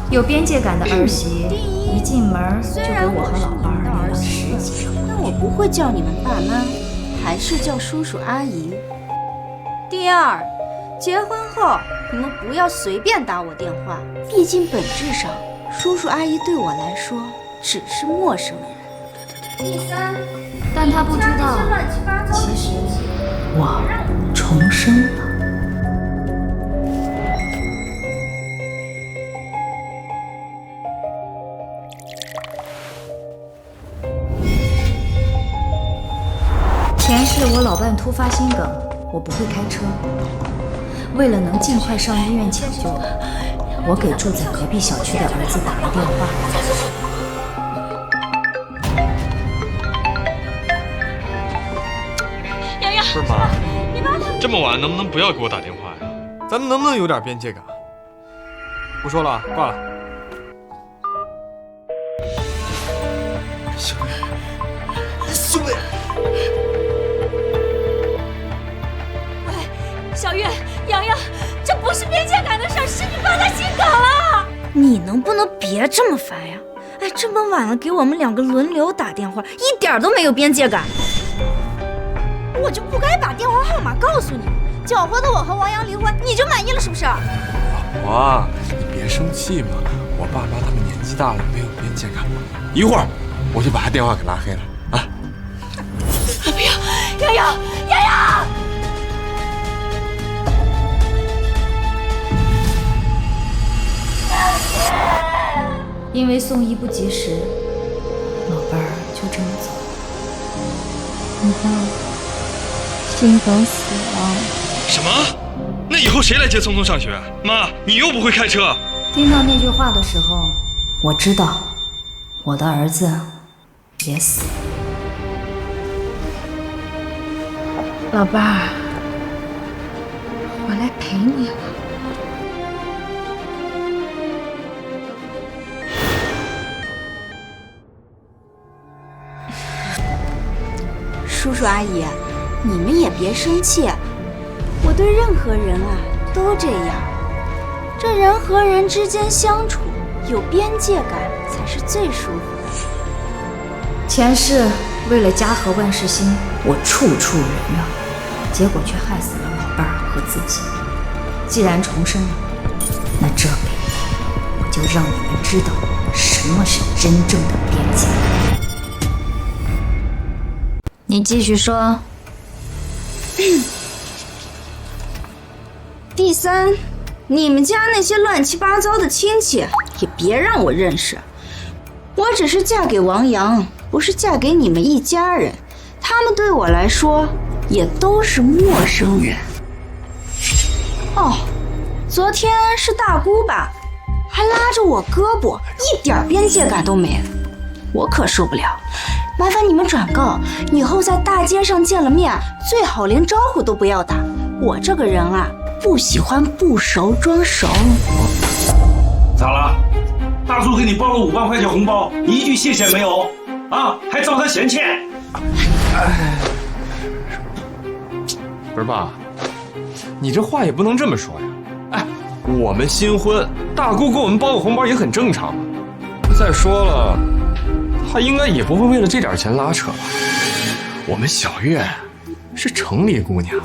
有边界感的儿媳，一进门就给我和老伴儿立了10级。但我不会叫你们爸妈，还是叫叔叔阿姨。第二，结婚后你们不要随便打我电话，毕竟本质上，叔叔阿姨对我来说只是陌生人。第三，但他不知道，其实我重生了。前世我老伴突发心梗，我不会开车。为了能尽快上医院抢救，我给住在隔壁小区的儿子打了电话。洋洋，不是妈，你妈这么晚能不能不要给我打电话呀？咱们能不能有点边界感？不说了，挂了。兄弟，兄弟。小月、洋洋，这不是边界感的事儿，是你爸他心梗了。你能不能别这么烦呀？哎，这么晚了给我们2个轮流打电话，一点都没有边界感。我就不该把电话号码告诉你，搅和的我和王阳离婚，你就满意了是不是？老婆，你别生气嘛，我爸妈他们年纪大了，没有边界感，一会儿我就把他电话给拉黑了啊！不要，洋洋，洋洋！因为送医不及时，老伴儿就这么走了。你爸心梗死了。什么？那以后谁来接聪聪上学？妈，你又不会开车。听到那句话的时候，我知道我的儿子也死了。老伴儿，我来陪你了。叔叔阿姨，你们也别生气，我对任何人啊都这样。这人和人之间相处有边界感才是最舒服的。前世为了家和万事兴，我处处忍让，结果却害死了老伴儿和自己。既然重生了，那这辈子我就让你们知道什么是真正的边界感。你继续说。第三，你们家那些乱七八糟的亲戚也别让我认识。我只是嫁给王阳，不是嫁给你们一家人，他们对我来说也都是陌生人。哦，昨天是大姑吧，还拉着我胳膊，一点边界感都没，我可受不了。麻烦你们转告，以后在大街上见了面，最好连招呼都不要打。我这个人啊，不喜欢不熟装熟。咋了？大叔给你包了5万块钱红包，你一句谢谢没有？啊，还招他嫌欠？不是爸，你这话也不能这么说呀。哎，我们新婚，大姑给我们包个红包也很正常嘛。再说了，她应该也不会为了这点钱拉扯吧？我们小月是城里姑娘，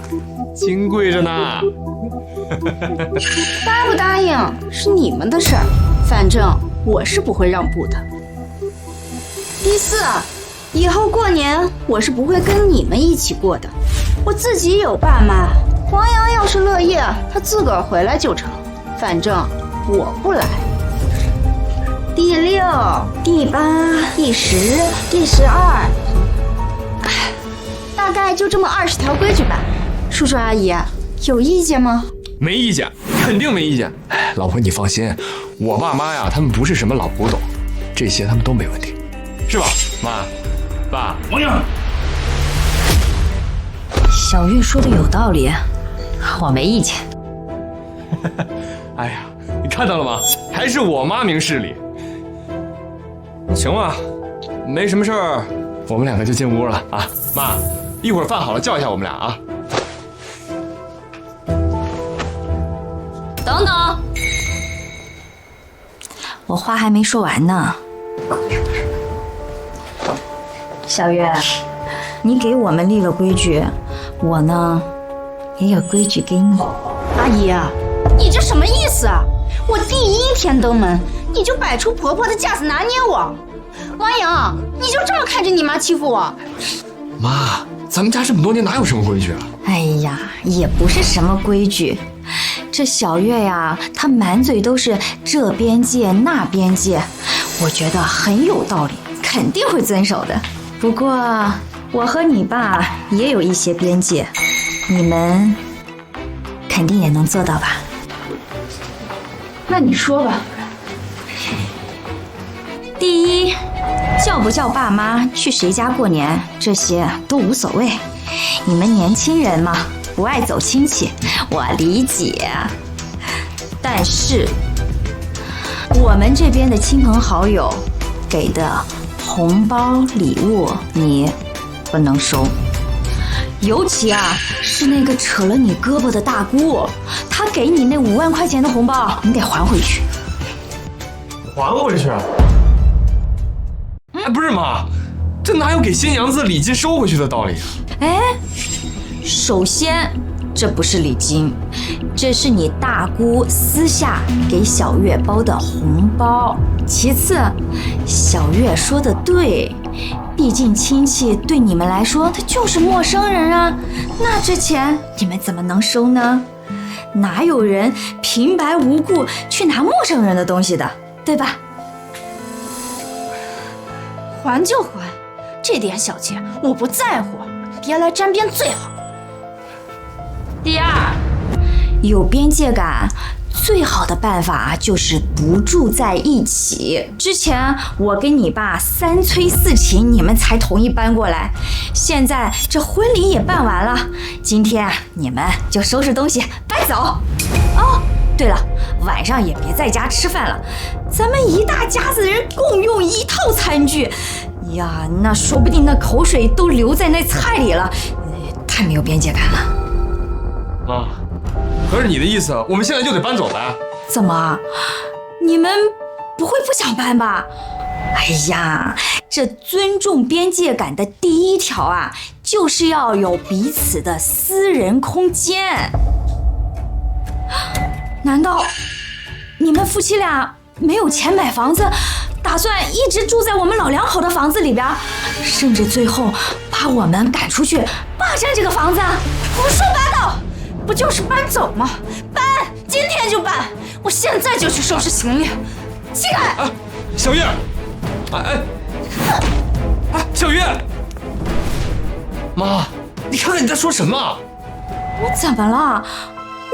金贵着呢。答不答应是你们的事儿，反正我是不会让步的。第四，以后过年我是不会跟你们一起过的，我自己有爸妈。王阳要是乐意，他自个儿回来就成，反正我不来。第6、第8、第10、第12，大概就这么20条规矩吧。叔叔阿姨，有意见吗？没意见，肯定没意见。哎，老婆你放心，我爸妈呀，他们不是什么老古董，这些他们都没问题，是吧？妈，爸，王阳，小玉说的有道理，我没意见。哎呀，你看到了吗？还是我妈明事理。行吧，没什么事儿，我们2个就进屋了啊。妈，一会儿饭好了叫一下我们俩啊。等等，我话还没说完呢。小月，你给我们立了规矩，我呢也有规矩给你。阿姨，你这什么意思啊？我第一天登门，你就摆出婆婆的架子拿捏我。王阳，你就这么看着你妈欺负我？妈，咱们家这么多年哪有什么规矩啊？哎呀，也不是什么规矩。这小月呀，她满嘴都是这边界那边界，我觉得很有道理，肯定会遵守的。不过我和你爸也有一些边界，你们肯定也能做到吧？那你说吧。第一，叫不叫爸妈去谁家过年，这些都无所谓。你们年轻人嘛，不爱走亲戚，我理解。但是我们这边的亲朋好友给的红包礼物你不能收，尤其是那个扯了你胳膊的大姑，她给你那5万块钱的红包，你得还回去。还回去？哎，不是妈，这哪有给新娘子礼金收回去的道理啊？哎，首先这不是礼金，这是你大姑私下给小月包的红包。其次，小月说的对，毕竟亲戚对你们来说他就是陌生人啊，那这钱你们怎么能收呢？哪有人平白无故去拿陌生人的东西的，对吧？还就还，这点小钱我不在乎，别来沾边最好。第二，有边界感，最好的办法就是不住在一起。之前我跟你爸3催4请，你们才同意搬过来。现在这婚礼也办完了，今天你们就收拾东西搬走。哦，对了，晚上也别在家吃饭了，咱们一大家子人共用一套餐具。呀，那说不定那口水都留在那菜里了，太没有边界感了。妈，合着你的意思，我们现在就得搬走呗？怎么？你们不会不想搬吧？哎呀，这尊重边界感的第1条就是要有彼此的私人空间。难道你们夫妻俩没有钱买房子，打算一直住在我们老两口的房子里边，甚至最后把我们赶出去，霸占这个房子？胡说八道！不就是搬走吗？搬，今天就搬！我现在就去收拾行李。起开！啊，小月，小月，妈，你看看你在说什么？我怎么了？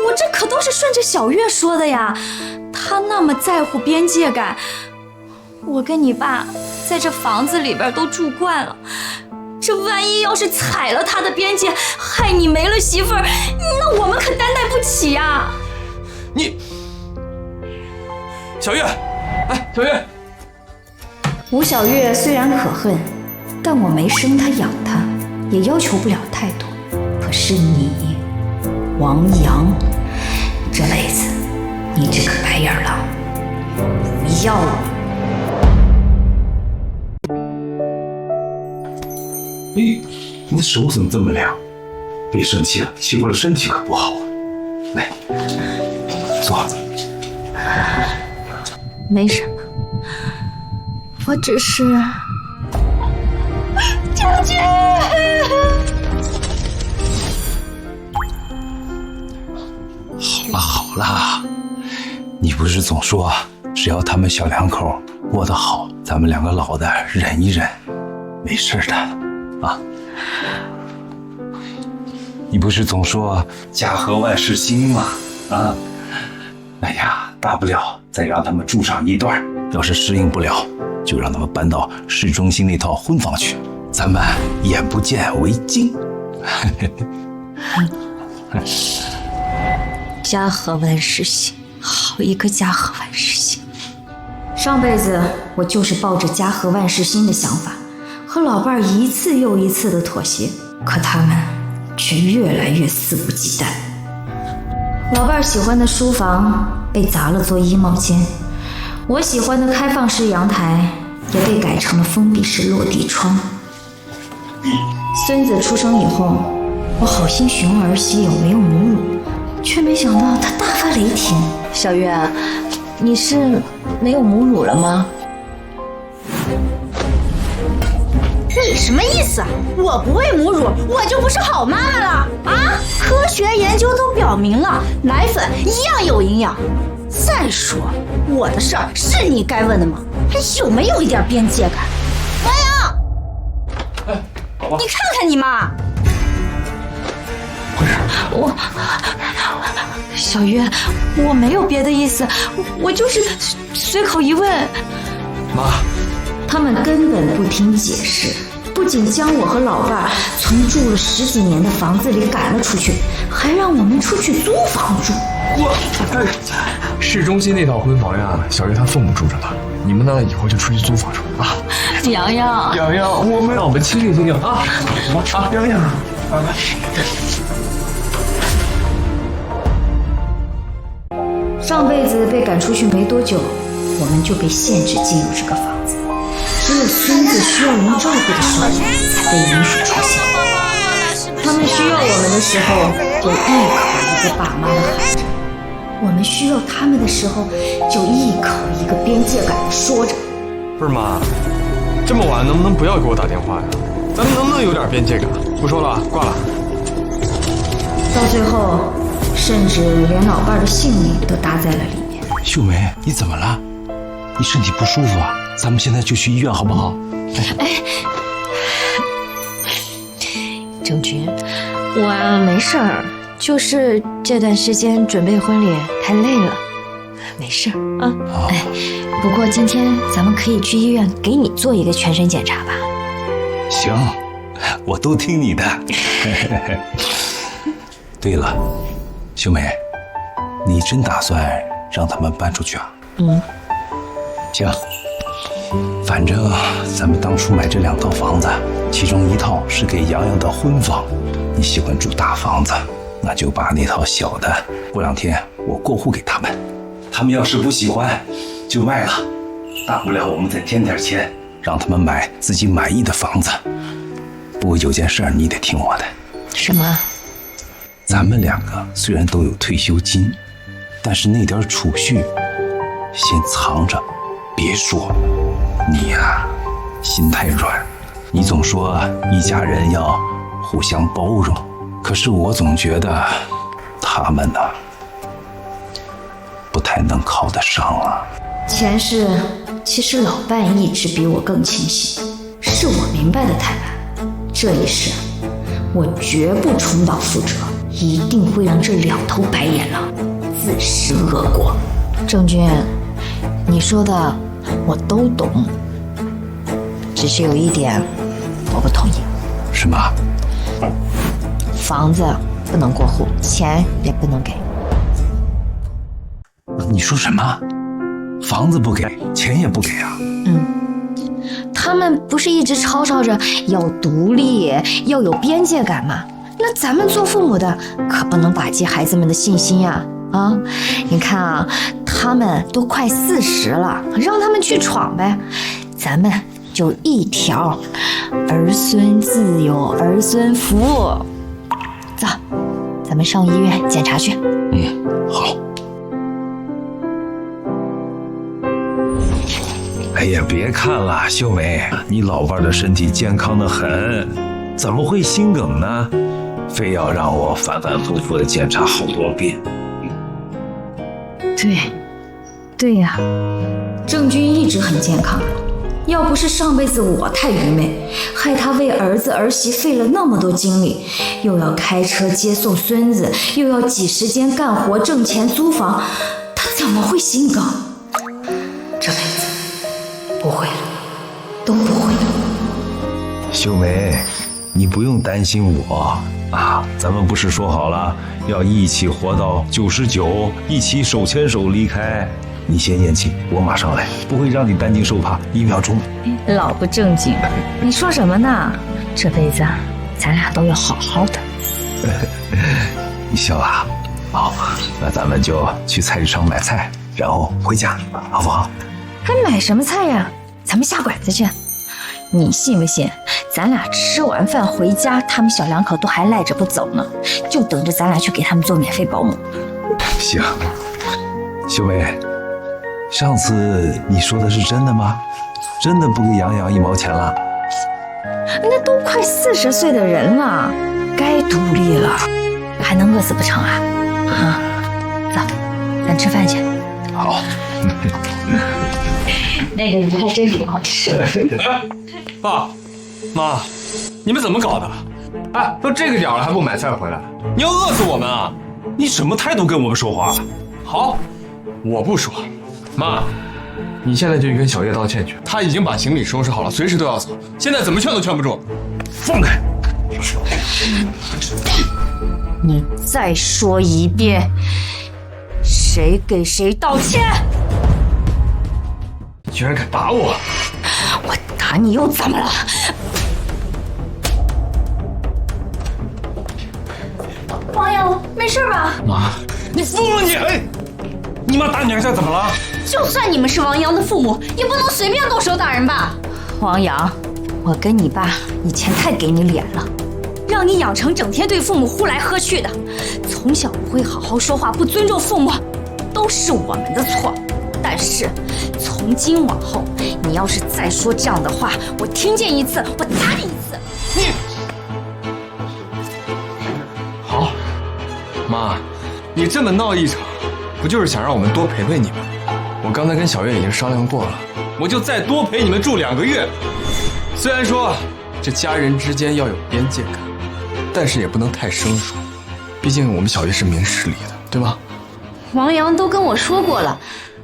我这可都是顺着小月说的呀。她那么在乎边界感，我跟你爸在这房子里边都住惯了，这万一要是踩了他的边界，害你没了媳妇儿，那我们可担待不起呀。你，小月，小月，吴小月虽然可恨，但我没生她养她，也要求不了太多。可是你，王阳，这辈子你这个白眼狼，不要我。哎，你的手怎么这么凉？别生气了，欺负了身体可不好啊。来，坐。没什么，我只是……舅舅，好啦，你不是总说只要他们小两口过得好，咱们2个老的忍一忍，没事的啊。你不是总说家和万事兴吗？啊，哎呀，大不了再让他们住上一段，要是适应不了，就让他们搬到市中心那套婚房去，咱们眼不见为净。家和万事兴，好一个家和万事兴！上辈子我就是抱着家和万事兴的想法，和老伴儿一次又一次的妥协，可他们却越来越肆无忌惮。老伴儿喜欢的书房被砸了做衣帽间，我喜欢的开放式阳台也被改成了封闭式落地窗。孙子出生以后，我好心询问儿媳有没有母乳，却没想到她大发雷霆。小月，你是没有母乳了吗？你什么意思啊？我不喂母乳，我就不是好妈妈了啊！科学研究都表明了，奶粉一样有营养。再说，我的事儿是你该问的吗？还有没有一点边界感？王阳，你看看你妈！小月，我没有别的意思，我就是随口一问。妈，他们根本不听解释，不仅将我和老伴从住了10几年的房子里赶了出去，还让我们出去租房住。市中心那套婚房呀，小月她父母住着呢。你们呢，以后就出去租房住啊。洋洋，洋洋，让我们清静清静啊！洋洋，上辈子被赶出去没多久，我们就被限制进入这个房子，只有孙子需要人照顾的时候才被允许出现。他们需要我们的时候，就一口一个爸妈的喊着；我们需要他们的时候，就一口一个边界感的说着。不是妈，这么晚能不能不要给我打电话呀？咱们能不能有点边界感？不说了，挂了。到最后，甚至连老伴的性命都搭在了里面。秀梅，你怎么了？你身体不舒服啊？咱们现在就去医院好不好？郑军，我没事儿，就是这段时间准备婚礼太累了，没事儿啊。不过今天咱们可以去医院给你做一个全身检查吧。行，我都听你的。对了，秀梅，你真打算让他们搬出去啊？行，反正咱们当初买这2套房子，其中1套是给洋洋的婚房。你喜欢住大房子，那就把那套小的，过2天我过户给他们。他们要是不喜欢，就卖了，大不了我们再添点钱，让他们买自己满意的房子。不过有件事儿你得听我的。什么？咱们2个虽然都有退休金，但是那点储蓄先藏着，别说。你呀，心太软。你总说一家人要互相包容，可是我总觉得他们呢，不太能靠得上啊。前世其实老伴一直比我更清醒，是我明白的太晚。这一世，我绝不重蹈覆辙，一定会让这2头白眼狼自食恶果。郑军，你说的我都懂，只是有一点我不同意。什么？房子不能过户，钱也不能给。你说什么？房子不给，钱也不给啊？他们不是一直吵吵着要独立，要有边界感吗？那咱们做父母的可不能打击孩子们的信心呀！你看啊，他们都快40了，让他们去闯呗。咱们就一条，儿孙自有儿孙福。走，咱们上医院检查去。好。哎呀，别看了，秀梅，你老伴的身体健康得很，怎么会心梗呢？非要让我反反复复的检查好多遍。对呀，郑军一直很健康，要不是上辈子我太愚昧，害他为儿子儿媳费了那么多精力，又要开车接送孙子，又要挤时间干活挣钱租房，他怎么会心梗？这辈子不会了，都不会了。秀梅，你不用担心我啊，咱们不是说好了要一起活到99，一起手牵手离开？你先咽气，我马上来，不会让你担惊受怕，1秒钟。老不正经，你说什么呢？这辈子咱俩都要好好的。你笑啊？好，那咱们就去菜市场买菜，然后回家，好不好？还买什么菜呀？咱们下馆子去。你信不信？咱俩吃完饭回家，他们小两口都还赖着不走呢，就等着咱俩去给他们做免费保姆。行，秀梅，上次你说的是真的吗？真的不给杨洋1毛钱了？那都快40岁的人了，该独立了，还能饿死不成啊？啊，走，咱吃饭去。好。那个鱼还真挺好吃。爸妈，你们怎么搞的？哎，都这个点了还不买菜回来，你要饿死我们啊！你什么态度跟我们说话？好，我不说。妈，你现在就去跟小叶道歉去，他已经把行李收拾好了，随时都要走，现在怎么劝都劝不住。放开！你再说一遍，谁给谁道歉？你居然敢打我！我打你又怎么了？王阳，没事吧？妈，你疯了你！哎，你妈打你2下怎么了？就算你们是王阳的父母，也不能随便动手打人吧？王阳，我跟你爸以前太给你脸了，让你养成整天对父母呼来喝去的，从小不会好好说话，不尊重父母，都是我们的错。但是从今往后，你要是再说这样的话，我听见一次，我打你一次。你好，妈，你这么闹一场，不就是想让我们多陪陪你们？我刚才跟小月已经商量过了，我就再多陪你们住2个月。虽然说这家人之间要有边界感，但是也不能太生疏，毕竟我们小月是明事理的，对吧？王阳都跟我说过了，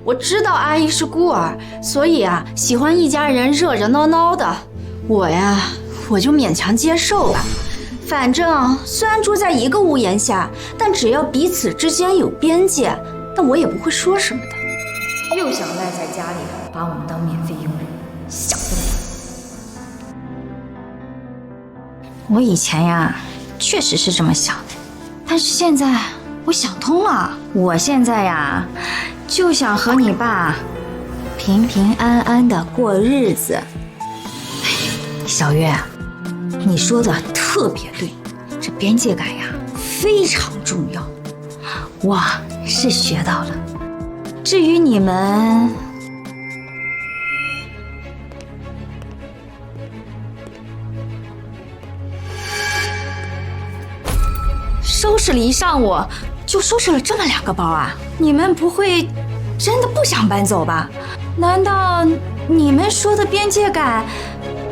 我知道阿姨是孤儿，所以啊，喜欢一家人热热闹闹的。我就勉强接受吧。反正虽然住在一个屋檐下，但只要彼此之间有边界，那我也不会说什么的。又想赖在家里把我们当免费佣人，想得美！我以前呀，确实是这么想的，但是现在我想通了。我现在呀，就想和你爸平平安安的过日子。小月，你说的特别对，这边界感呀非常重要，我是学到了。至于你们，收拾了一上午，就收拾了这么2个包啊！你们不会真的不想搬走吧？难道你们说的边界感，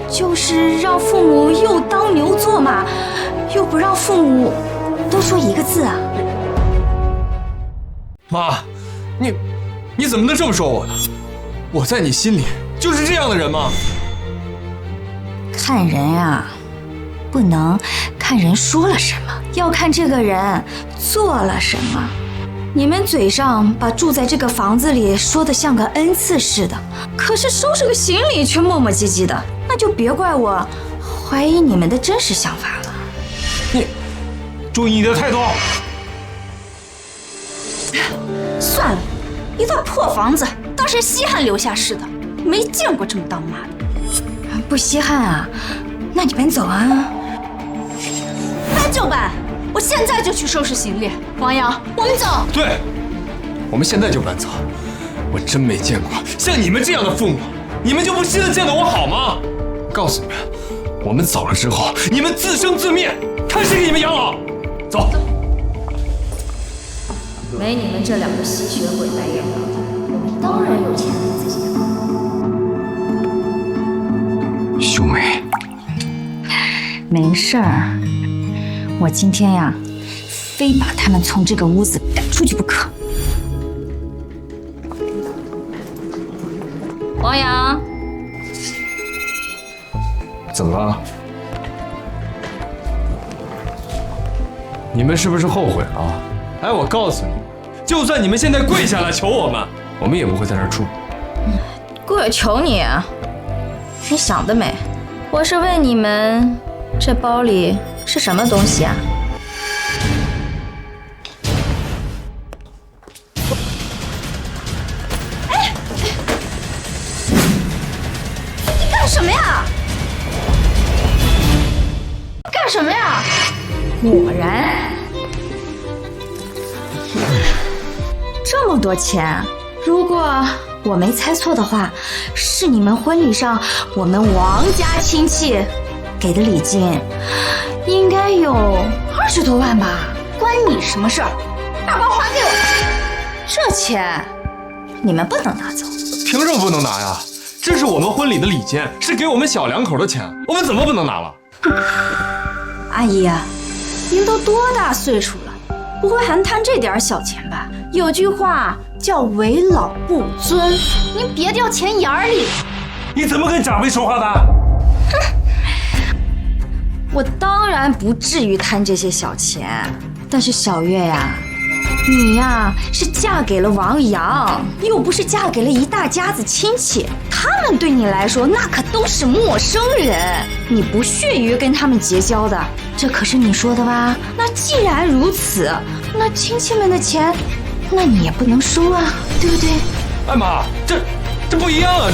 就是让父母又当牛做马，又不让父母多说一个字啊？妈，你怎么能这么说我呢？我在你心里就是这样的人吗？看人啊，不能看人说了什么，要看这个人做了什么。你们嘴上把住在这个房子里说得像个恩赐似的，可是收拾个行李却磨磨唧唧的，那就别怪我怀疑你们的真实想法了。你注意你的态度。算了，一套破房子，当谁稀罕留下似的，没见过这么当妈的。不稀罕啊？那你搬走啊？搬就搬，我现在就去收拾行李。王阳，我们走。对，我们现在就搬走。我真没见过像你们这样的父母，你们就不稀得见到我好吗？告诉你们，我们走了之后，你们自生自灭，看谁给你们养老。走。没你们这2个吸血鬼来养老，我们当然有钱给自己养。秀梅，没事儿，我今天呀，非把他们从这个屋子赶出去不可。王阳，怎么了？你们是不是后悔了？哎，我告诉你们，就算你们现在跪下来求我们也不会在这儿住。跪求你啊？你想得美！我是问你们，这包里是什么东西啊？干什么呀？干什么呀？果然，这么多钱，如果我没猜错的话，是你们婚礼上我们王家亲戚给的礼金，应该有20多万吧？关你什么事儿？大包还给我！这钱你们不能拿走。凭什么不能拿呀？这是我们婚礼的礼金，是给我们小两口的钱，我们怎么不能拿了？阿姨啊，您都多大岁数了，不会还贪这点小钱吧？有句话叫为老不尊，您别掉钱眼里。你怎么跟长辈说话的？我当然不至于贪这些小钱，但是小月呀，你呀是嫁给了王阳，又不是嫁给了一大家子亲戚，他们对你来说那可都是陌生人，你不屑于跟他们结交的，这可是你说的吧？那既然如此，那亲戚们的钱，那你也不能收啊，对不对？哎妈，这不一样啊，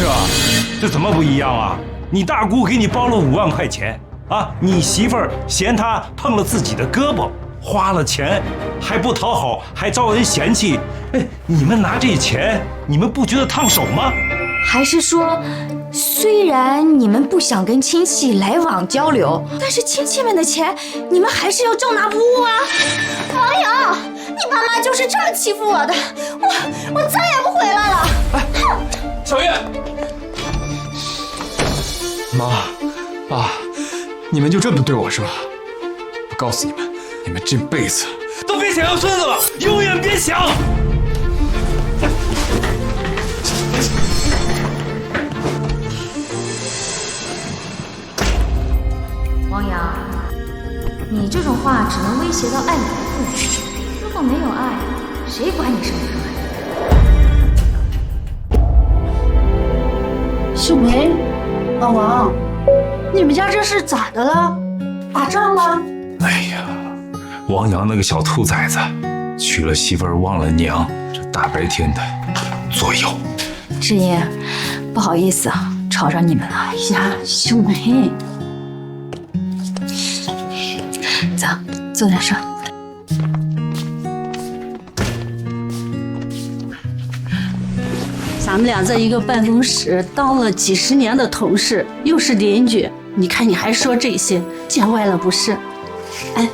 这怎么不一样啊？你大姑给你包了5万块钱啊，你媳妇儿嫌她碰了自己的胳膊，花了钱还不讨好，还招人嫌弃。哎，你们拿这钱，你们不觉得烫手吗？还是说，虽然你们不想跟亲戚来往交流，但是亲戚们的钱，你们还是要照拿不误啊？王阳，你爸妈就是这么欺负我的，我再也不回来了。小月，妈，爸，你们就这么对我是吧？我告诉你们，你们这辈子都别想要孙子了，永远别想！王阳，你这种话只能威胁到爱你的父母，如果没有爱，谁管你生不生孩子？秀梅，老王，你们家这是咋的了？打仗了？哎呀，王阳那个小兔崽子，娶了媳妇儿忘了娘，这大白天的作妖。志英，不好意思啊，吵着你们了。哎呀，秀梅，走，坐在这儿。咱们俩在一个办公室当了几10年的同事，又是邻居，你看你还说这些，见外了不是？哎，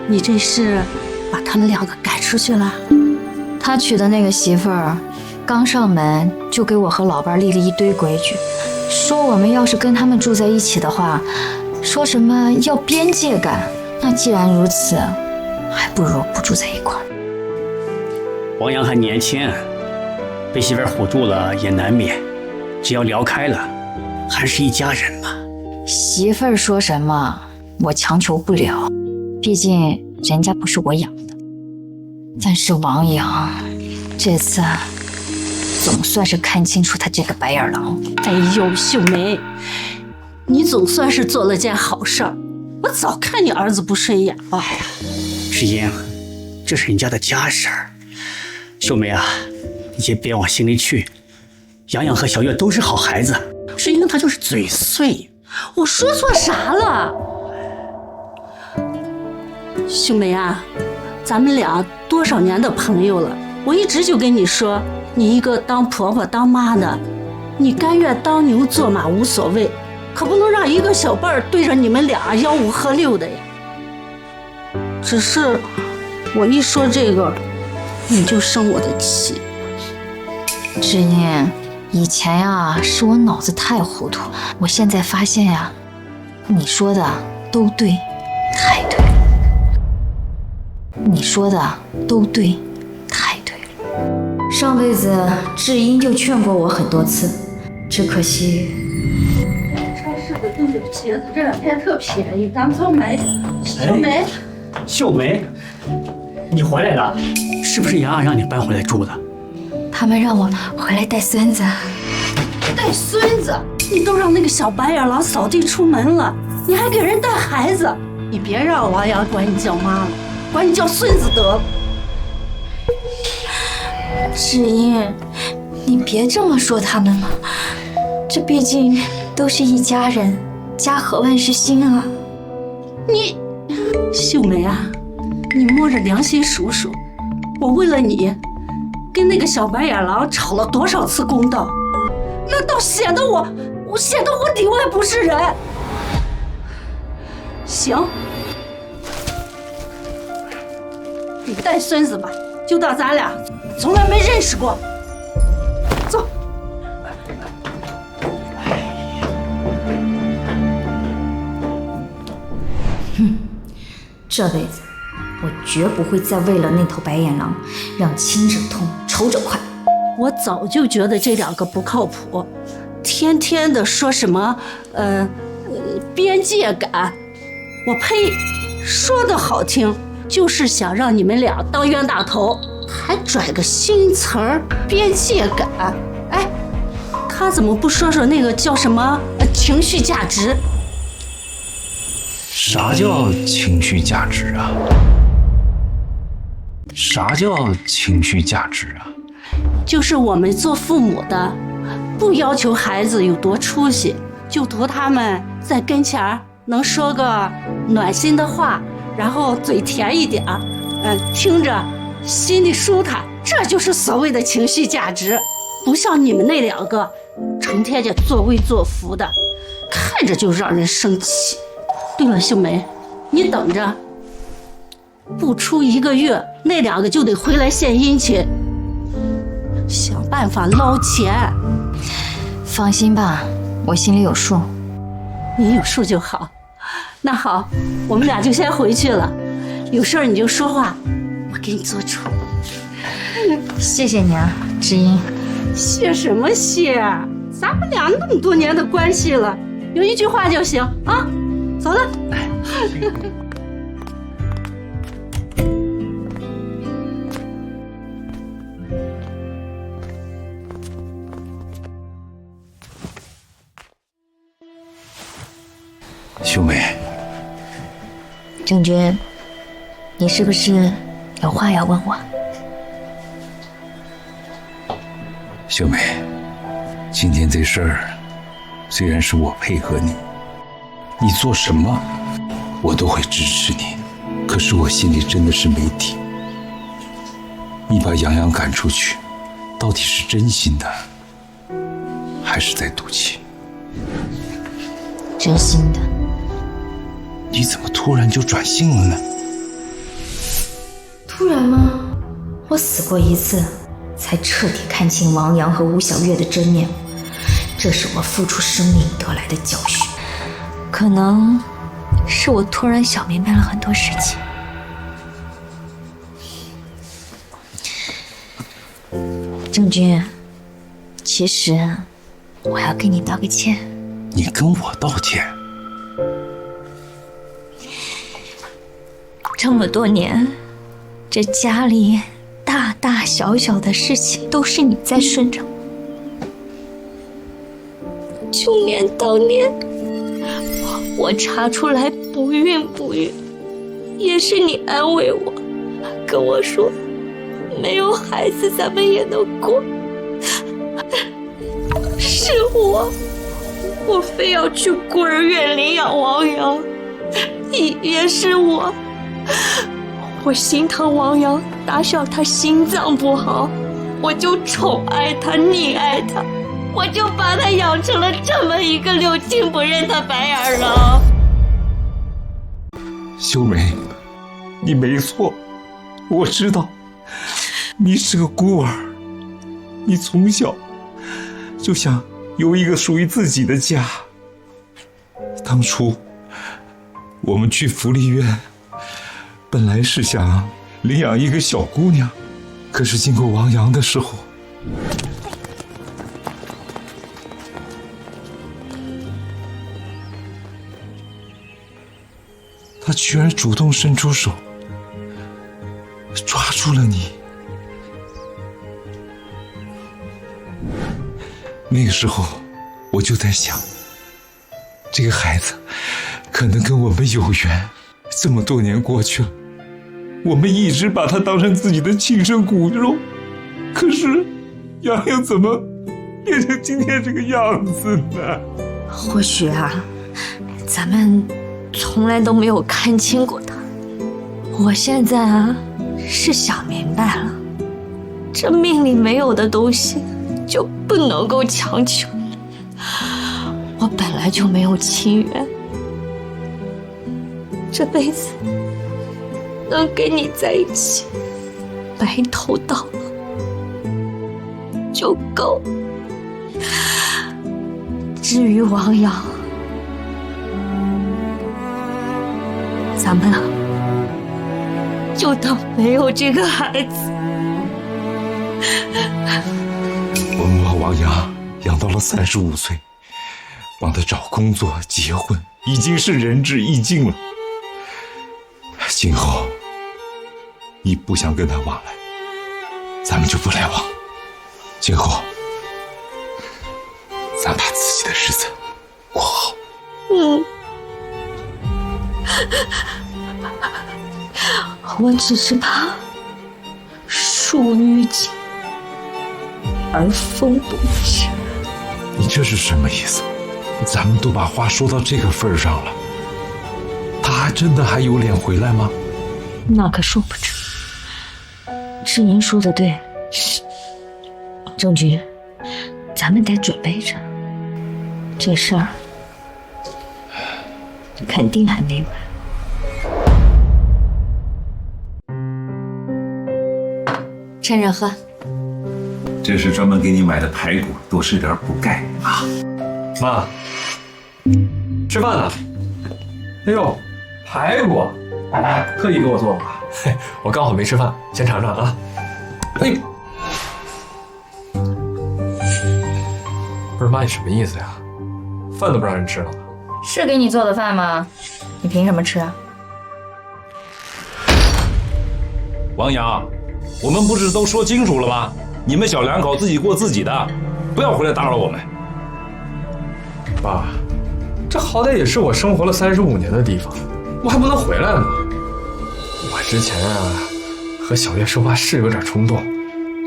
你这是把他们2个赶出去了？他娶的那个媳妇儿，刚上门就给我和老伴立了一堆规矩，说我们要是跟他们住在一起的话，说什么要边界感。那既然如此，还不如不住在一块儿。王阳还年轻，被媳妇儿唬住了也难免，只要聊开了，还是一家人嘛。媳妇儿说什么，我强求不了，毕竟人家不是我养的。但是王阳这次总算是看清楚他这个白眼狼。哎呦，秀梅，你总算是做了件好事儿，我早看你儿子不顺眼。哎呀，志英，这是人家的家事儿。秀梅啊，你先别往心里去。洋洋和小月都是好孩子，志英她就是嘴碎。我说错啥了？秀梅啊，咱们俩多少年的朋友了，我一直就跟你说，你一个当婆婆当妈的，你甘愿当牛做马无所谓，可不能让一个小辈儿对着你们俩吆五喝六的呀。只是我一说这个，你就生我的气。志英，以前呀是我脑子太糊涂，我现在发现呀，你说的都对，太对了。你说的都对，太对了。上辈子志英就劝过我很多次，只可惜超市的冻酒茄子这2天特便宜，咱们都买。秀梅，秀梅，你回来了，是不是洋洋让你搬回来住的？他们让我回来带孙子。带孙子？你都让那个小白眼狼扫地出门了，你还给人带孩子？你别让王阳管你叫妈了，管你叫孙子得了。志英，你别这么说他们嘛，这毕竟都是一家人，家和万事兴啊。你，秀梅啊，你摸着良心数数，我为了你，跟那个小白眼狼吵了多少次公道，那倒显得我里外不是人。行，你带孙子吧，就当咱俩从来没认识过。走。这辈子我绝不会再为了那头白眼狼让亲者痛，仇者快。我早就觉得这两个不靠谱，天天的说什么边界感，我呸！说的好听，就是想让你们俩当冤大头，还拽个新词儿边界感。哎，他怎么不说说那个叫什么情绪价值？啥叫情绪价值啊？啥叫情绪价值啊？就是我们做父母的，不要求孩子有多出息，就图他们在跟前能说个暖心的话，然后嘴甜一点，听着心里舒坦，这就是所谓的情绪价值。不像你们那两个，成天就作威作福的，看着就让人生气。对了，秀梅，你等着，不出1个月，那两个就得回来献殷勤，想办法捞钱。放心吧，我心里有数。你有数就好。那好，我们俩就先回去了，有事儿你就说话，我给你做主。谢谢你啊，知音。谢什么谢？咱们俩那么多年的关系了，有一句话就行啊。走了。秀梅，郑军，你是不是有话要问我？秀梅，今天这事儿虽然是我配合你，你做什么我都会支持你，可是我心里真的是没底。你把杨洋赶出去，到底是真心的还是在赌气？真心的。你怎么突然就转性了呢？突然吗？我死过一次，才彻底看清王阳和吴小月的真面目，这是我付出生命得来的教训。可能是我突然想明白了很多事情。郑军，其实我要跟你道个歉。你跟我道歉？这么多年，这家里大大小小的事情都是你在顺着，就连当年我查出来不孕，也是你安慰我，跟我说没有孩子咱们也能过。是我非要去孤儿院领养王阳，也是我心疼王阳，打小他心脏不好，我就宠爱他溺爱他，我就把他养成了这么一个六亲不认的白眼狼。秀梅，你没错，我知道你是个孤儿，你从小就想有一个属于自己的家。当初我们去福利院，本来是想领养一个小姑娘，可是经过王阳的时候，他居然主动伸出手，抓住了你。那个时候，我就在想，这个孩子可能跟我们有缘。这么多年过去了，我们一直把他当成自己的亲生骨肉，可是洋洋怎么变成今天这个样子呢？或许啊，咱们从来都没有看清过他。我现在啊，是想明白了，这命里没有的东西就不能够强求。我本来就没有亲缘，这辈子能跟你在一起，白头到老就够。至于王阳，咱们啊，就当没有这个孩子。我们把王阳养到了35岁，帮他找工作、结婚，已经是仁至义尽了。今后你不想跟他往来，咱们就不来往。今后咱把自己的日子过好。我只是怕树欲静而风不止。你这是什么意思？咱们都把话说到这个份儿上了，他还真的还有脸回来吗？那可说不准。是您说的对，郑局，咱们得准备着，这事儿肯定还没完。趁热喝。这是专门给你买的排骨，多吃点补钙啊。妈，吃饭呢？哎呦，排骨，特意给我做的吧？嘿，我刚好没吃饭，先尝尝啊。哎，不是妈，你什么意思呀？饭都不让人吃了？是给你做的饭吗？你凭什么吃啊？王阳，我们不是都说清楚了吗？你们小两口自己过自己的，不要回来打扰我们。爸，这好歹也是我生活了35年的地方，我还不能回来吗？我之前啊和小月说话是有点冲动，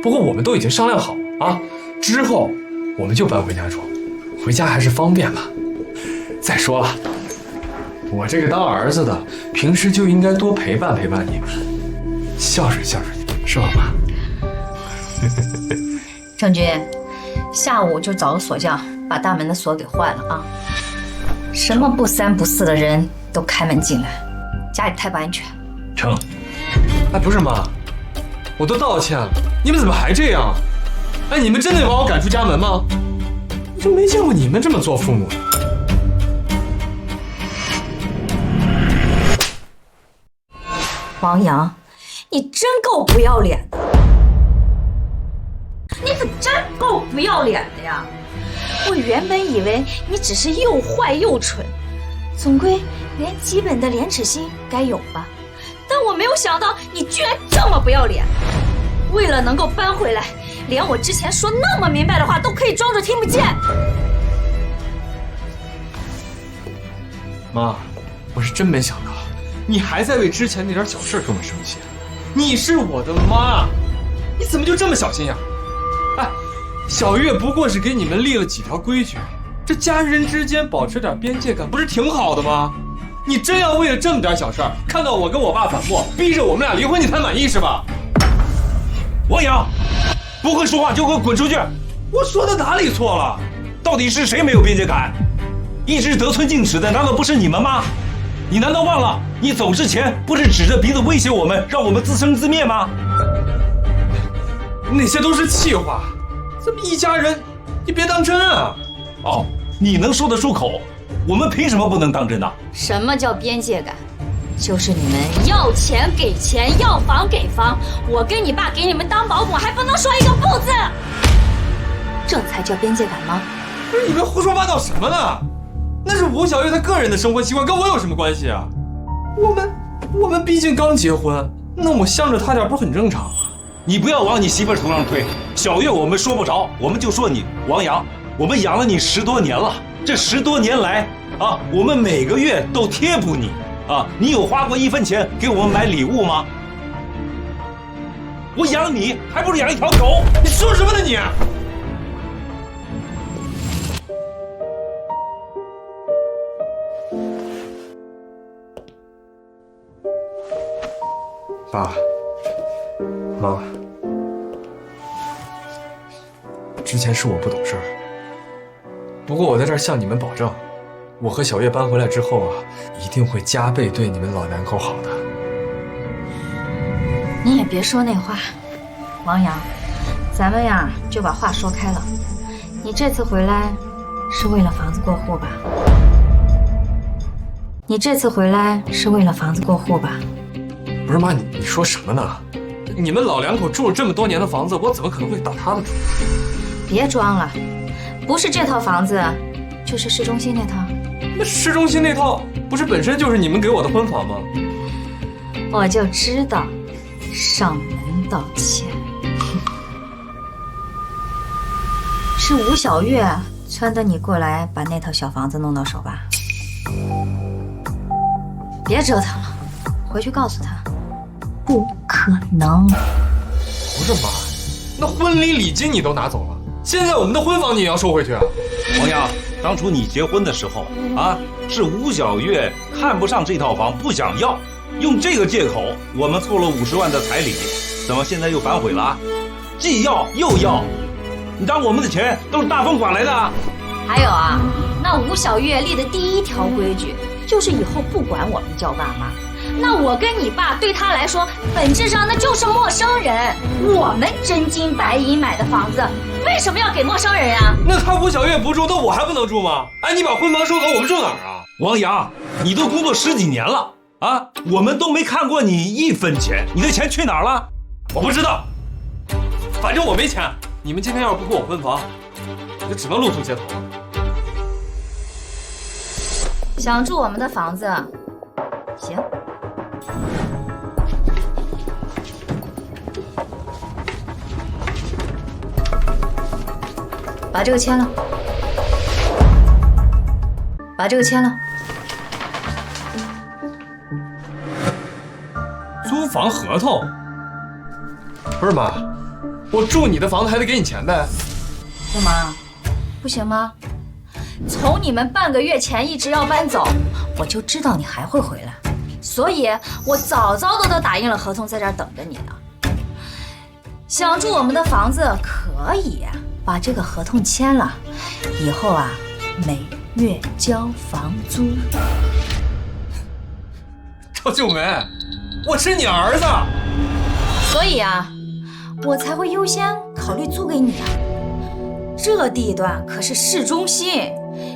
不过我们都已经商量好啊，之后我们就搬回家住，回家还是方便嘛。再说了，我这个当儿子的，平时就应该多陪伴陪伴你们，孝顺孝顺你们，是吧妈？郑军，下午就找个锁匠把大门的锁给换了啊！什么不三不四的人都开门进来，家里太不安全。成。哎，不是妈，我都道歉了，你们怎么还这样？哎，你们真的把我赶出家门吗？我就没见过你们这么做父母的。王阳，你真够不要脸的！你可真够不要脸的呀！我原本以为你只是又坏又蠢，总归连基本的廉耻心该有吧。但我没有想到你居然这么不要脸，为了能够搬回来，连我之前说那么明白的话都可以装作听不见。妈，我是真没想到，你还在为之前那点小事跟我生气。你是我的妈，你怎么就这么小心眼？哎，小月不过是给你们立了几条规矩，这家人之间保持点边界感，不是挺好的吗？你真要为了这么点小事儿，看到我跟我爸反目，逼着我们俩离婚，你才满意是吧？王阳，不会说话就给我滚出去！我说的哪里错了？到底是谁没有边界感？一直得寸进尺的难道不是你们吗？你难道忘了你走之前不是指着鼻子威胁我们，让我们自生自灭吗？那些都是气话，咱们一家人，你别当真啊！哦，你能说得出口，我们凭什么不能当真呢？什么叫边界感？就是你们要钱给钱，要房给房，我跟你爸给你们当保姆还不能说一个不字，这才叫边界感吗？不是你们胡说八道什么呢？那是吴小月她个人的生活习惯，跟我有什么关系啊？我们毕竟刚结婚，那我向着她点不是很正常吗？你不要往你媳妇头上推，小月我们说不着，我们就说你王阳，我们养了你10多年了，这10多年来啊，我们每个月都贴补你啊，你有花过1分钱给我们买礼物吗？我养你还不如养一条狗！你说什么呢你？爸妈，之前是我不懂事儿，不过我在这儿向你们保证，我和小月搬回来之后啊，一定会加倍对你们老两口好的。你也别说那话，王阳，咱们呀就把话说开了。你这次回来是为了房子过户吧？你这次回来是为了房子过户吧？不是妈，你说什么呢？你们老两口住了这么多年的房子，我怎么可能会打他的主意？别装了，不是这套房子，就是市中心那套。那市中心那套不是本身就是你们给我的婚房吗？我就知道，上门道歉。是吴小月撺掇你过来把那套小房子弄到手吧？别折腾了，回去告诉他，不可能。不是妈，那婚礼礼金你都拿走了，现在我们的婚房你也要收回去啊？王阳，当初你结婚的时候啊，是吴小月看不上这套房，不想要，用这个借口，我们凑了50万的彩礼，怎么现在又反悔了？既要又要，你当我们的钱都是大风刮来的？还有啊，那吴小月立的第一条规矩就是以后不管我们叫爸妈。那我跟你爸对他来说，本质上那就是陌生人。我们真金白银买的房子，为什么要给陌生人呀？那他吴小月不住，那我还不能住吗？哎，你把婚房收走，我们住哪儿啊？王阳，你都工作10几年了啊，我们都没看过你1分钱，你的钱去哪儿了？我不知道，反正我没钱。你们今天要是不给我婚房，我就只能露宿街头了。想住我们的房子，行。把这个签了，把这个签了。租房合同？不是妈，我住你的房子还得给你钱呗？干嘛？不行吗？从你们半个月前一直要搬走，我就知道你还会回来，所以我早早的都打印了合同，在这儿等着你呢。想住我们的房子可以把这个合同签了，以后啊每月交房租。赵秀梅，我是你儿子，所以啊，我才会优先考虑租给你啊。这地段可是市中心，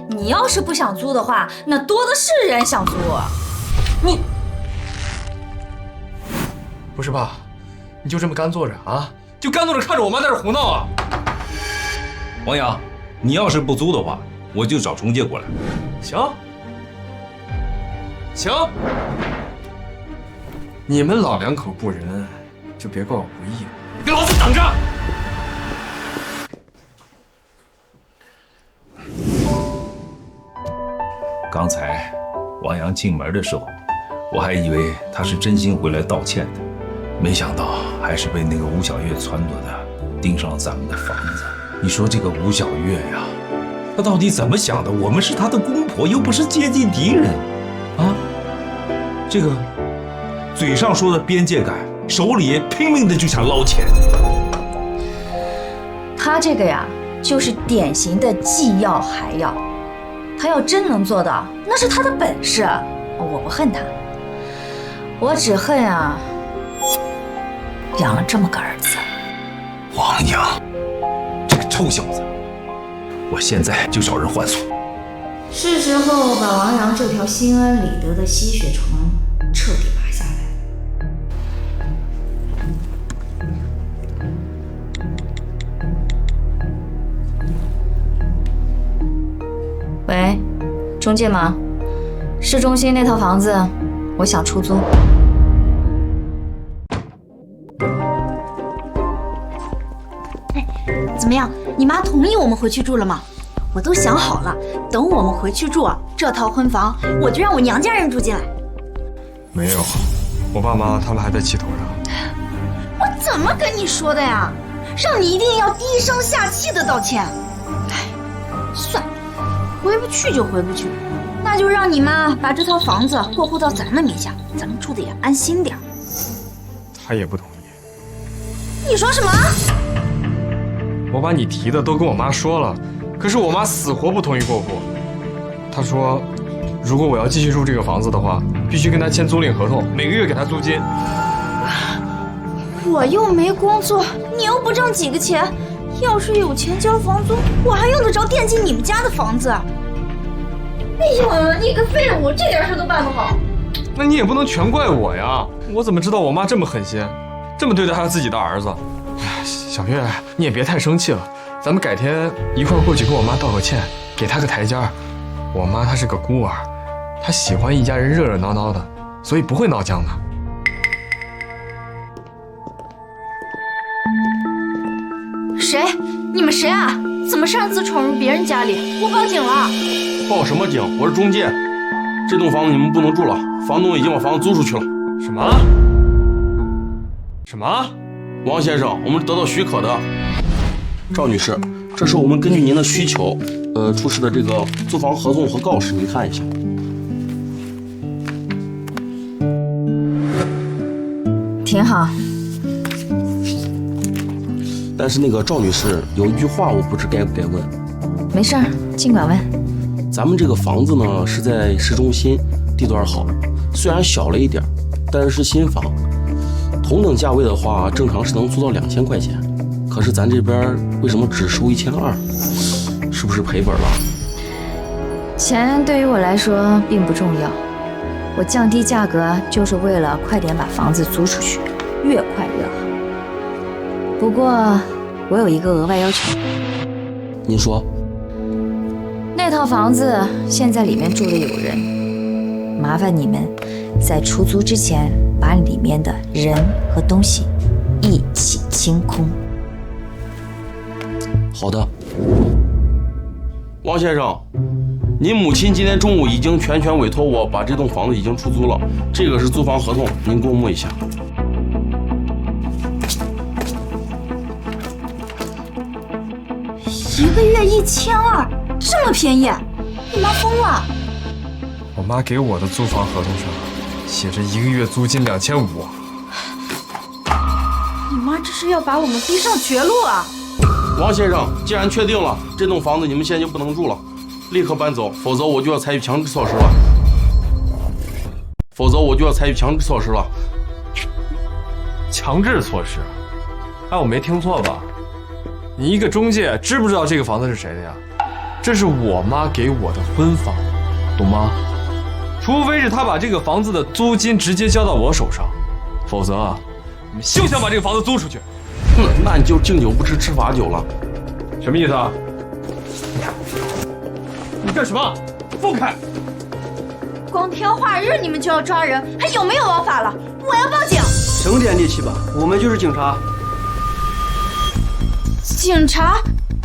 你要是不想租的话，那多的是人想租。你不是爸，你就这么干坐着啊？就干坐着看着我妈在这胡闹啊？王阳，你要是不租的话，我就找中介过来。行，行，你们老两口不仁，就别怪我不义了。给老子等着！刚才王阳进门的时候，我还以为他是真心回来道歉的，没想到还是被那个吴小月撺掇的，盯上了咱们的房子。你说这个吴小月呀，她到底怎么想的？我们是她的公婆，又不是阶级敌人，啊！这个嘴上说的边界感，手里拼命的就想捞钱。他这个呀，就是典型的既要还要。他要真能做到，那是他的本事。我不恨他，我只恨啊，养了这么个儿子。王阳，这个臭小子，我现在就找人换锁。是时候把王阳这条心安理得的吸血虫彻底拔下来。喂，中介吗？市中心那套房子，我想出租。怎么样？你妈同意我们回去住了吗？我都想好了，等我们回去住，这套婚房我就让我娘家人住进来。没有，我爸妈他们还在气头上。我怎么跟你说的呀？让你一定要低声下气的道歉。哎，算了，回不去就回不去，那就让你妈把这套房子过户到咱们名下，咱们住的也安心点。他也不同意。你说什么？我把你提的都跟我妈说了，可是我妈死活不同意过户。她说，如果我要继续住这个房子的话，必须跟她签租赁合同，每个月给她租金。我又没工作，你又不挣几个钱，要是有钱交房租，我还用得着惦记你们家的房子？哎呀，你个废物，这点事都办不好。那你也不能全怪我呀，我怎么知道我妈这么狠心，这么对待她自己的儿子？哎，小月，你也别太生气了，咱们改天一块儿过去跟我妈道个歉，给她个台阶儿。我妈她是个孤儿，她喜欢一家人热热闹闹的，所以不会闹僵的。谁？你们谁啊？怎么擅自闯入别人家里？我报警了！报什么警？我是中介，这栋房子你们不能住了，房东已经把房子租出去了。什么？什么？王先生，我们得到许可的。赵女士，这是我们根据您的需求，出示的这个租房合同和告示，您看一下。挺好。但是那个赵女士有一句话，我不知该不该问。没事儿，尽管问。咱们这个房子呢是在市中心，地段好，虽然小了一点，但是是新房。同等价位的话，正常是能租到2000块钱。可是咱这边为什么只收1200？是不是赔本了？钱对于我来说并不重要，我降低价格就是为了快点把房子租出去，越快越好。不过我有一个额外要求。您说。那套房子现在里面住的有人，麻烦你们在出租之前把里面的人和东西一起清空。好的。王先生，您母亲今天中午已经全权委托我把这栋房子已经出租了，这个是租房合同，您过目一下。1个月1200，这么便宜？你妈疯了！我妈给我的租房合同上写着1个月租金2500。你妈这是要把我们逼上绝路啊！王先生，既然确定了这栋房子你们现在就不能住了，立刻搬走，否则我就要采取强制措施了。强制措施？哎，我没听错吧？你一个中介知不知道这个房子是谁的呀？这是我妈给我的婚房，懂吗？除非是她把这个房子的租金直接交到我手上，否则你们休想把这个房子租出去。那你就敬酒不吃吃罚酒了。什么意思啊？你干什么？放开！光天化日你们就要抓人，还有没有王法了？我要报警！省点力气吧，我们就是警察。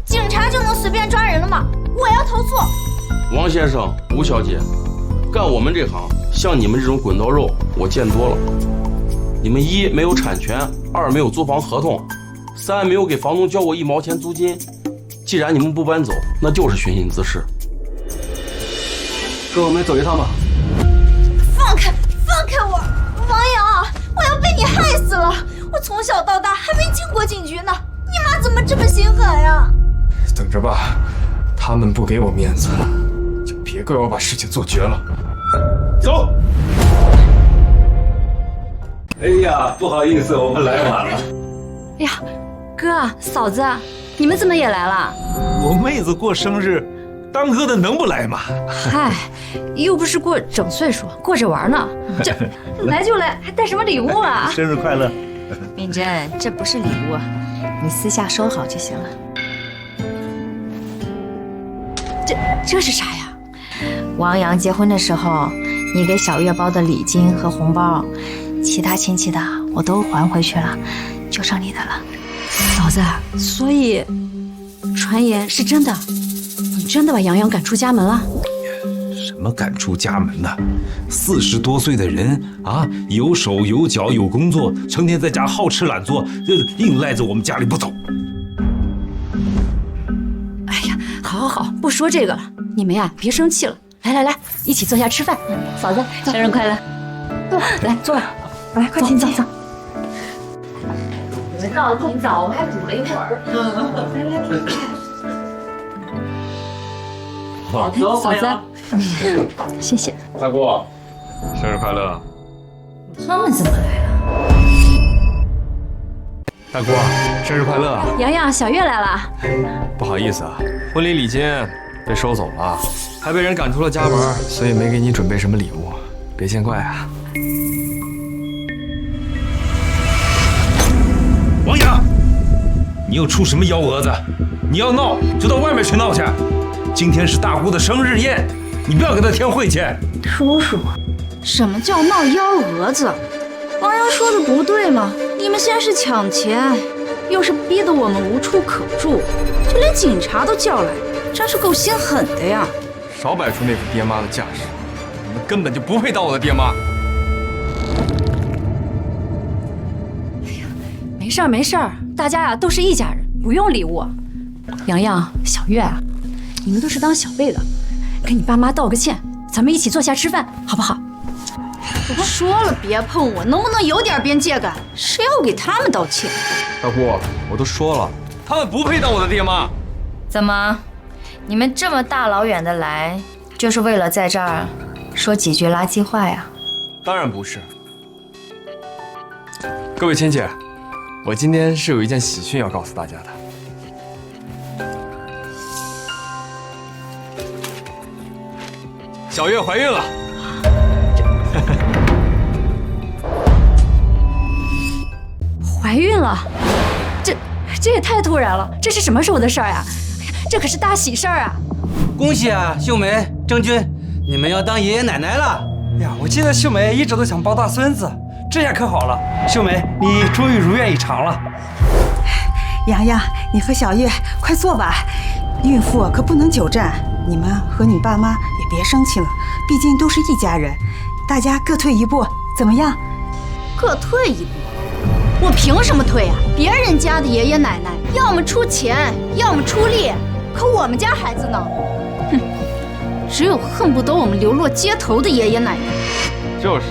警察就能随便抓人了吗？我要投诉！王先生、吴小姐，干我们这行，像你们这种滚刀肉，我见多了。你们1没有产权，2没有租房合同，3没有给房东交过1毛钱租金。既然你们不搬走，那就是寻衅滋事。跟我们走一趟吧。放开我！王阳，我要被你害死了！我从小到大还没进过警局呢，你妈怎么这么心狠呀？等着吧，他们不给我面子，就别怪我把事情做绝了。走。哎呀，不好意思，我们来晚了。哎呀，哥嫂子，你们怎么也来了？我妹子过生日，当哥的能不来吗？嗨，又不是过整岁数，过着玩呢。这来就来，还带什么礼物啊？生日快乐！敏珍，这不是礼物，你私下收好就行了。这是啥呀？王阳结婚的时候，你给小月包的礼金和红包，其他亲戚的我都还回去了，就剩你的了。嫂子，所以传言是真的，你真的把杨洋赶出家门了？什么赶出家门呢？40多岁的人啊，有手有脚有工作，成天在家好吃懒做，硬赖在我们家里不走。哎呀，好，不说这个了，你们呀别生气了。来，一起坐下吃饭。嫂子，生日快乐！来坐吧，来快请坐。们到的挺早，我们还补了一会儿。嫂子，谢谢。大姑，生日快乐！他们怎么来了？大姑，生日快乐！洋洋，小月来了。不好意思啊，婚礼礼金被收走了，还被人赶出了家门，所以没给你准备什么礼物，别见怪啊。王阳，你又出什么幺蛾子？你要闹就到外面去闹去。今天是大姑的生日宴，你不要给她添晦气。叔叔，什么叫闹幺蛾子？王阳说的不对吗？你们先是抢钱，又是逼得我们无处可住，就连警察都叫来，真是够心狠的呀！少摆出那副爹妈的架势，你们根本就不配当我的爹妈。没事儿没事儿，大家呀都是一家人，不用礼物。洋洋、小月啊，你们都是当小辈的，跟你爸妈道个歉，咱们一起坐下吃饭，好不好？我说了别碰我，能不能有点边界感？谁要给他们道歉？大姑，我都说了，他们不配当我的爹妈。怎么，你们这么大老远的来，就是为了在这儿说几句垃圾话呀？当然不是。各位亲戚，我今天是有一件喜讯要告诉大家的。小月怀孕了。怀孕了？这也太突然了，这是什么时候的事儿呀？这可是大喜事儿啊！恭喜啊，秀梅、郑钧，你们要当爷爷奶奶了。呀，我记得秀梅一直都想抱大孙子，这下可好了，秀梅，你终于如愿以偿了。洋洋，你和小月快坐吧，孕妇可不能久站。你们和你爸妈也别生气了，毕竟都是一家人，大家各退一步，怎么样？各退一步？我凭什么退啊？别人家的爷爷奶奶要么出钱，要么出力，可我们家孩子呢？哼，只有恨不得我们流落街头的爷爷奶奶。就是，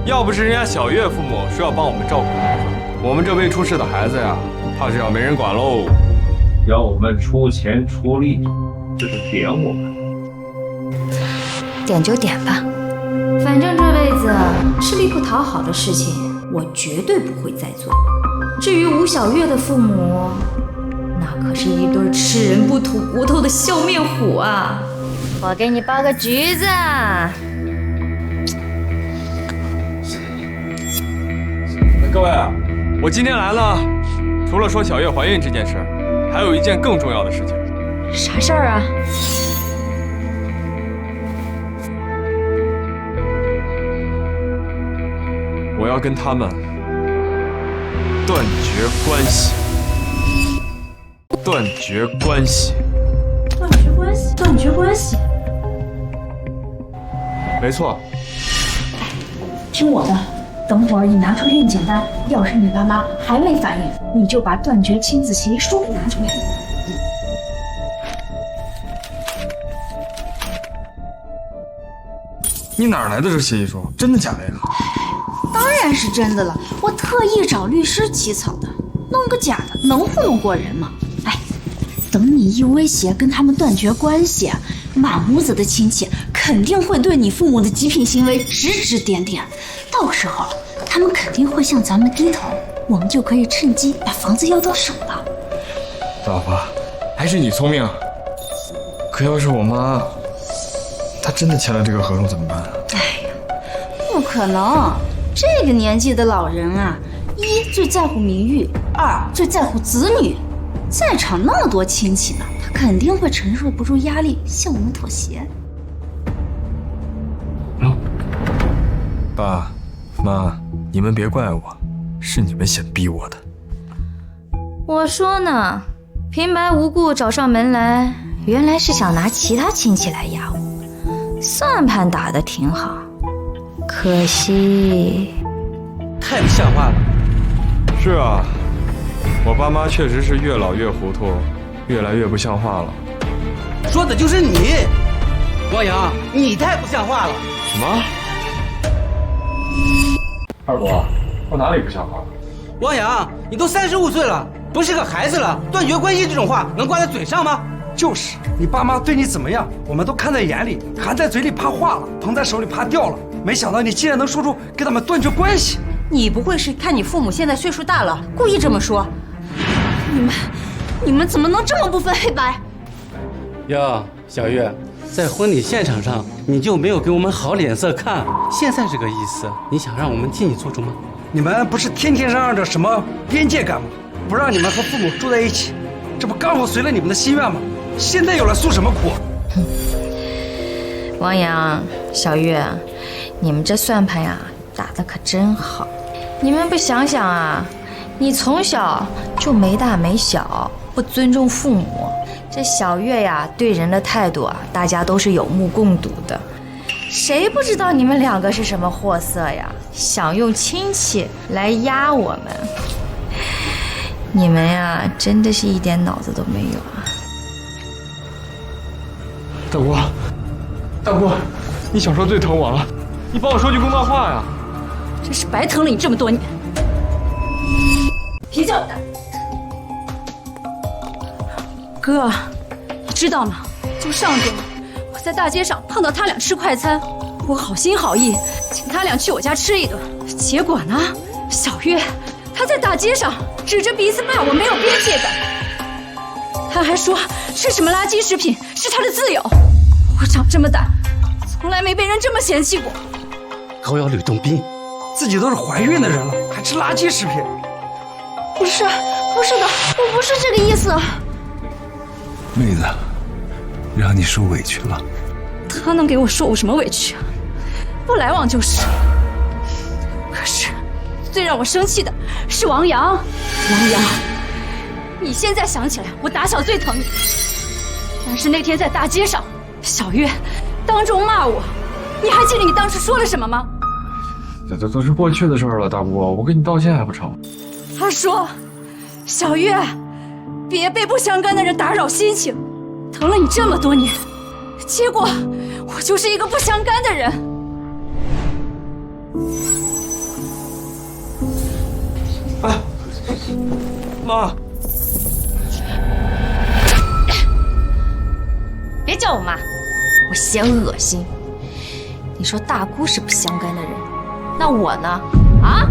要不是人家小月父母说要帮我们照顾孩子，我们这未出世的孩子呀，怕是要没人管喽。要我们出钱出力，这是点我们。点就点吧，反正这辈子吃力不讨好的事情，我绝对不会再做。至于吴小月的父母，那可是一对吃人不吐骨头的笑面虎啊！我给你包个橘子。各位，我今天来了，除了说小月怀孕这件事，还有一件更重要的事情。啥事儿啊？我要跟他们断绝关系。断绝关系。断绝关系？断绝关系？没错。听我的，等会儿你拿出孕检单，要是你爸妈还没反应，你就把断绝亲子协议书拿出来。你哪来的这协议书？真的假的呀？当然是真的了，我特意找律师起草的，弄个假的能糊弄过人吗？哎，等你一威胁跟他们断绝关系，满屋子的亲戚肯定会对你父母的极品行为指指点点，到时候他们肯定会向咱们低头，我们就可以趁机把房子要到手了。老婆，还是你聪明。可要是我妈，她真的签了这个合同怎么办啊？哎呀，不可能！这个年纪的老人啊，一最在乎名誉，二最在乎子女，在场那么多亲戚呢，他肯定会承受不住压力，向我们妥协。爸妈，你们别怪我，是你们先逼我的。我说呢，平白无故找上门来，原来是想拿其他亲戚来压我，算盘打得挺好，可惜太不像话了。是啊，我爸妈确实是越老越糊涂，越来越不像话了。说的就是你，王阳，你太不像话了。什么？二伯，我哪里不像话了？王阳，你都35岁了，不是个孩子了，断绝关系这种话能挂在嘴上吗？就是你爸妈对你怎么样，我们都看在眼里，含在嘴里怕化了，捧在手里怕掉了。没想到你竟然能说出跟他们断绝关系。你不会是看你父母现在岁数大了，故意这么说？你们怎么能这么不分黑白？哟，小月，在婚礼现场上你就没有给我们好脸色看，现在这个意思，你想让我们替你做主吗？你们不是天天嚷嚷着什么边界感吗？不让你们和父母住在一起，这不刚好随了你们的心愿吗？现在又来诉什么苦？王阳、小月，你们这算盘呀打得可真好。你们不想想啊，你从小就没大没小，不尊重父母。这小月呀对人的态度啊，大家都是有目共睹的。谁不知道你们两个是什么货色呀？想用亲戚来压我们，你们呀真的是一点脑子都没有啊！大姑，你小时候最疼我了，你帮我说句公道话呀！真是白疼了你这么多年。别叫我大哥，你知道吗？就上周我在大街上碰到他俩吃快餐，我好心好意请他俩去我家吃一顿，结果呢，小月她在大街上指着鼻子骂我没有边界感，她还说吃什么垃圾食品是她的自由。我长这么大从来没被人这么嫌弃过。高瑶吕洞宾，自己都是怀孕的人了，还吃垃圾食品？不是的，我不是这个意思。妹子，让你受委屈了。他能给我受什么委屈啊？不来往就是。可是，最让我生气的是王阳。王阳，你现在想起来，我打小最疼你。但是那天在大街上，小月当众骂我，你还记得你当时说了什么吗？这都是过去的事了，大姑，我跟你道歉还不成？他说：“小月，别被不相干的人打扰心情，疼了你这么多年，结果我就是一个不相干的人。”哎，妈，别叫我妈，我嫌恶心。你说大姑是不相干的人，那我呢？啊？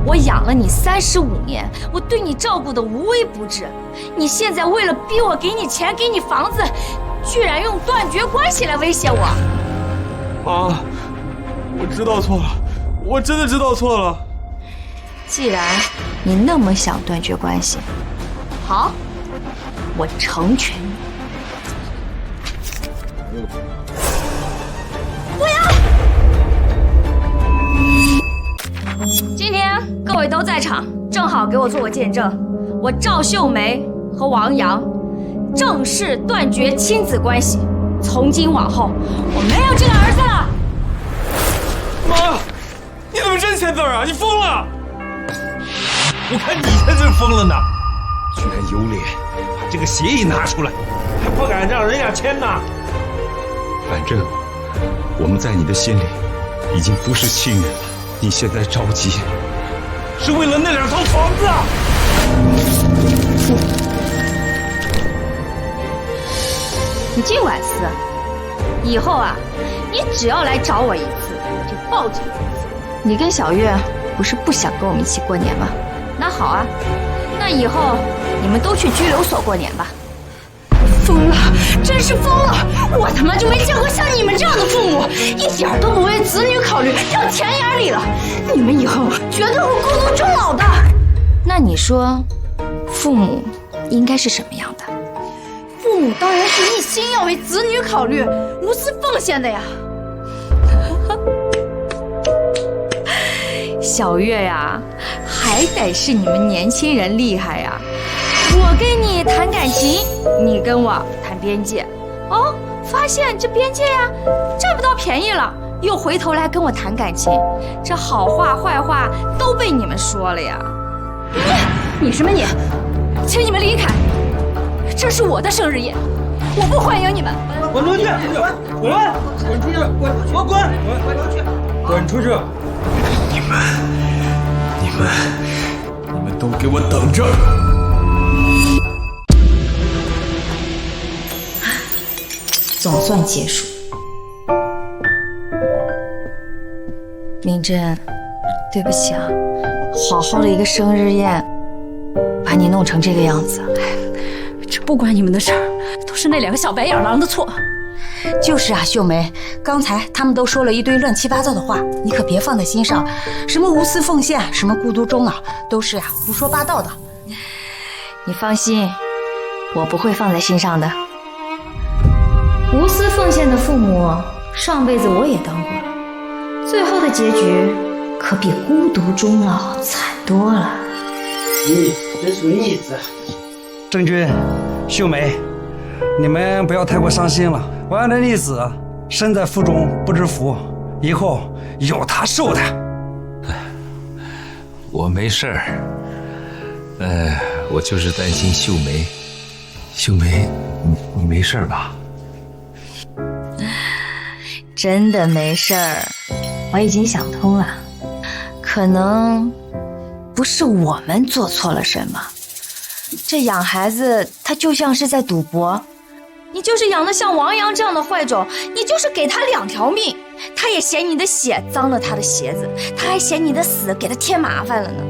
我养了你35年，我对你照顾的无微不至，你现在为了逼我给你钱、给你房子，居然用断绝关系来威胁我。妈，我知道错了，我真的知道错了。既然你那么想断绝关系，好，我成全你。不要！今天各位都在场，正好给我做个见证。我赵秀梅和王阳正式断绝亲子关系，从今往后我没有这个儿子了。妈，你怎么真签字啊？你疯了！我看你才真疯了呢，居然有脸把这个协议拿出来，还不敢让人家签呢。反正我们在你的心里已经不是亲人了，你现在着急是为了那2套房子啊！你尽管撕，以后啊，你只要来找我一次，就报警一次。你跟小月不是不想跟我们一起过年吗？那好啊，那以后你们都去拘留所过年吧。疯了，真是疯了！我他妈就没见过像你们这样的父母，一点都不为子女考虑，掉钱眼里了。你们以后绝对会孤独终老的。那你说，父母应该是什么样的？父母当然是一心要为子女考虑，无私奉献的呀。小月呀，还得是你们年轻人厉害呀！我跟你谈感情，你跟我谈边界，哦，发现这边界呀占不到便宜了，又回头来跟我谈感情，这好话坏话都被你们说了呀！你什么你？请你们离开，这是我的生日宴，我不欢迎你们。滚出去！滚！滚出去！滚！我滚！滚出去！你们都给我等着！总算结束。明真，对不起啊，好好的一个生日宴，把你弄成这个样子。这不关你们的事儿，都是那2个小白眼狼的错。就是啊，秀梅，刚才他们都说了一堆乱七八糟的话，你可别放在心上。什么无私奉献，什么孤独终老，都是胡说八道的。你放心，我不会放在心上的。无私奉献的父母，上辈子我也当过了，最后的结局可比孤独终老惨多了。你真是逆子！郑钧、秀梅，你们不要太过伤心了。王阳的逆子身在福中不知福，以后有他受的。我没事儿，我就是担心秀梅。秀梅，你没事吧？真的没事儿，我已经想通了，可能不是我们做错了什么。这养孩子，他就像是在赌博。你就是养得像王阳这样的坏种，你就是给他2条命，他也嫌你的血脏了他的鞋子，他还嫌你的死给他添麻烦了呢。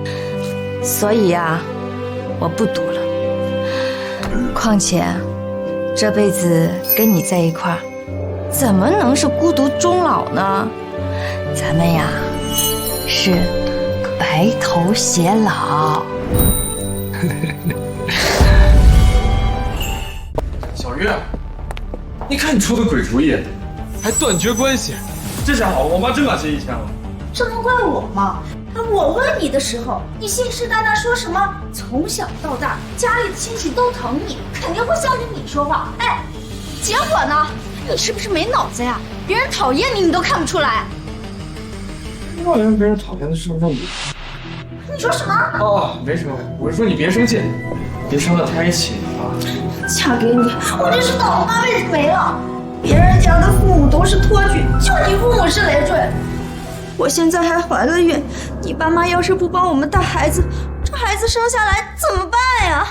所以呀，我不赌了。况且，这辈子跟你在一块儿，怎么能是孤独终老呢？咱们呀，是白头偕老。小月，你看你出的鬼主意，还断绝关系，这下好，我妈真把心意签了。这能怪我吗？我问你的时候，你信誓旦旦说什么从小到大家里的亲戚都疼你，肯定会向着你说话。哎，结果呢？你是不是没脑子呀？别人讨厌你，你都看不出来。让人别人讨厌的事让你。你说什么？哦，没什么，我是说你别生气，别伤到在一起啊。嫁给你，我真是倒了8辈子霉了。别人家的父母都是托举，就你父母是累赘。我现在还怀了孕，你爸妈要是不帮我们带孩子，这孩子生下来怎么办呀？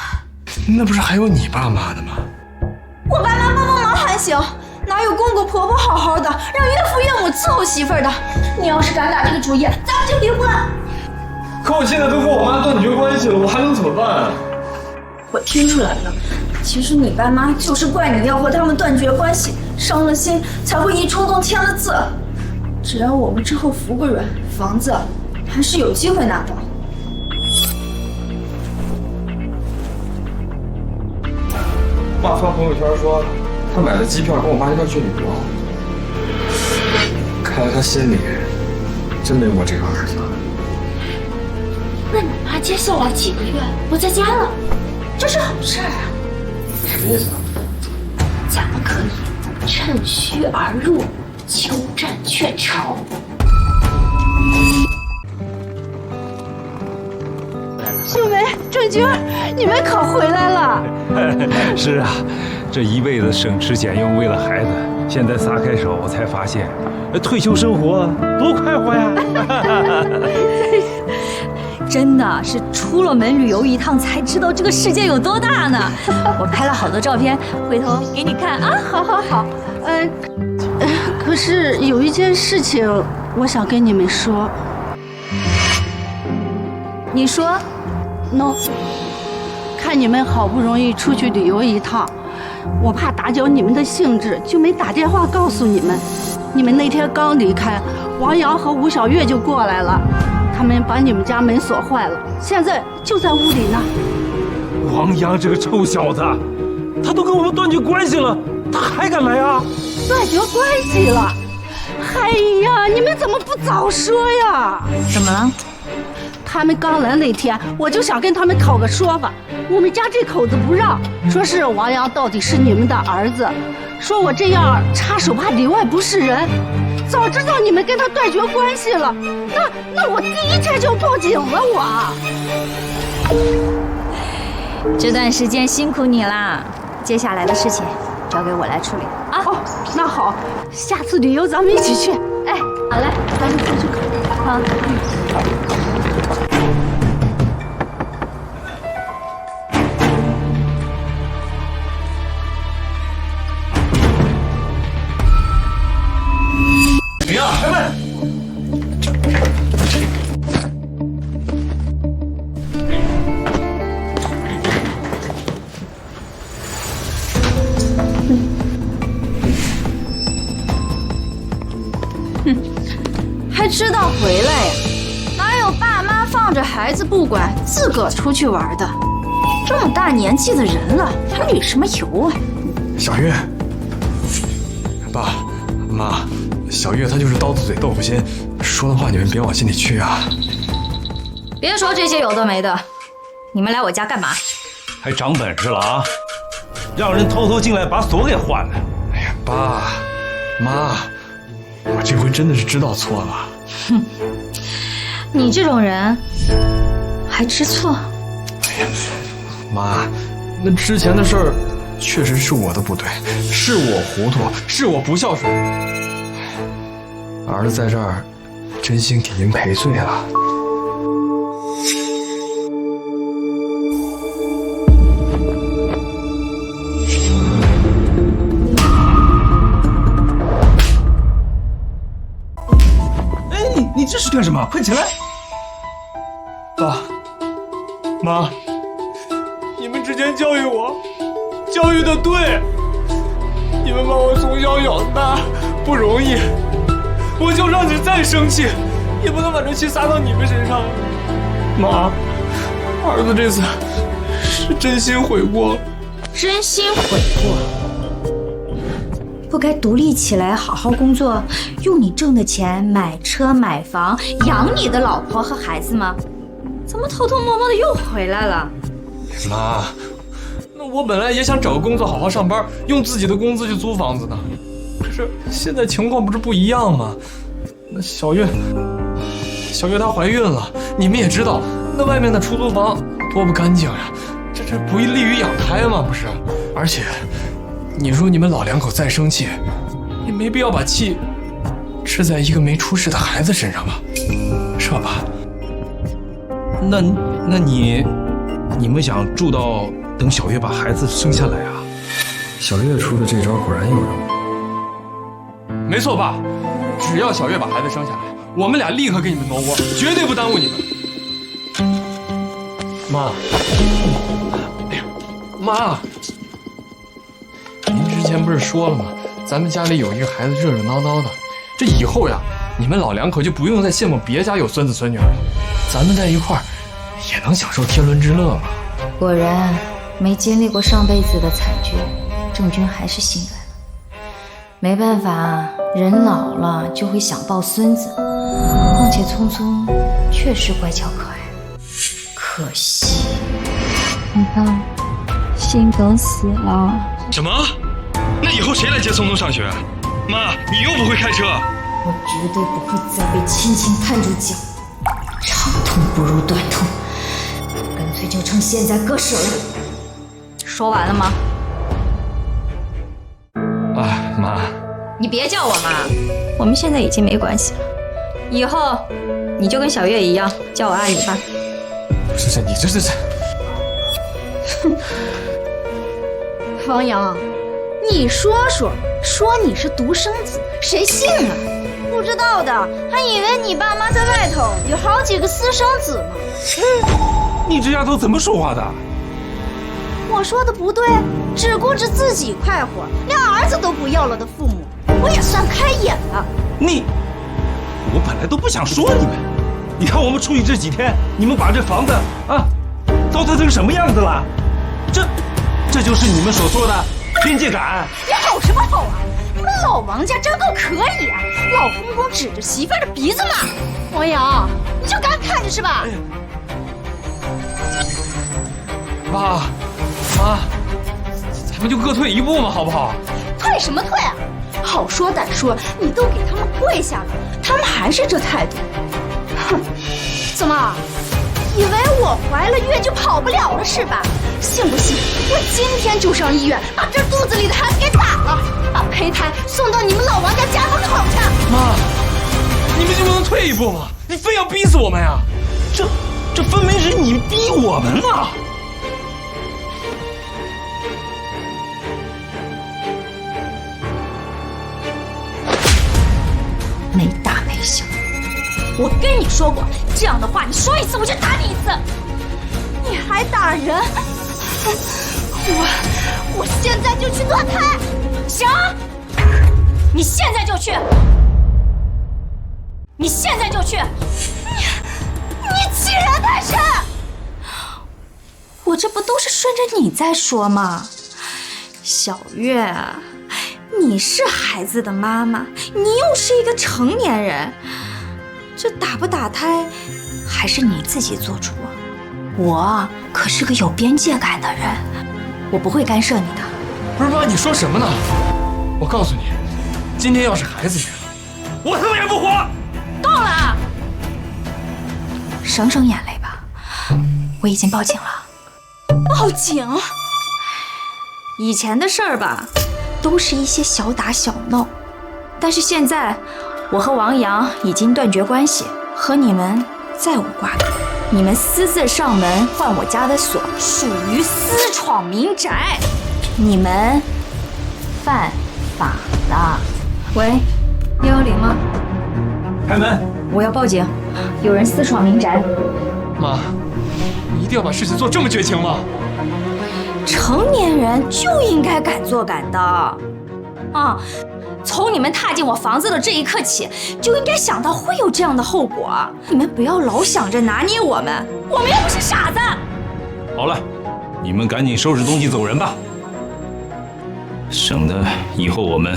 那不是还有你爸妈的吗？我爸妈帮帮忙还行，哪有公公婆婆好好的，让岳父岳母伺候媳妇儿的？你要是敢打这个主意，咱们就离婚。可我现在都跟我妈断绝关系了，我还能怎么办啊？我听出来了，其实你爸妈就是怪你要和他们断绝关系，伤了心才会一冲动签了字。只要我们之后服个软，房子还是有机会拿到。爸发朋友圈说，他买了机票跟我妈一块去旅游。看来他心里真没我这个儿子。那你妈接下来几个月不在家了，这是好事啊。什么意思啊？咱们可以趁虚而入，鸠占鹊巢。秀梅、郑钧，你们可回来了。是啊，这一辈子省吃俭用为了孩子，现在撒开手，我才发现，退休生活多快活呀！真的是出了门旅游一趟，才知道这个世界有多大呢。我拍了好多照片，回头给你看啊。好好好，可是有一件事情，我想跟你们说。你说喏，看你们好不容易出去旅游一趟，我怕打搅你们的兴致，就没打电话告诉你们。你们那天刚离开，王阳和吴小月就过来了，他们把你们家门锁坏了，现在就在屋里呢。王阳这个臭小子，他都跟我们断绝关系了，他还敢来啊？断绝关系了？哎呀，你们怎么不早说呀？怎么了？他们刚来那天，我就想跟他们讨个说法。我们家这口子不让，说是王阳到底是你们的儿子，说我这样插手怕里外不是人。早知道你们跟他断绝关系了，那我第一天就报警了。这段时间辛苦你啦，接下来的事情交给我来处理啊。哦，那好，下次旅游咱们一起去。哎，好嘞，咱们出去看。好。才知道回来呀？哪有爸妈放着孩子不管，自个儿出去玩的？这么大年纪的人了，还旅什么游啊？小月，爸妈，小月她就是刀子嘴豆腐心，说的话你们别往心里去啊。别说这些有的没的，你们来我家干嘛？还长本事了啊！让人偷偷进来把锁给换了。哎呀，爸妈，我这回真的是知道错了。哼，你这种人还知错？哎呀，妈，那之前的事儿确实是我的不对，是我糊涂，是我不孝顺。儿子在这儿真心给您赔罪了。你这是干什么？快起来！爸妈，你们之前教育我，教育的对，你们把我从小养大不容易，我就让你再生气，也不能把这气撒到你们身上。妈，儿子这次是真心悔过，真心悔过。不该独立起来，好好工作，用你挣的钱买车买房，养你的老婆和孩子吗？怎么偷偷摸摸的又回来了？妈，那我本来也想找个工作好好上班，用自己的工资去租房子呢。可是现在情况不是不一样吗？那小月她怀孕了，你们也知道，那外面的出租房多不干净呀，这不利于养胎吗？不是，而且。你说你们老两口再生气，也没必要把气吃在一个没出世的孩子身上吧，是吧，爸？那你们想住到等小月把孩子生下来啊？小月出的这招果然有用。没错，爸，只要小月把孩子生下来，我们俩立刻给你们挪窝，绝对不耽误你们。妈，哎呀，妈。您之前不是说了吗？咱们家里有一个孩子热热闹闹的，这以后呀，你们老两口就不用再羡慕别家有孙子孙女了，咱们在一块儿也能享受天伦之乐嘛。果然，没经历过上辈子的惨剧，郑钧还是心软了。没办法，人老了就会想抱孙子，况且聪聪确实乖巧可爱，可惜，你看，心梗死了。什么？那以后谁来接聪聪上学？妈，你又不会开车。我绝对不会再被亲情看住脚，长痛不如短痛，干脆就趁现在割舍了。说完了吗？妈，你别叫我妈，我们现在已经没关系了，以后你就跟小月一样叫我阿姨吧。是，你这。哼。王阳，你说你是独生子，谁信啊？不知道的还以为你爸妈在外头有好几个私生子呢。你这丫头怎么说话的？我说的不对，只顾着自己快活，连儿子都不要了的父母，我也算开眼了。我本来都不想说你们，你看我们出去这几天，你们把这房子啊糟蹋成什么样子了？这就是你们所说的边界感。你吼什么吼啊？你们老王家真够可以啊！老公公指着媳妇儿的鼻子骂。王阳，你就敢看着是吧？爸妈，咱们就各退一步嘛，好不好？退什么退啊？好说歹说，你都给他们跪下了，他们还是这态度。哼，怎么？以为我怀了孕就跑不了了是吧？信不信我今天就上医院把这肚子里的孩子给打了，把胚胎送到你们老王家家门口去。妈，你们就不能退一步吗？你非要逼死我们呀？这分明是你逼我们啊！没大没小。我跟你说过，这样的话你说一次我就打你一次，你还打人！我现在就去断胎，行？你现在就去。你现在就去！你欺人太甚！我这不都是顺着你在说吗？小月啊，你是孩子的妈妈，你又是一个成年人，这打不打胎还是你自己做主啊。我可是个有边界感的人，我不会干涉你的。不是妈，你说什么呢？我告诉你，今天要是孩子没了，我他妈也不活！够了，省省眼泪吧。我已经报警了。报警？以前的事儿吧，都是一些小打小闹，但是现在，我和王阳已经断绝关系，和你们再无瓜葛。你们私自上门换我家的锁，属于私闯民宅，你们犯法了。喂，110吗？开门！我要报警，有人私闯民宅。妈，你一定要把事情做这么绝情吗？成年人就应该敢做敢当，啊！从你们踏进我房子的这一刻起，就应该想到会有这样的后果。你们不要老想着拿捏我们，我们又不是傻子。好了，你们赶紧收拾东西走人吧，省得以后我们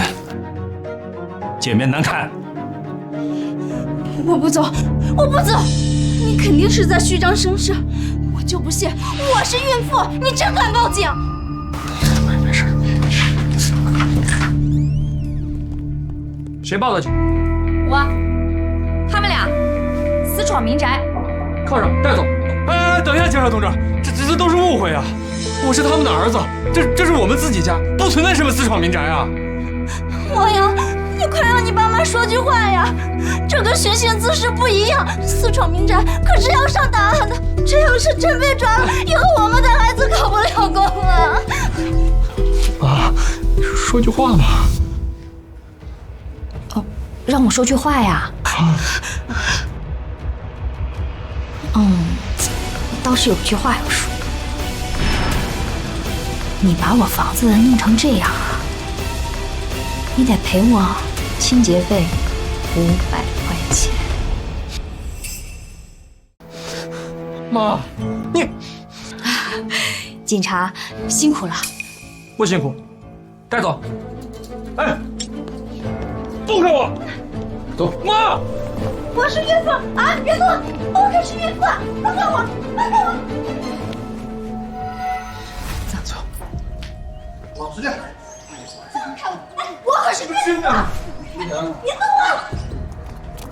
见面难看。我不走，我不走！你肯定是在虚张声势，我就不信我是孕妇，你真敢报警！没事。谁报的警？我，他们俩私闯民宅，铐上带走。哎，等一下，警察同志，这都是误会啊！我是他们的儿子，这是我们自己家，不存在什么私闯民宅啊！王阳，你快让你爸妈说句话呀！这跟寻衅滋事不一样，私闯民宅可是要上答案的。这要是真被抓了，以后我们的孩子考不了公啊！啊，说句话嘛。让我说句话呀。倒是有句话要说。你把我房子弄成这样啊，你得赔我清洁费500块钱。妈，你警察辛苦了。不辛苦，带走。哎，放开我！走，妈！我是孕妇啊！别动！我可是孕妇，放开我！放开我！走。老实点！放开我！哎，我可是孕妇！别动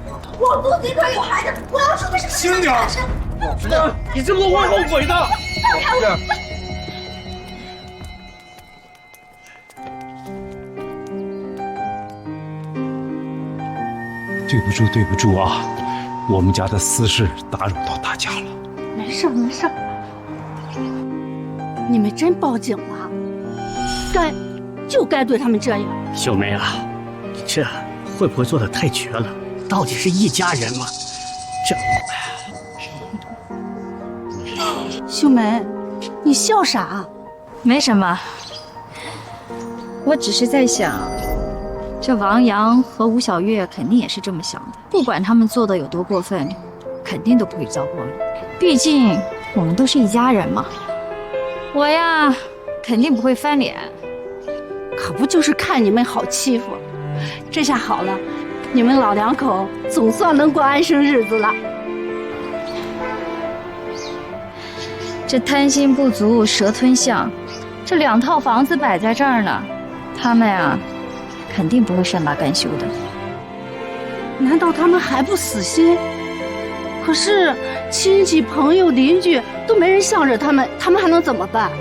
我！我肚子里可有孩子，我要说的是轻点！老实点！你这么做会后悔的！放开我！对不住啊，我们家的私事打扰到大家了。没事没事，你们真报警了，该对他们这样。秀梅啊，你这会不会做的太绝了？到底是一家人吗？秀梅，你笑啥？没什么，我只是在想。这王阳和吴小月肯定也是这么想的，不管他们做的有多过分，肯定都不会遭报应。毕竟我们都是一家人嘛。我呀，肯定不会翻脸。可不就是看你们好欺负，这下好了，你们老两口总算能过安生日子了。这贪心不足蛇吞象，这2套房子摆在这儿呢，他们呀。肯定不会善罢甘休的。难道他们还不死心？可是亲戚、朋友、邻居都没人向着他们，他们还能怎么办？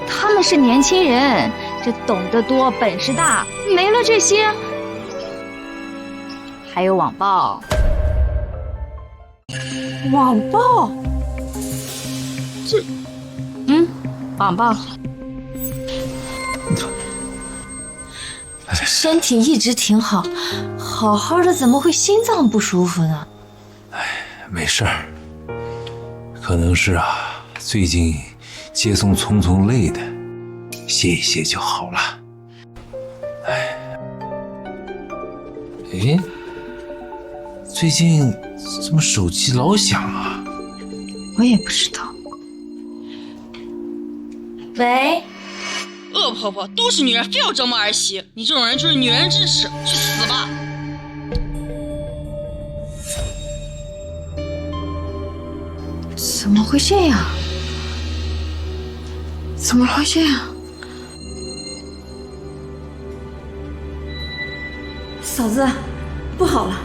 他们是年轻人，这懂得多，本事大，没了这些，还有网暴。网暴？网暴。身体一直挺好，好好的怎么会心脏不舒服呢？没事儿，可能是最近接送匆匆累的，歇一歇就好了。最近怎么手机老响啊？我也不知道。喂，恶婆婆都是女人，非要折磨儿媳，你这种人就是女人之耻，去死吧！怎么会这样？怎么会这样？嫂子，不好了，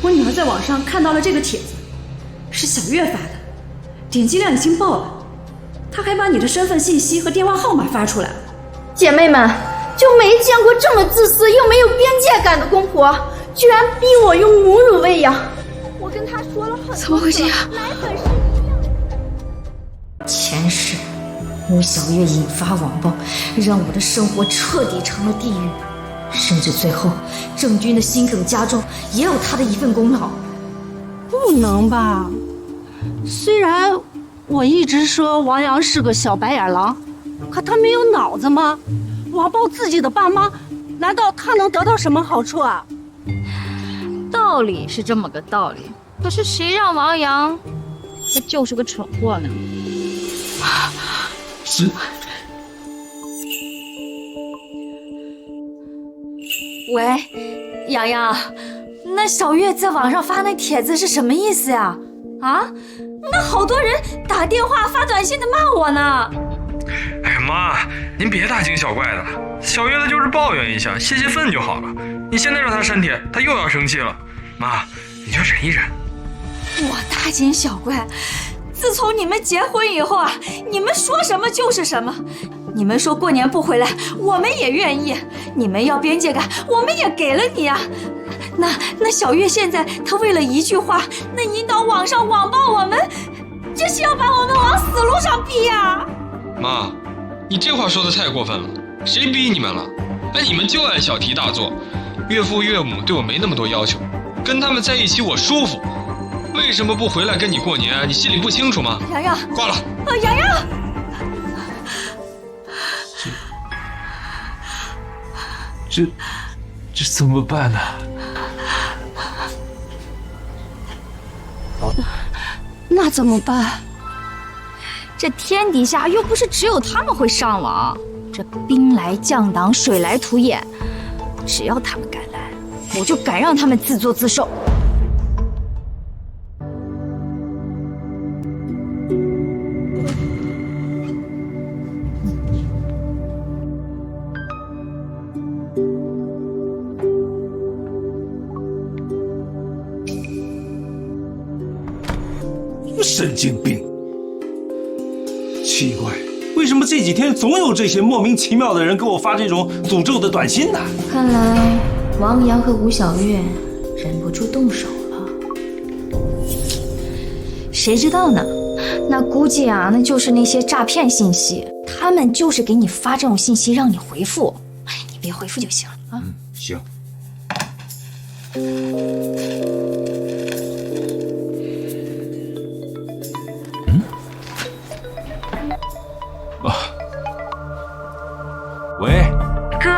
我女儿在网上看到了这个帖子，是小月发的，点击量已经爆了，她还把你的身份信息和电话号码发出来了。姐妹们，就没见过这么自私又没有边界感的公婆，居然逼我用母乳喂养。我跟她说了很多次，怎么会这样？奶粉是前世，吴小月引发网暴，让我的生活彻底成了地狱，甚至最后郑军的心梗加重，也有他的一份功劳。不能吧？虽然我一直说王阳是个小白眼狼，可他没有脑子吗？网暴自己的爸妈，难道他能得到什么好处啊？道理是这么个道理，可是谁让王阳他就是个蠢货呢？是。喂，洋洋，那小月在网上发那帖子是什么意思呀？啊，那好多人打电话发短信的骂我呢。哎妈，您别大惊小怪的，小月她就是抱怨一下，泄泄愤就好了。你现在让她删帖，她又要生气了。妈，你就忍一忍。我大惊小怪？自从你们结婚以后啊，你们说什么就是什么。你们说过年不回来，我们也愿意。你们要边界感，我们也给了你啊。那小月现在她为了一句话，那引导网上网暴我们，这是要把我们往死路上逼呀！妈，你这话说的太过分了，谁逼你们了？哎，你们就爱小题大做。岳父岳母对我没那么多要求，跟他们在一起我舒服。为什么不回来跟你过年啊？你心里不清楚吗？洋洋，挂了。洋洋，这怎么办呢？那怎么办？这天底下又不是只有他们会上网，这兵来将挡，水来土掩，只要他们敢来，我就敢让他们自作自受。神经病！奇怪，为什么这几天总有这些莫名其妙的人给我发这种诅咒的短信呢？看来王阳和吴小月忍不住动手了。谁知道呢？那估计啊，那就是那些诈骗信息，他们就是给你发这种信息让你回复，你别回复就行了啊。行。喂，哥，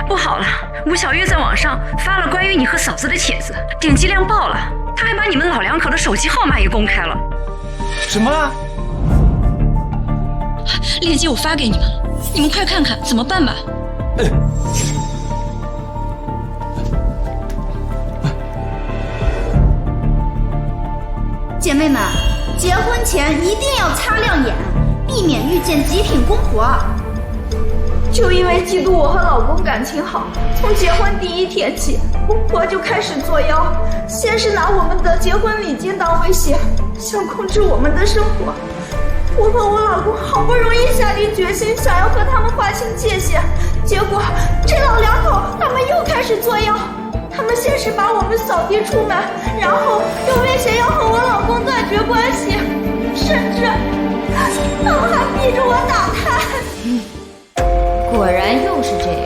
不好了，吴小月在网上发了关于你和嫂子的帖子，点击量爆了，她还把你们老两口的手机号码也公开了。什么？链接我发给你们了，你们快看看怎么办吧。姐妹们，结婚前一定要擦亮眼，避免遇见极品公婆。就因为嫉妒我和老公感情好，从结婚第一天起，公婆就开始作妖，先是拿我们的结婚礼金当威胁，想控制我们的生活。我和我老公好不容易下定决心，想要和他们划清界限，结果这老两口他们又开始作妖。他们先是把我们扫地出门，然后又威胁要和我老公断绝关系，甚至他们还逼着我打胎。果然又是这样。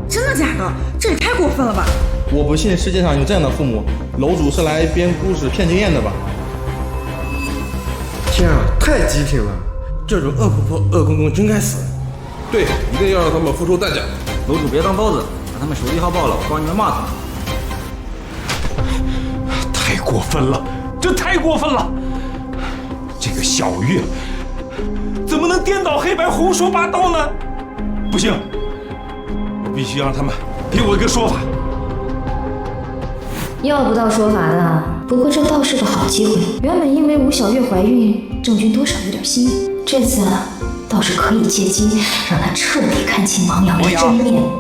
真的假的？这也太过分了吧！我不信世界上有这样的父母，楼主是来编故事骗经验的吧？天啊，太极品了！这种恶婆婆、恶公公真该死。对，一定要让他们付出代价。楼主别当包子，把他们手机号报了，我帮你们骂他们。太过分了，这太过分了！这个小月怎么能颠倒黑白、胡说八道呢？不行，我必须让他们给我一个说法。要不到说法的，不过这倒是个好机会。原本因为吴小月怀孕，郑军多少有点心意，这次倒是可以借机让他彻底看清王阳的真面目。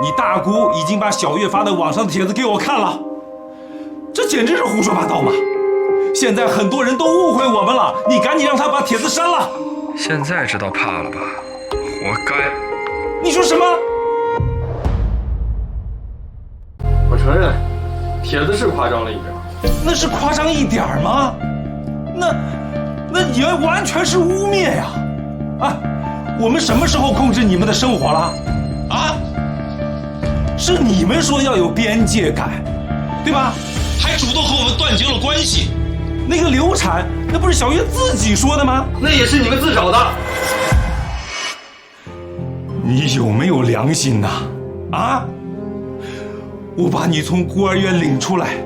你大姑已经把小月发在网上的帖子给我看了，这简直是胡说八道嘛！现在很多人都误会我们了，你赶紧让他把帖子删了。现在知道怕了吧？活该！你说什么？我承认，帖子是夸张了一点。那是夸张一点吗？那也完全是污蔑呀！啊，我们什么时候控制你们的生活了？啊？是你们说要有边界感，对吧？还主动和我们断绝了关系。那个流产，那不是小月自己说的吗？那也是你们自找的。你有没有良心呐？啊？我把你从孤儿院领出来，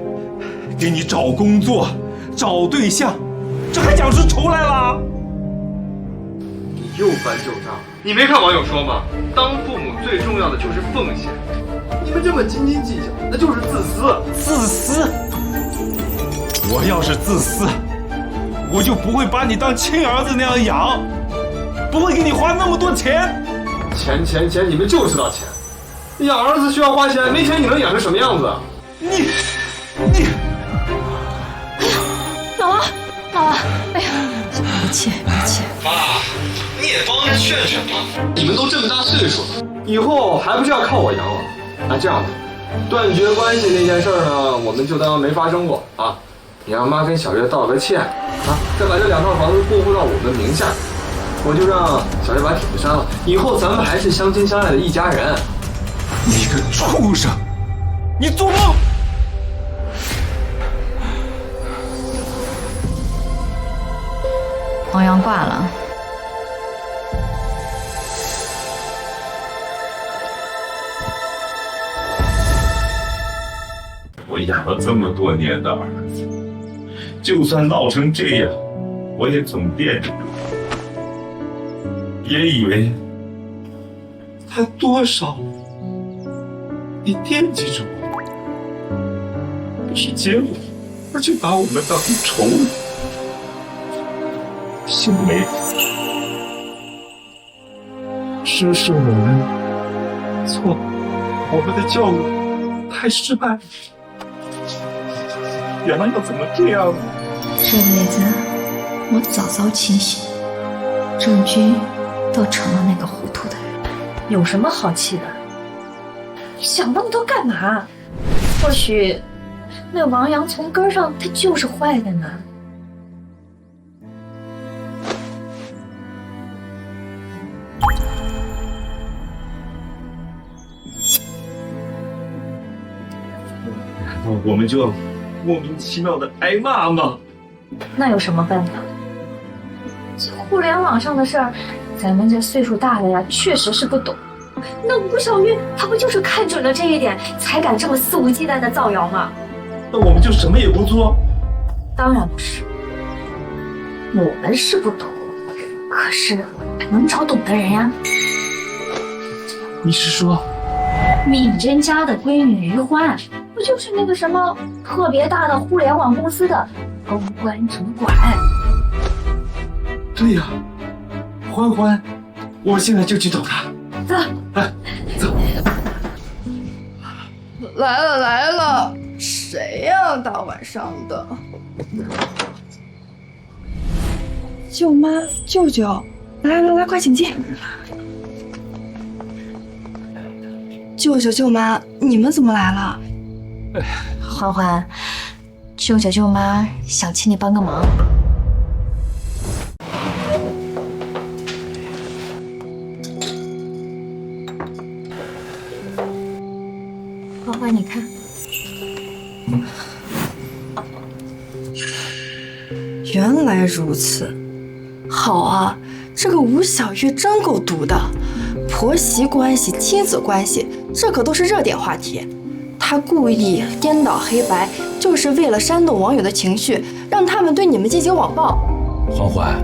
给你找工作、找对象，这还讲出仇来了？你又翻旧账。你没看网友说吗？当父母最重要的就是奉献。你们这么斤斤计较，那就是自私。自私？我要是自私，我就不会把你当亲儿子那样养，不会给你花那么多钱。钱，你们就知道钱。养儿子需要花钱，没钱你能养成什么样子？你，老王，哎呀，别气。妈，你也帮着劝劝嘛。你们都这么大岁数了，以后还不是要靠我养老？那这样吧，断绝关系那件事呢，我们就当没发生过啊。你让妈跟小月道个歉啊，再把这2套房子过户到我们名下，我就让小月把帖子删了。以后咱们还是相亲相爱的一家人。你个畜生，你做梦！王阳挂了。我养了这么多年的儿子，就算闹成这样，我也总惦着，也以为他多少你惦记着我，可是结果他却把我们当仇人。秀梅，是我们错，我们的教育太失败了。原来要怎么这样呢？这辈子我早早清醒，郑军都成了那个糊涂的人。有什么好气的？你想那么多干嘛？或许那王阳从根上他就是坏的呢。难道我们就要莫名其妙的挨骂吗？那有什么办法？互联网上的事儿，咱们这岁数大的呀，确实是不懂。那吴小玉，她不就是看准了这一点，才敢这么肆无忌惮的造谣吗？那我们就什么也不做？当然不是，我们是不懂，可是能找懂的人呀。你是说，敏珍家的闺女于欢，不就是那个什么特别大的互联网公司的公关主管？对呀，欢，我现在就去找他。走，走。来了，谁呀？大晚上的。舅妈、舅舅，来，快请进。舅舅、舅妈，你们怎么来了？欢欢，舅舅舅妈想请你帮个忙。欢欢，你看，原来如此，好啊，这个吴小月真够毒的，婆媳关系、亲子关系，这可都是热点话题。他故意颠倒黑白，就是为了煽动网友的情绪，让他们对你们进行网暴。欢欢，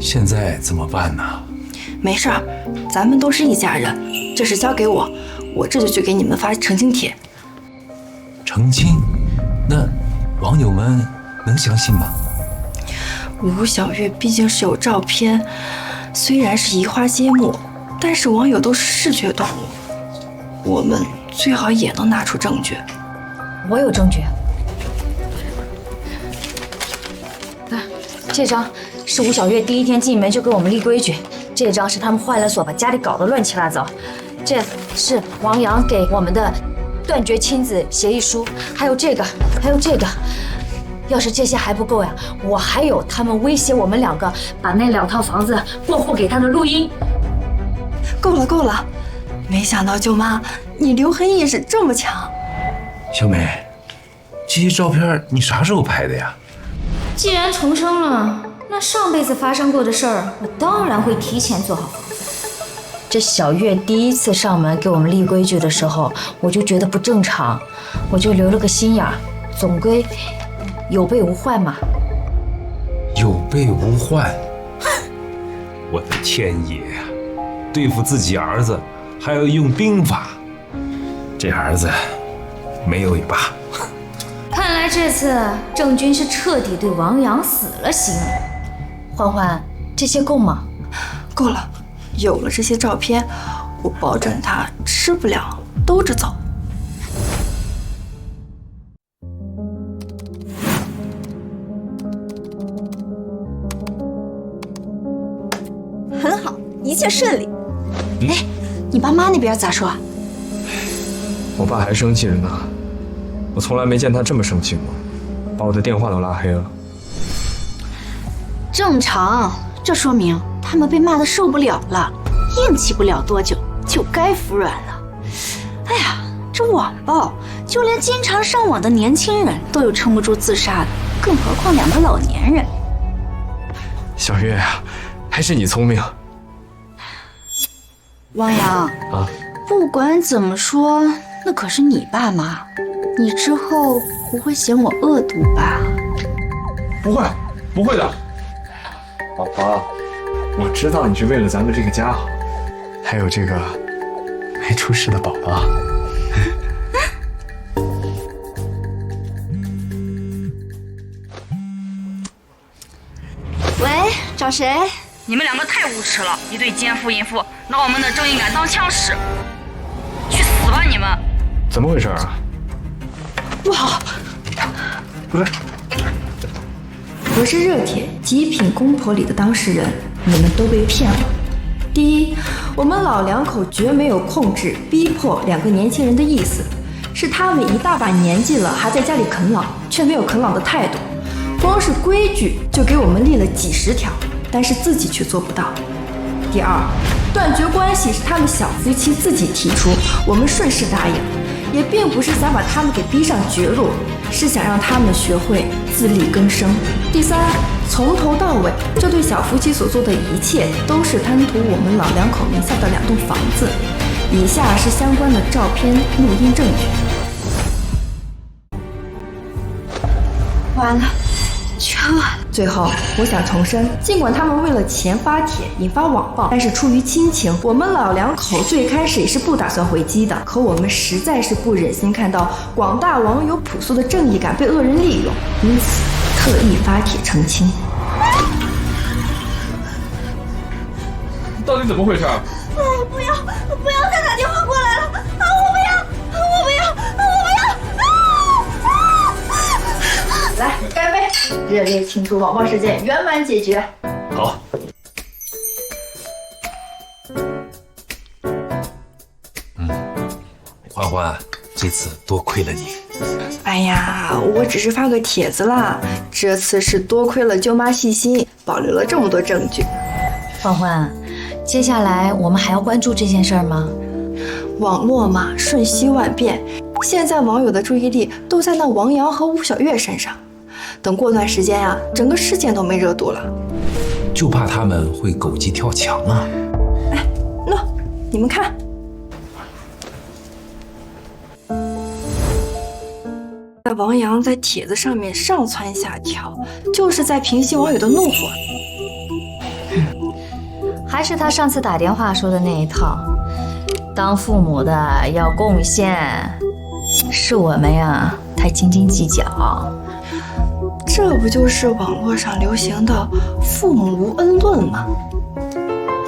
现在怎么办呢？没事儿，咱们都是一家人，这事交给我，我这就去给你们发澄清帖。澄清？那网友们能相信吗？吴小月毕竟是有照片，虽然是移花接木，但是网友都是视觉动物，我们最好也能拿出证据。我有证据。这张是吴小月第一天进门就给我们立规矩，这张是他们坏了锁，把家里搞得乱七八糟，这是王阳给我们的断绝亲子协议书，还有这个。要是这些还不够呀，我还有他们威胁我们2个把那2套房子过户给他的录音。够了，没想到舅妈你留痕意识这么强。小美，这些照片你啥时候拍的呀？既然重生了，那上辈子发生过的事儿，我当然会提前做好防范。这小月第一次上门给我们立规矩的时候，我就觉得不正常，我就留了个心眼儿，总归有备无患嘛。有备无患？我的天爷呀！对付自己儿子还要用兵法，这儿子没有也罢。看来这次郑军是彻底对王阳死了心了。欢欢，这些够吗？够了，有了这些照片，我保证他吃不了兜着走。很好，一切顺利。哎，你爸妈那边咋说？我爸还生气着呢，我从来没见他这么生气过，把我的电话都拉黑了。正常，这说明他们被骂得受不了了，硬气不了多久就该服软了。哎呀，这网暴，就连经常上网的年轻人都有撑不住自杀的，更何况2个老年人。小月呀，还是你聪明。汪洋啊，不管怎么说，那可是你爸妈，你之后不会嫌我恶毒吧？不会的。老婆，我知道你是为了咱们这个家好，还有这个没出世的宝宝。喂，找谁？你们2个太无耻了，一对奸夫淫妇，拿我们的正义感当枪使，去死吧你们！怎么回事啊？不好，不是，我是热帖极品公婆里的当事人，你们都被骗了。第一，我们老2口绝没有控制、逼迫2个年轻人的意思，是他们一大把年纪了，还在家里啃老，却没有啃老的态度。光是规矩就给我们立了几10条，但是自己却做不到。第二，断绝关系是他们小夫妻自己提出，我们顺势答应，也并不是想把他们给逼上绝路，是想让他们学会自力更生。第三，从头到尾，这对小夫妻所做的一切都是贪图我们老2口名下的2栋房子。以下是相关的照片、录音证据。完了。最后，我想重申，尽管他们为了钱发帖引发网暴，但是出于亲情，我们老2口最开始也是不打算回击的。可我们实在是不忍心看到广大网友朴素的正义感被恶人利用，因此特意发帖澄清。到底怎么回事？不要再打电话过来了！我不要！来，干杯！热烈庆祝网暴事件圆满解决。好。欢欢，这次多亏了你。哎呀，我只是发个帖子啦，这次是多亏了舅妈细心，保留了这么多证据。欢欢，接下来我们还要关注这件事儿吗？网络嘛，瞬息万变，现在网友的注意力都在那王阳和吴小月身上。等过段时间啊，整个事件都没热度了，就怕他们会狗急跳墙啊！哎，喏，你们看，王阳在帖子上面上蹿下跳，就是在平息网友的怒火。还是他上次打电话说的那一套，当父母的要贡献，是我们呀太斤斤计较。这不就是网络上流行的父母无恩论吗？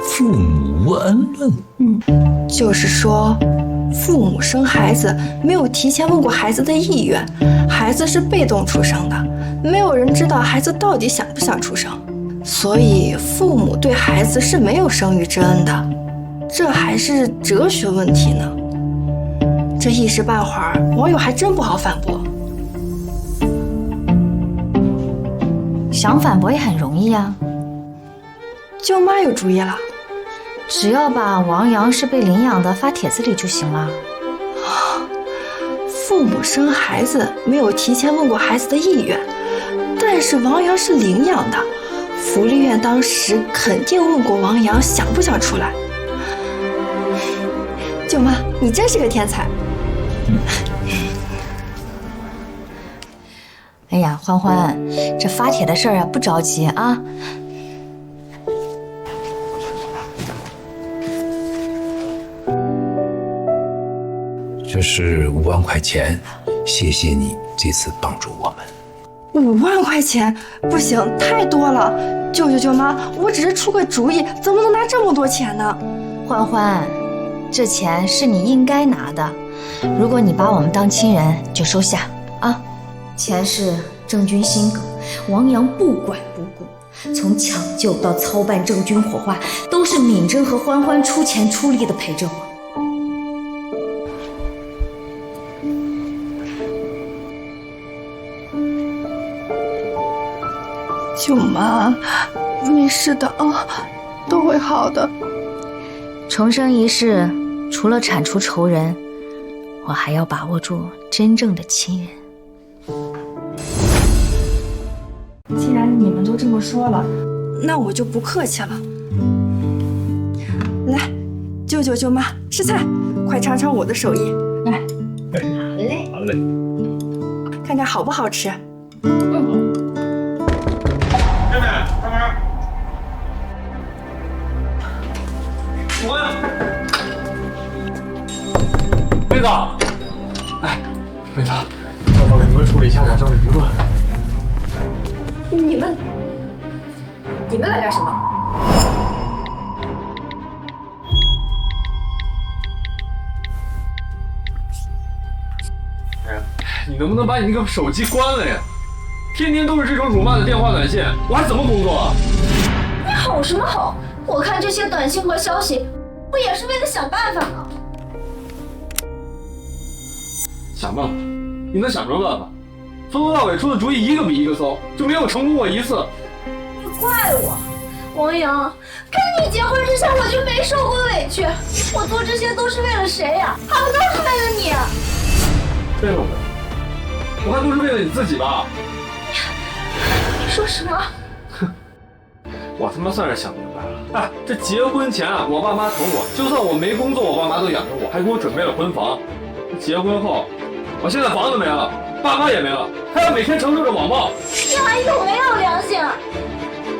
父母无恩论？就是说父母生孩子没有提前问过孩子的意愿，孩子是被动出生的，没有人知道孩子到底想不想出生，所以父母对孩子是没有生育之恩的。这还是哲学问题呢，这一时半会儿网友还真不好反驳。想反驳也很容易呀，舅妈有主意了，只要把王阳是被领养的发帖子里就行了。父母生孩子没有提前问过孩子的意愿，但是王阳是领养的，福利院当时肯定问过王阳想不想出来。舅妈，你真是个天才。哎呀，欢欢，这发帖的事儿啊，不着急啊。这是5万块钱，谢谢你这次帮助我们。 5万块钱不行，太多了。舅舅舅妈，我只是出个主意，怎么能拿这么多钱呢？欢欢，这钱是你应该拿的，如果你把我们当亲人，就收下啊。钱是郑钧心梗，王阳不管不顾，从抢救到操办郑钧火化，都是敏珍和欢欢出钱出力的陪着我。 舅妈，没事的啊，都会好的。重生一世，除了铲除仇人，我还要把握住真正的亲人。既然你们都这么说了，那我就不客气了。来，舅舅舅妈吃菜，快尝尝我的手艺。来，好嘞，好嘞，看看好不好吃。妹妹，开门。我呀，妹子，哎，妹子，我帮你们处理一下网上的舆论。你们来干什么？哎呀，你能不能把你那个手机关了呀？天天都是这种辱骂的电话短信，我还怎么工作啊？你吼什么吼？我看这些短信和消息，不也是为了想办法吗？想办法？你能想什么办法？从头到尾出的主意一个比一个馊，就没有成功过一次。你怪我，王阳，跟你结婚之前我就没受过委屈，我做这些都是为了谁呀？还不都是为了你？为了我？我看都是为了你自己吧。你说什么？我他妈算是想明白了。哎，这结婚前啊，我爸妈疼我，就算我没工作，我爸妈都养着我，还给我准备了婚房。结婚后，我现在房子没了，爸妈也没了，还要每天承受着网暴。你还有没有良心啊？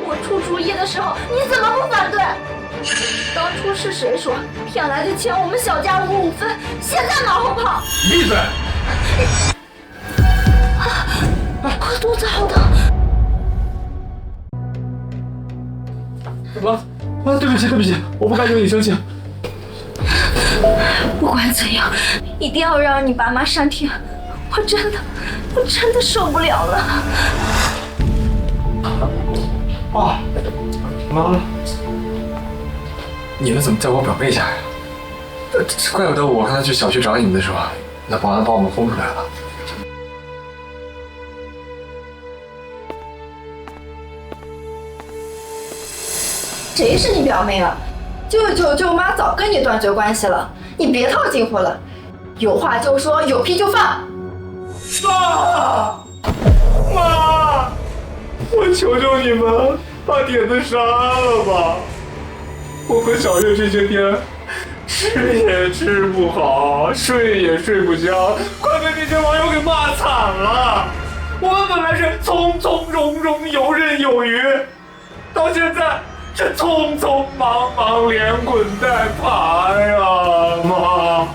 我出主意的时候，你怎么不反对？当初是谁说骗来的钱我们小家5分，现在马后炮？你闭嘴！我肚子好疼。对不起，对不起，我不该惹你生气。不管怎样，一定要让你爸妈删帖。我真的受不了了。爸妈，你们怎么在我表妹家呀？怪不得我刚才去小区找你们的时候，那保安把我们轰出来了。谁是你表妹啊？舅舅舅妈早跟你断绝关系了，你别套近乎了。有话就说，有屁就放。爸妈，我求求你们把帖子删了吧！我和小月这些天吃也吃不好，睡也睡不香，快被那些网友给骂惨了。我们本来是从从容容、游刃有余，到现在是匆匆忙忙、连滚带爬呀！妈，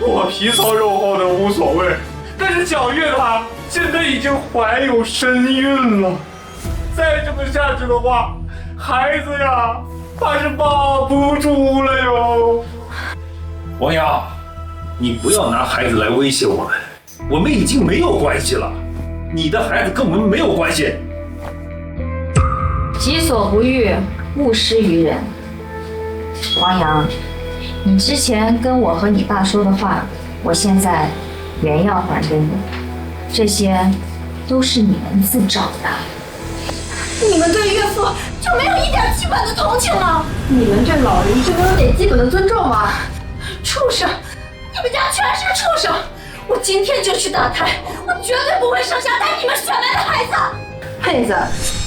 我皮糙肉厚的无所谓，但是小月她现在已经怀有身孕了，再这么下去的话，孩子呀，怕是抱不住了哟。王阳，你不要拿孩子来威胁我们，我们已经没有关系了，你的孩子跟我们没有关系。己所不欲，勿施于人。王阳，你之前跟我和你爸说的话，我现在原要还给你，这些都是你们自找的。你们对岳父就没有一点基本的同情吗？你们对老人就没有点基本的尊重吗？畜生！你们家全是畜生！我今天就去打胎，我绝对不会生下带你们血脉的孩子。佩子，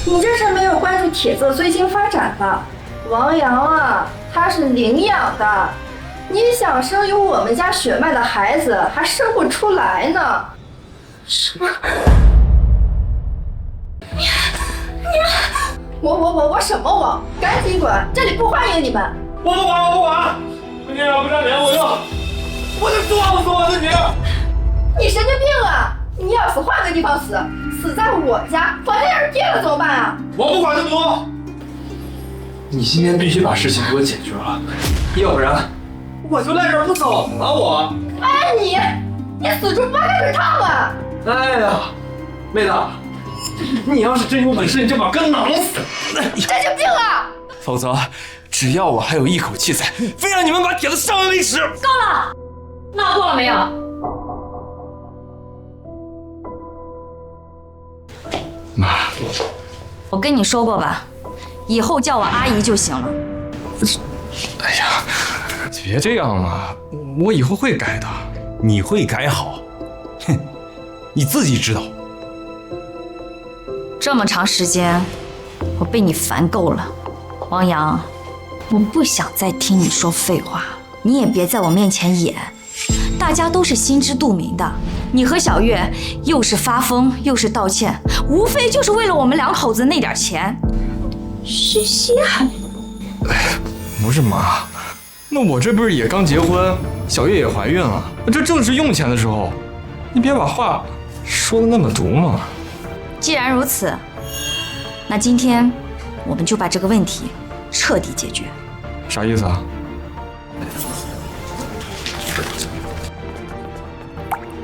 你这是没有关注铁色最新发展吧？王阳啊，他是领养的，你想生有我们家血脉的孩子，还生不出来呢。什么？我什么我？赶紧滚！这里不欢迎你们！我不管！你要不占脸，我就撞死我自己！你神经病啊！你要死换个地方死，死在我家，房价要是跌了怎么办啊？我不管那么多，你今天必须把事情给我解决了，要不然我就赖这儿不走了。我，哎你死猪不怕开水烫啊！哎呀，妹子，你要是真有本事，你就把根挠死！神经病啊！否则，只要我还有一口气在，非让你们把铁子烧完为止。够了，闹够了没有？妈，我跟你说过吧，以后叫我阿姨就行了。哎呀，别这样嘛，我以后会改的。你会改好？哼，你自己知道。这么长时间，我被你烦够了，王阳，我不想再听你说废话，你也别在我面前演，大家都是心知肚明的。你和小月又是发疯又是道歉，无非就是为了我们两口子那点钱。谁稀罕？不是妈，那我这不是也刚结婚，小月也怀孕了，这正是用钱的时候，你别把话说的那么毒嘛。既然如此，那今天我们就把这个问题彻底解决。啥意思啊？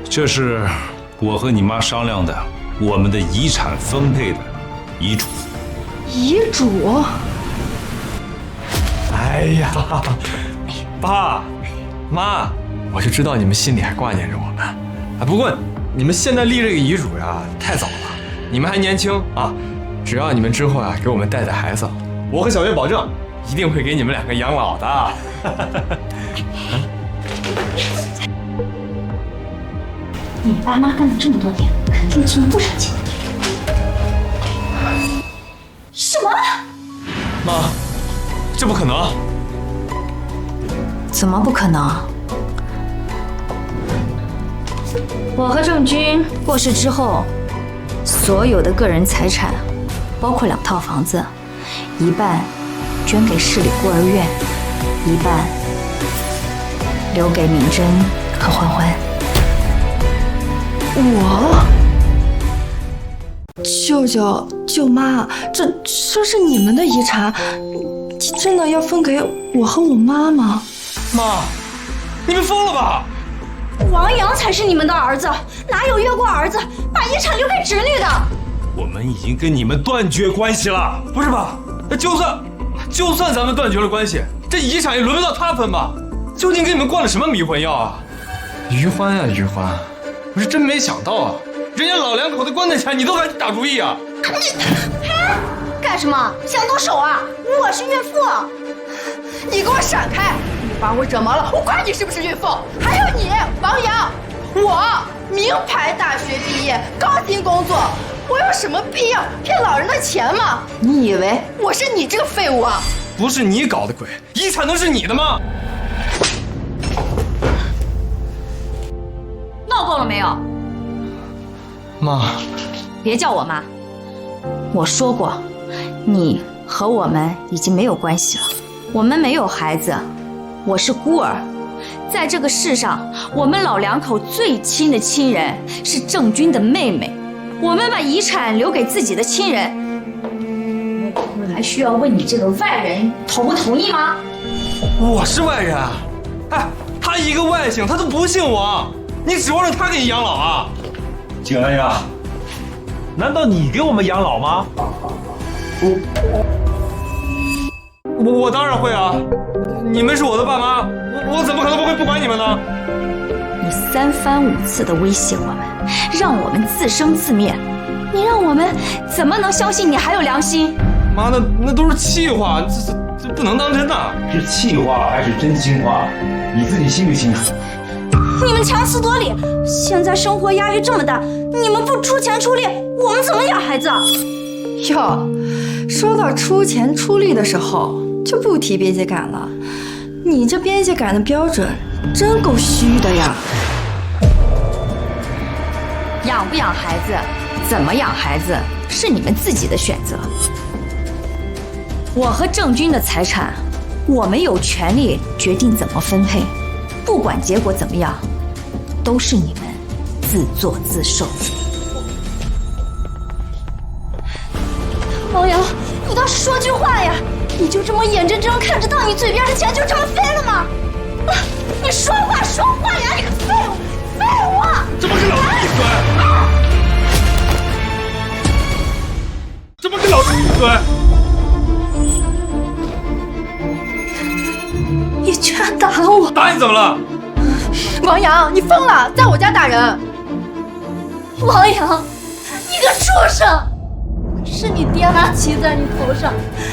这是我和你妈商量的，我们的遗产分配的遗嘱。遗嘱？哎呀，爸妈，我就知道你们心里还挂念着我们。啊，不过你们现在立这个遗嘱呀，太早了，你们还年轻啊，只要你们之后啊给我们带孩子，我和小月保证，一定会给你们两个养老的。你爸妈干了这么多年，肯定存了不少钱。什么？妈，这不可能！怎么不可能？我和郑钧过世之后，所有的个人财产，包括2套房子，一半捐给市里孤儿院，一半留给明真和欢欢。我舅舅舅妈，这是你们的遗产，真的要分给我和我妈吗？妈，你们疯了吧？王阳才是你们的儿子，哪有越过儿子把遗产留给侄女的？我们已经跟你们断绝关系了。不是吧？就算咱们断绝了关系，这遗产也轮不到他分吧？究竟给你们灌了什么迷魂药啊？于欢呀，于欢，我是真没想到啊！人家老两口子棺材钱，你都敢打主意啊！你干什么？想动手啊？我是孕妇，你给我闪开！你把我惹毛了，我管你是不是孕妇。还有你，王阳，我名牌大学毕业，高薪工作，我有什么必要骗老人的钱吗？你以为我是你这个废物啊？不是你搞的鬼，遗产都是你的吗？闹够了没有？妈，别叫我妈。我说过，你和我们已经没有关系了。我们没有孩子，我是孤儿。在这个世上，我们老两口最亲的亲人是郑军的妹妹。我们把遗产留给自己的亲人，我还需要问你这个外人同不同意吗？我是外人，哎，他一个外姓，他都不姓王，你指望着他给你养老啊？景安呀，难道你给我们养老吗？我当然会啊，你们是我的爸妈，我怎么可能会不管你们呢？你3番5次的威胁我们，让我们自生自灭，你让我们怎么能相信你还有良心？妈，那都是气话，这不能当真呐。是气话还是真心话，你自己心里清楚。你们强词夺理，现在生活压力这么大，你们不出钱出力，我们怎么养孩子啊？哟，说到出钱出力的时候，就不提边界感了。你这边界感的标准真够虚的呀！养不养孩子，怎么养孩子，是你们自己的选择。我和郑军的财产，我们有权利决定怎么分配，不管结果怎么样，都是你们自作自受。王阳，你倒是说句话呀！你就这么眼睁睁看着到你嘴边的钱就这么飞了吗？你说话呀！你个废物！废物！怎么跟老子闭嘴？怎么跟老子闭嘴？你居然打了我！打你怎么了？王阳，你疯了，在我家打人！王阳，你个畜生！是你爹妈骑在你头上，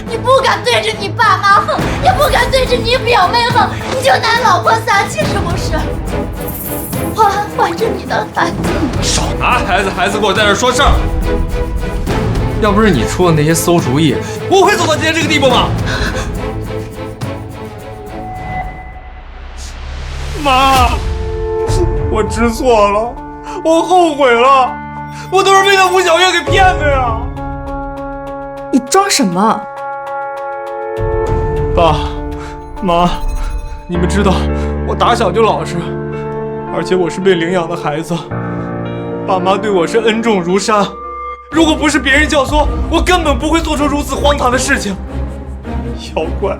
你不敢对着你爸妈横，也不敢对着你表妹横，你就拿老婆撒气是不是？我还怀着你的孩子，少拿孩子给我在这说事儿！要不是你出的那些馊主意，我会走到今天这个地步吗？妈，我知错了，我后悔了，我都是被那吴小月给骗的呀！你装什么？爸妈，你们知道我打小就老实，而且我是被领养的孩子，爸妈对我是恩重如山。如果不是别人教唆，我根本不会做出如此荒唐的事情。要怪，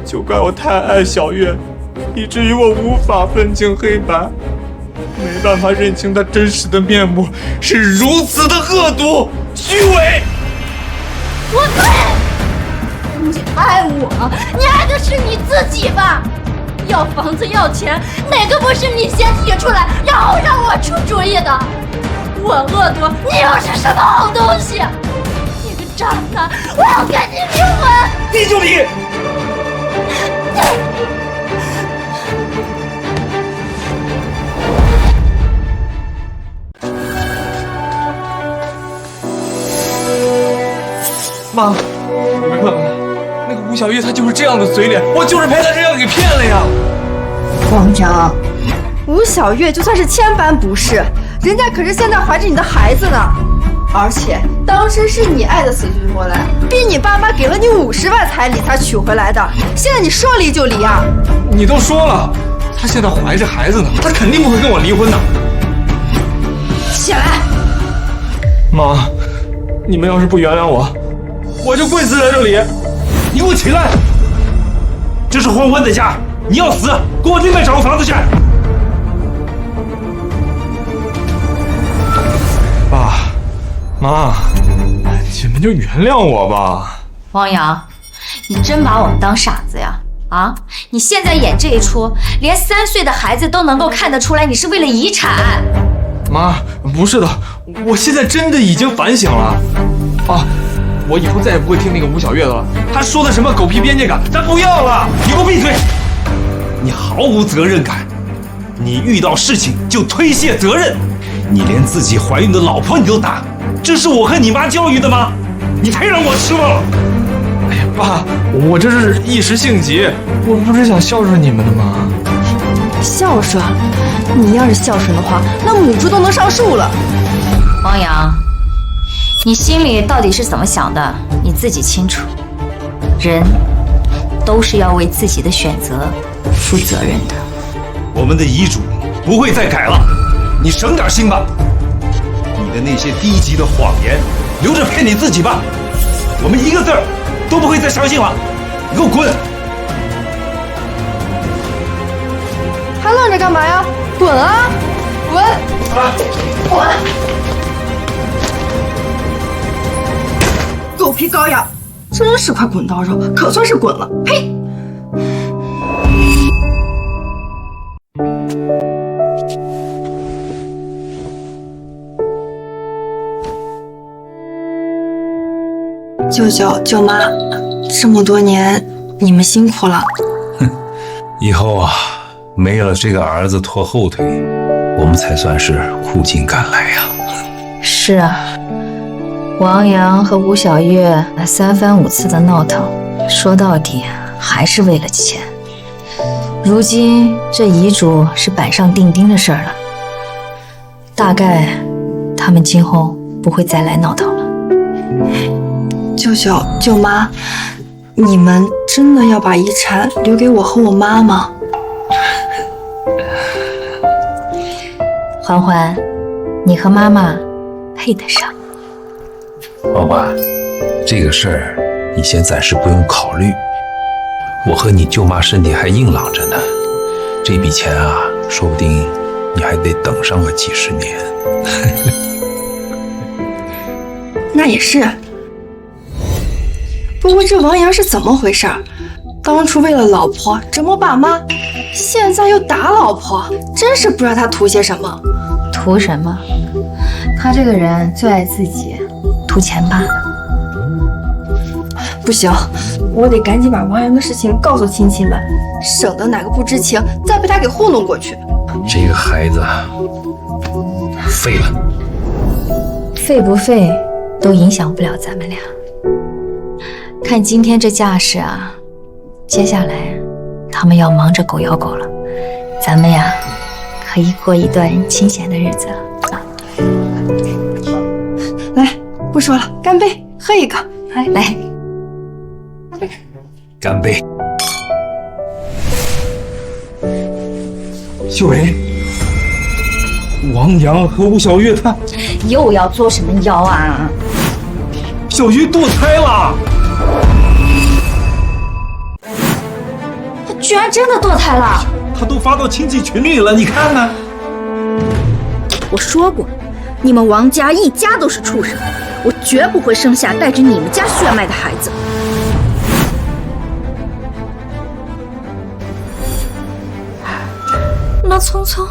就怪我太爱小月，以至于我无法分清黑白，没办法认清她真实的面目，是如此的恶毒、虚伪。我对，你爱我，你爱的是你自己吧？要房子要钱，哪个不是你先提出来，然后让我出主意的？我恶毒，你又是什么好东西？你个渣男，我要跟你离婚！你就离！妈，你们看看，那个吴小玉，她就是这样的嘴脸，我就是被她这样给骗了呀！王阳，吴小月就算是千般不是，人家可是现在怀着你的孩子呢，而且当时是你爱的死去活来，逼你爸妈给了你50万彩礼才娶回来的，现在你说离就离啊？你都说了，她现在怀着孩子呢，她肯定不会跟我离婚的。起来！妈，你们要是不原谅我，我就跪死在这里！你给我起来！这是昏昏的家，你要死，给我另外找个房子去！爸妈，你们就原谅我吧。王阳，你真把我们当傻子呀？啊！你现在演这一出，连3岁的孩子都能够看得出来，你是为了遗产。妈，不是的，我现在真的已经反省了。啊，我以后再也不会听那个吴小月的了。她说的什么狗屁边界感，咱不要了。你给我闭嘴！你毫无责任感，你遇到事情就推卸责任，你连自己怀孕的老婆你都打，这是我和你妈教育的吗？你太让我失望了。哎呀，爸，我这是一时兴起，我不是想孝顺你们的吗？孝顺？你要是孝顺的话，那母猪都能上树了。王阳，你心里到底是怎么想的，你自己清楚。人都是要为自己的选择负责任的。我们的遗嘱不会再改了，你省点心吧。你的那些低级的谎言，留着骗你自己吧。我们一个字儿都不会再相信了。你给我滚！还愣着干嘛呀？滚啊！滚！滚！狗皮膏药，真是块滚刀肉，可算是滚了。呸！舅舅、舅妈，这么多年你们辛苦了。以后啊，没了这个儿子拖后腿，我们才算是苦尽甘来呀。是啊，王阳和吴小月那3番5次的闹腾，说到底还是为了钱。如今这遗嘱是板上钉钉的事儿了，大概他们今后不会再来闹腾了。舅舅、舅妈，你们真的要把遗产留给我和我妈吗？欢欢，你和妈妈配得上。欢欢，这个事儿你先暂时不用考虑。我和你舅妈身体还硬朗着呢，这笔钱啊，说不定你还得等上个几十年。那也是。不过这王阳是怎么回事？当初为了老婆折磨爸妈，现在又打老婆，真是不知道他图些什么。图什么？他这个人最爱自己，图钱罢了。不行，我得赶紧把王阳的事情告诉亲戚们，省得哪个不知情再被他给糊弄过去。这个孩子废了，废不废都影响不了咱们俩。看今天这架势啊，接下来他们要忙着狗咬狗了，咱们呀可以过一段清闲的日子了啊！来，不说了，干杯，喝一个，来，干杯！秀梅，王阳和吴小月他又要做什么妖啊？小月堕胎了。居然真的堕胎了！他都发到亲戚群里了，你看看。我说过，你们王家一家都是畜生，我绝不会生下带着你们家血脉的孩子。那聪聪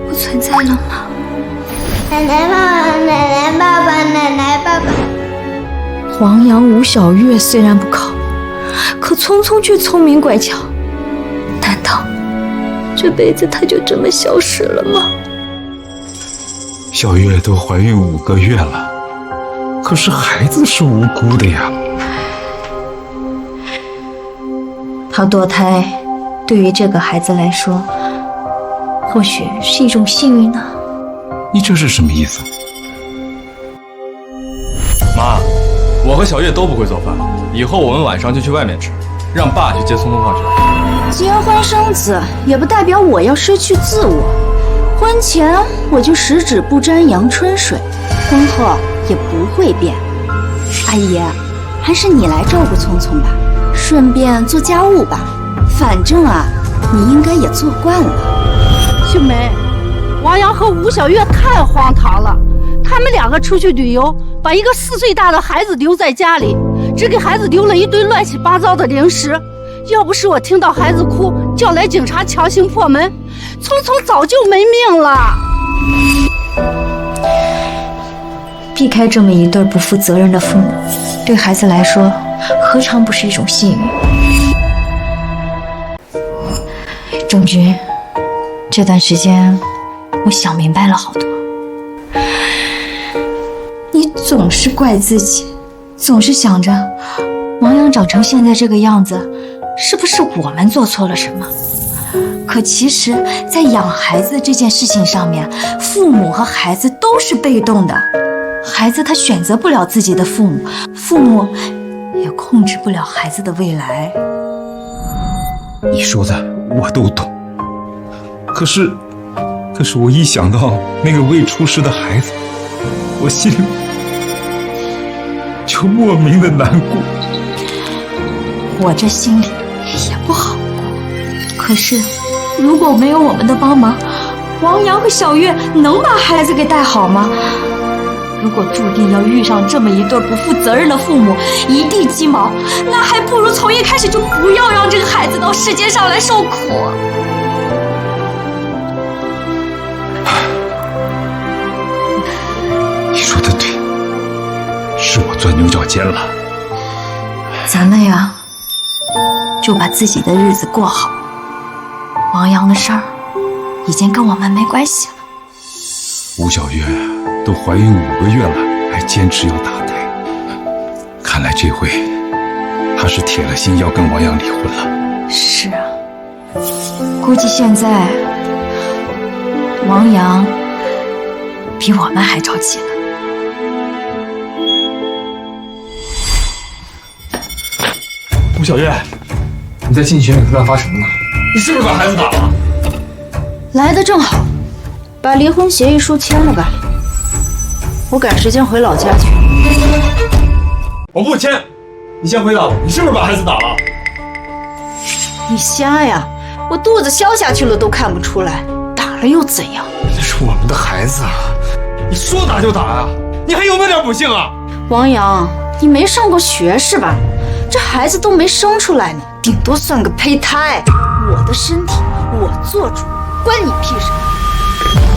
不存在了吗？奶奶爸爸，奶奶爸爸，奶奶爸爸。黄杨吴小月虽然不靠，可聪聪却聪明乖巧。难道这辈子他就这么消失了吗？小月都怀孕5个月了，可是孩子是无辜的呀。他堕胎，对于这个孩子来说，或许是一种幸运呢。你这是什么意思？妈，我和小月都不会做饭，以后我们晚上就去外面吃，让爸去接聪聪放学。结婚生子也不代表我要失去自我，婚前我就十指不沾阳春水，婚后也不会变。阿姨，还是你来照顾聪聪吧，顺便做家务吧，反正啊，你应该也做惯了。秀梅，王阳和吴小月太荒唐了，他们2个出去旅游，把一个4岁大的孩子留在家里，只给孩子留了一堆乱七八糟的零食。要不是我听到孩子哭，叫来警察强行破门，聪聪早就没命了。避开这么一对不负责任的父母，对孩子来说，何尝不是一种幸运？仲君，这段时间我想明白了好多。你总是怪自己，总是想着王阳长成现在这个样子，是不是我们做错了什么？可其实，在养孩子这件事情上面，父母和孩子都是被动的。孩子他选择不了自己的父母，父母也控制不了孩子的未来。你说的我都懂，可是我一想到那个未出世的孩子，我心里就莫名的难过。我这心里也不好过。可是，如果没有我们的帮忙，王阳和小月能把孩子给带好吗？如果注定要遇上这么一对不负责任的父母，一地鸡毛，那还不如从一开始就不要让这个孩子到世界上来受苦。你说的对，是我钻牛角尖了。咱们呀，就把自己的日子过好。王阳的事儿已经跟我们没关系了。吴小月都怀孕5个月了，还坚持要打胎，看来这回她是铁了心要跟王阳离婚了。是啊，估计现在王阳比我们还着急了。吴小月，你在进群里乱发什么呢？你是不是把孩子打了？来得正好，把离婚协议书签了吧。我赶时间回老家去。我不签，你先回答我，你是不是把孩子打了？你瞎呀！我肚子消下去了都看不出来，打了又怎样？那是我们的孩子啊！你说打就打啊！你还有没有点母性啊？王阳，你没上过学是吧？这孩子都没生出来呢，顶多算个胚胎。我的身体我做主，关你屁事！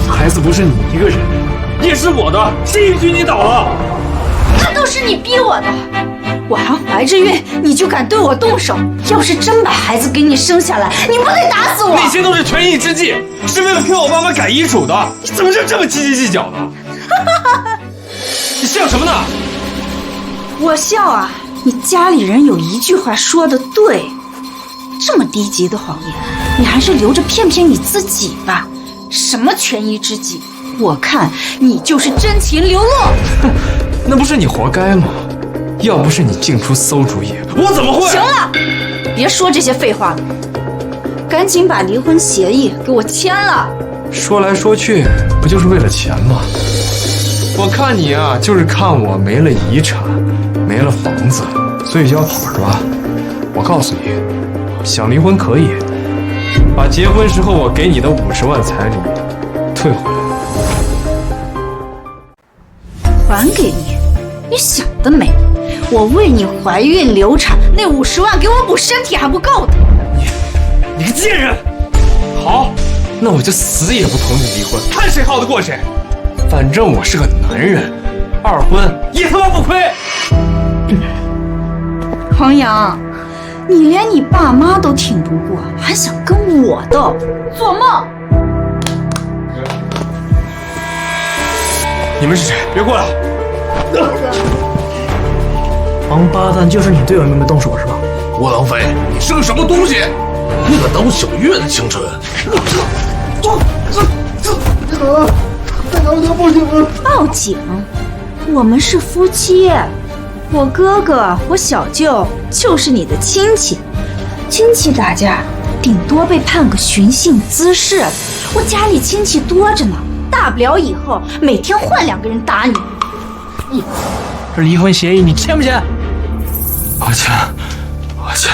孩子不是你一个人，也是我的，谁允许你打了？那都是你逼我的。我还怀着孕，你就敢对我动手？要是真把孩子给你生下来，你不得打死我？那些都是权宜之计，是为了骗我爸妈改遗嘱的。你怎么就这么斤斤计较呢？你笑什么呢？我笑啊！你家里人有一句话说的对，这么低级的谎言，你还是留着骗骗你自己吧。什么权宜之计？我看你就是真情流露。那不是你活该吗？要不是你净出馊主意，我怎么会？行了，别说这些废话了，赶紧把离婚协议给我签了。说来说去，不就是为了钱吗？我看你啊，就是看我没了遗产，没了房子，所以就要跑是吧？我告诉你，想离婚可以，把结婚时候我给你的50万彩礼退回来。还给你？你想得美！我为你怀孕流产，那50万给我补身体还不够的。你个贱人！好，那我就死也不同意离婚，看谁耗得过谁。反正我是个男人，2婚也他妈不亏。黄阳，你连你爸妈都挺不过，还想跟我斗，做梦！你们是谁？别过来！王八蛋，就是你对我妹妹动手是吧？窝囊废，你是个什么东西？你敢耽误小月的青春？报警！我们是夫妻，我哥哥、我小舅就是你的亲戚，亲戚打架顶多被判个寻衅滋事，我家里亲戚多着呢，大不了以后每天换2个人打你。这离婚协议你签不签？我签，我签。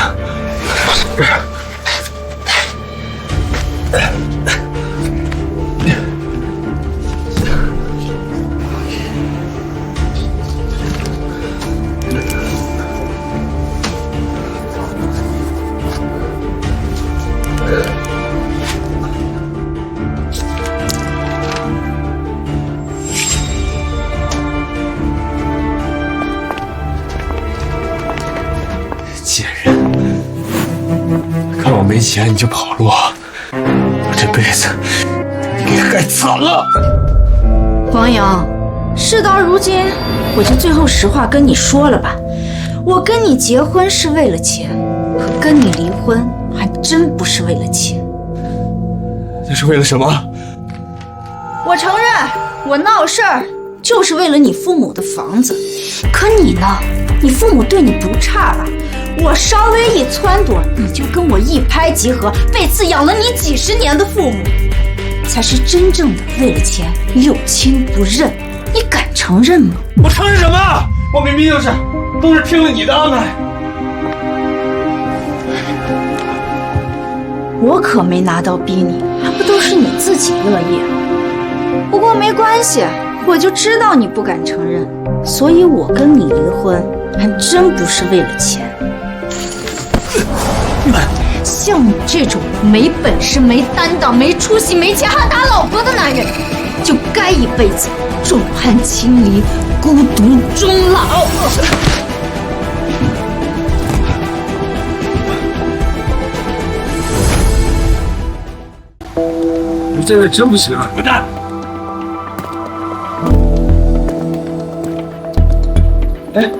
贱人，看我没钱你就跑路，我这辈子你给害惨了。王阳，事到如今，我就最后实话跟你说了吧，我跟你结婚是为了钱，可跟你离婚还真不是为了钱。这是为了什么？我承认，我闹事儿就是为了你父母的房子。可你呢？你父母对你不差吧？我稍微一撺掇，你就跟我一拍即合，被赐养了你几十年的父母，才是真正的为了钱六亲不认。你敢承认吗？我承认什么？我明明都是听了你的安排。我可没拿刀逼你，还不都是你自己乐意？不过没关系，我就知道你不敢承认，所以我跟你离婚还真不是为了钱。像你这种没本事、没担当、没出息、没钱还打老婆的男人，就该一辈子众叛亲离、孤独终老。你这个真不行啊！滚蛋！哎，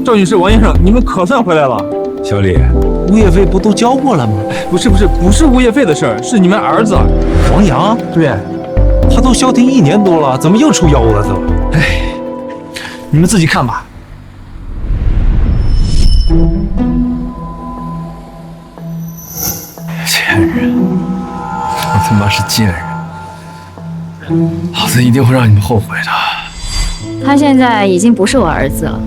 赵女士、王先生，你们可算回来了。小李，物业费不都交过了吗？不是物业费的事儿，是你们儿子王阳。对，他都消停1年多了，怎么又出幺蛾子了？哎，你们自己看吧。贱人！我他妈是贱人！老子一定会让你们后悔的。他现在已经不是我儿子了。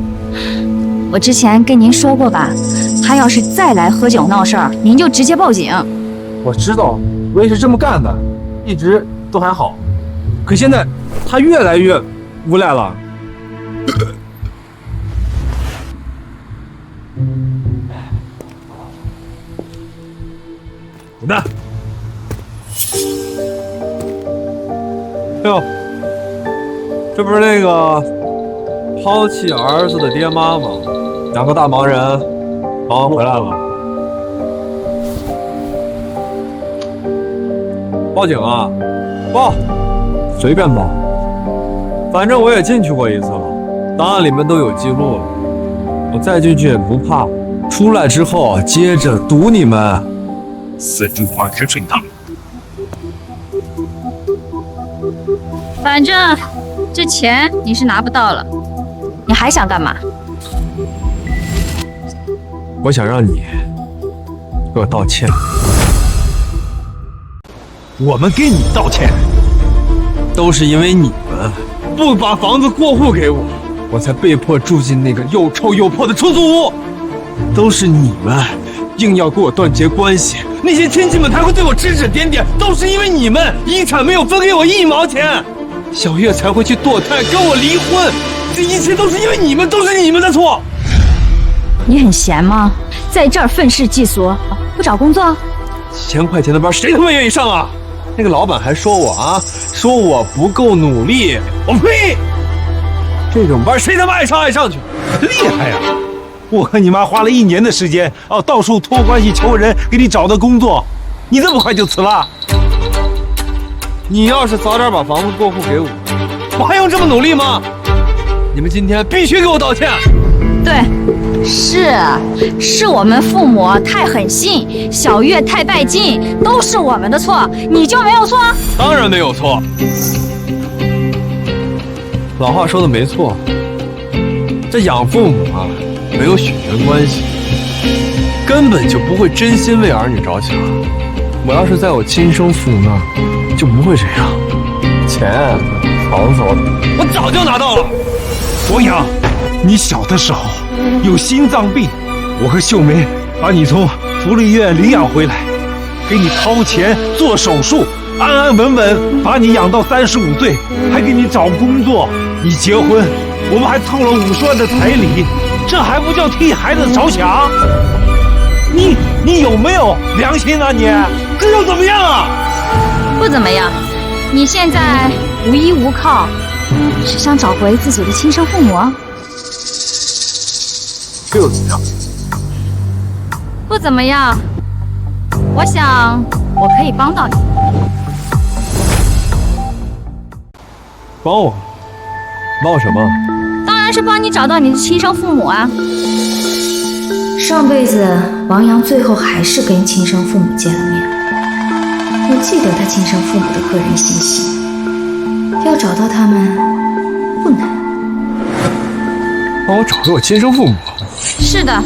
我之前跟您说过吧，他要是再来喝酒闹事儿，您就直接报警。我知道，我也是这么干的，一直都还好。可现在他越来越无赖了。滚蛋！哎呦，这不是那个抛弃儿子的爹妈吗？2个大忙人忙完回来了。报警啊！报，随便报，反正我也进去过一次了，档案里面都有记录了。我再进去也不怕，出来之后接着堵你们。4句话开水烫。反正这钱你是拿不到了，你还想干嘛？我想让你给我道歉。我们给你道歉，都是因为你们不把房子过户给我，我才被迫住进那个又臭又破的出租屋。都是你们硬要跟我断绝关系，那些亲戚们才会对我指指点点，都是因为你们遗产没有分给我1毛钱，小月才会去堕胎跟我离婚。这一切都是因为你们，都是你们的错。你很闲吗？在这儿愤世嫉俗，不找工作？1000块钱的班谁他妈愿意上啊？那个老板还说我啊，说我不够努力。我呸！这种班谁他妈爱上爱上去，厉害呀！我和你妈花了1年的时间到处托关系求人给你找的工作，你这么快就辞了？你要是早点把房子过户给我，我还用这么努力吗？你们今天必须给我道歉。对，是我们父母太狠心，小月太拜金，都是我们的错，你就没有错？当然没有错。老话说的没错，这养父母啊，没有血缘关系，根本就不会真心为儿女着想。我要是在我亲生父母那儿，就不会这样。钱、房子我早就拿到了。王阳，你小的时候有心脏病，我和秀梅把你从福利院领养回来，给你掏钱做手术，安安稳稳把你养到35岁，还给你找工作。你结婚，我们还凑了50万的彩礼，这还不叫替孩子着想？你有没有良心啊你？这又怎么样啊？不怎么样，你现在无依无靠，是想找回自己的亲生父母？这又怎么样？不怎么样，我想我可以帮到你。帮我？帮我什么？当然是帮你找到你的亲生父母啊！上辈子王阳最后还是跟亲生父母见了面，我记得他亲生父母的个人信息，要找到他们不难。帮我找回我亲生父母？是的，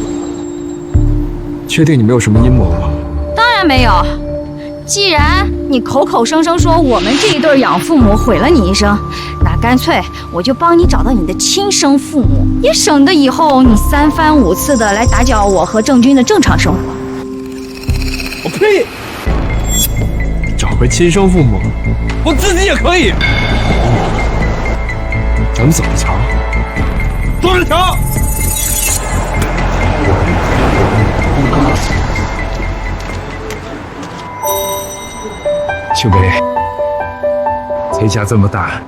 确定你没有什么阴谋吗？当然没有。既然你口口声声说我们这一对养父母毁了你一生，那干脆我就帮你找到你的亲生父母，也省得以后你3番5次的来打搅我和郑军的正常生活。我呸！找回亲生父母，我自己也可以。咱们走着瞧，走着瞧。秋梅，崔家这么大，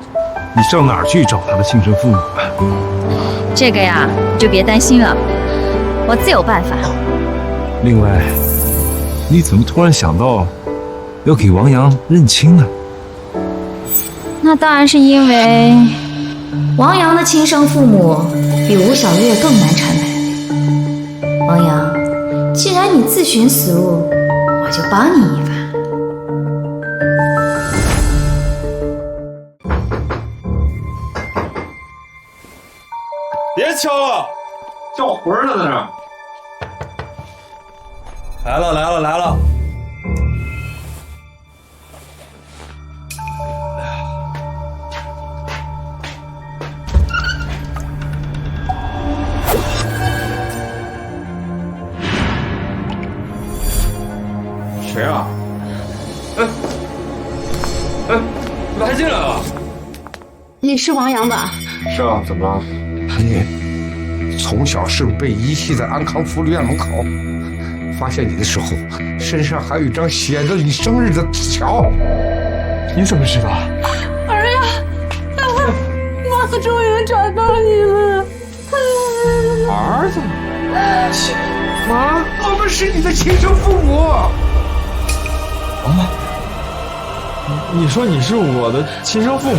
你上哪儿去找他的亲生父母啊？这个呀，你就别担心了，我自有办法。另外，你怎么突然想到要给王阳认亲呢？那当然是因为王阳的亲生父母比吴小月更难缠来。王阳，既然你自寻死路，我就帮你一把。别敲了，叫魂儿呢在这儿。来了来了来了！谁啊？哎，你还进来了？你是王阳吧？是啊，怎么了？你从小是不是被遗弃在安康福利院门口？发现你的时候，身上还有一张写着你生日的纸条。你怎么知道？儿呀，妈终于找到你了。儿子，妈，我们是你的亲生父母。啊？你说你是我的亲生父母？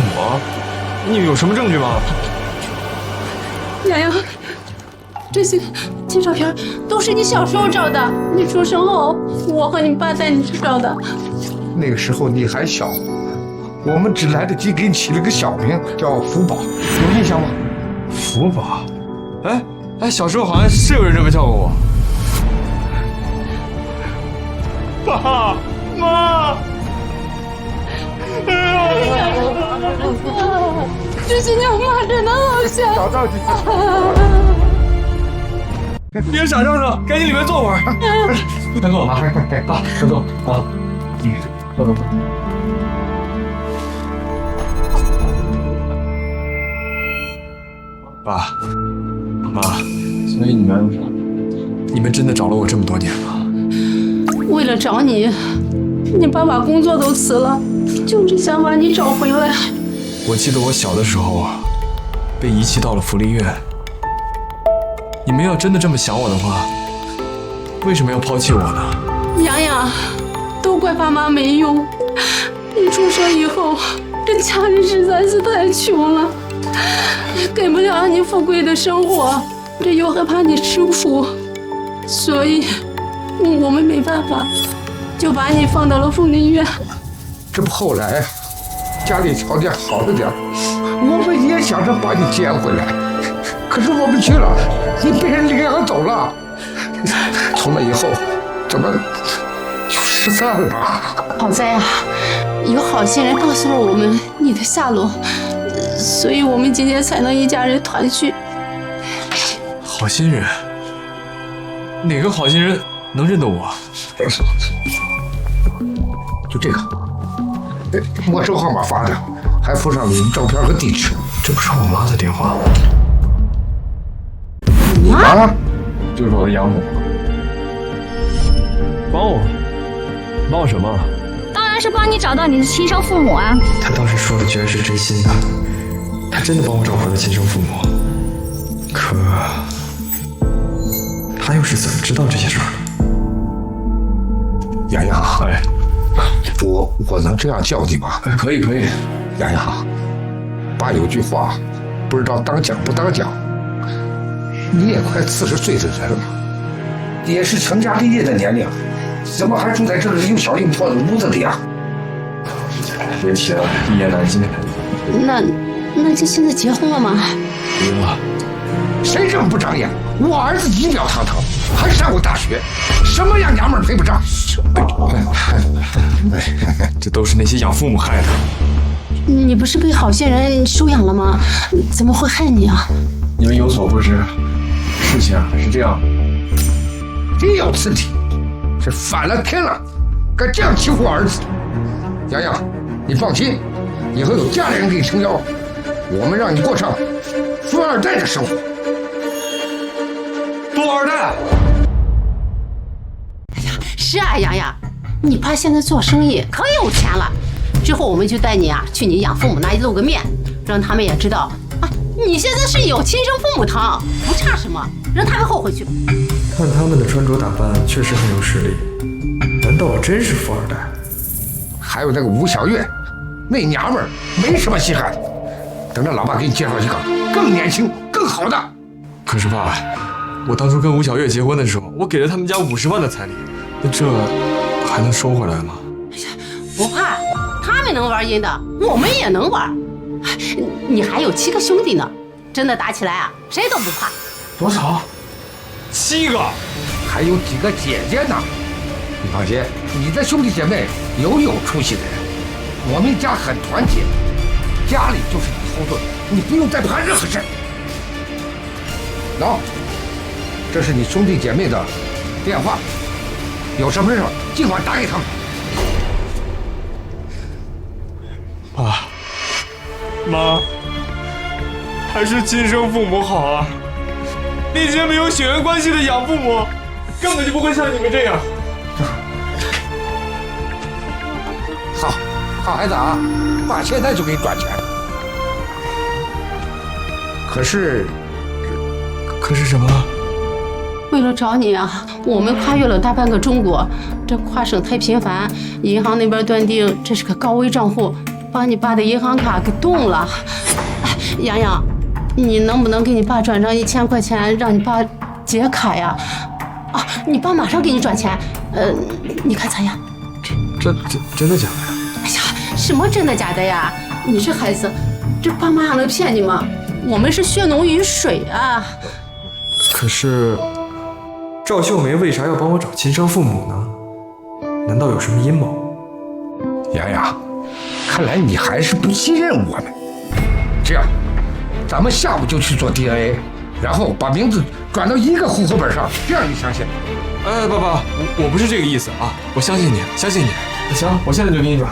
你有什么证据吗？洋洋，这些照片都是你小时候照的。你出生后，我和你爸带你去找的。那个时候你还小，我们只来得及给你起了个小名叫福宝，有印象吗？福宝？哎，小时候好像是有人这么叫过我。爸妈。这些年我妈真的好想。找到你。别傻愣着，赶紧里面坐会儿。快坐，快，爸，快坐啊！坐。爸妈，所以你们真的找了我这么多年了？为了找你，你爸把工作都辞了，就是想把你找回来。我记得我小的时候被遗弃到了福利院。你们要真的这么想我的话，为什么要抛弃我呢？洋洋，都怪爸妈没用。你出生以后，这家里实在是太穷了，给不了你富贵的生活，这又害怕你吃苦，所以我们没办法，就把你放到了福利院。这不后来家里条件好了点，我们也想着把你接回来，可是我们去了，你被人领养走了。从那以后，怎么就失散了？好在啊，有好心人告诉了我们你的下落，所以我们今天才能一家人团聚。好心人？哪个好心人能认得我？就这个。没收号码发的，还附上你照片和地址。这不是我妈的电话吗？你妈就是我的养母。帮我什么？当然是帮你找到你的亲生父母啊！他当时说的居然是真心的，他真的帮我找回了亲生父母。可他又是怎么知道这些事儿的？洋洋，哎。我能这样叫你吗？可以。洋洋，爸有句话，不知道当讲不当讲。你也快40岁的人了，也是成家立业的年龄，怎么还住在这个又小又破的屋子里啊？别提了，一言难尽。那就现在结婚了吗？离了。谁这么不长眼？我儿子仪表堂堂，还上过大学，什么样娘们配不上？这都是那些养父母害的。你不是被好心人收养了吗？怎么会害你啊？你们有所不知，事情啊是这样。真有次体，是反了天了，敢这样欺负我儿子！洋洋，你放心，以后有家里人给你撑腰，我们让你过上富二代的生活。富二代？是啊，洋洋，你爸现在做生意可有钱了。之后我们就带你啊去你养父母那里露个面，让他们也知道啊，你现在是有亲生父母疼，不差什么，让他们后悔去。看他们的穿着打扮，确实很有实力。难道我真是富二代？还有那个吴小月，那娘们儿没什么稀罕的。等着老爸给你介绍一个更年轻、更好的。可是爸，我当初跟吴小月结婚的时候，我给了他们家50万的彩礼，那这还能收回来吗？不怕，他们能玩阴的，我们也能玩。你还有7个兄弟呢，真的打起来啊，谁都不怕。多少？7个，还有几个姐姐呢。你放心，你的兄弟姐妹有出息的人，我们家很团结，家里就是你后盾，你不用再怕任何事。喏，这是你兄弟姐妹的电话，有什么事尽管打给他们。爸妈，还是亲生父母好啊！那些没有血缘关系的养父母，根本就不会像你们这样。好孩子啊，爸现在就给你转钱。可是什么？为了找你啊，我们跨越了大半个中国，这跨省太频繁，银行那边断定这是个高危账户，把你爸的银行卡给冻了。洋洋，你能不能给你爸转张1000块钱，让你爸解卡呀？啊，你爸马上给你转钱。你看咋样？真的假的呀？哎呀，什么真的假的呀？你这孩子，这爸妈还能骗你吗？我们是血浓于水啊。可是赵秀梅为啥要帮我找亲生父母呢？难道有什么阴谋？洋洋，看来你还是不信任我们。这样，咱们下午就去做 DNA， 然后把名字转到一个户口本上，这样你相信？哎，爸爸，我不是这个意思啊，我相信你，相信你。行，我现在就给你转。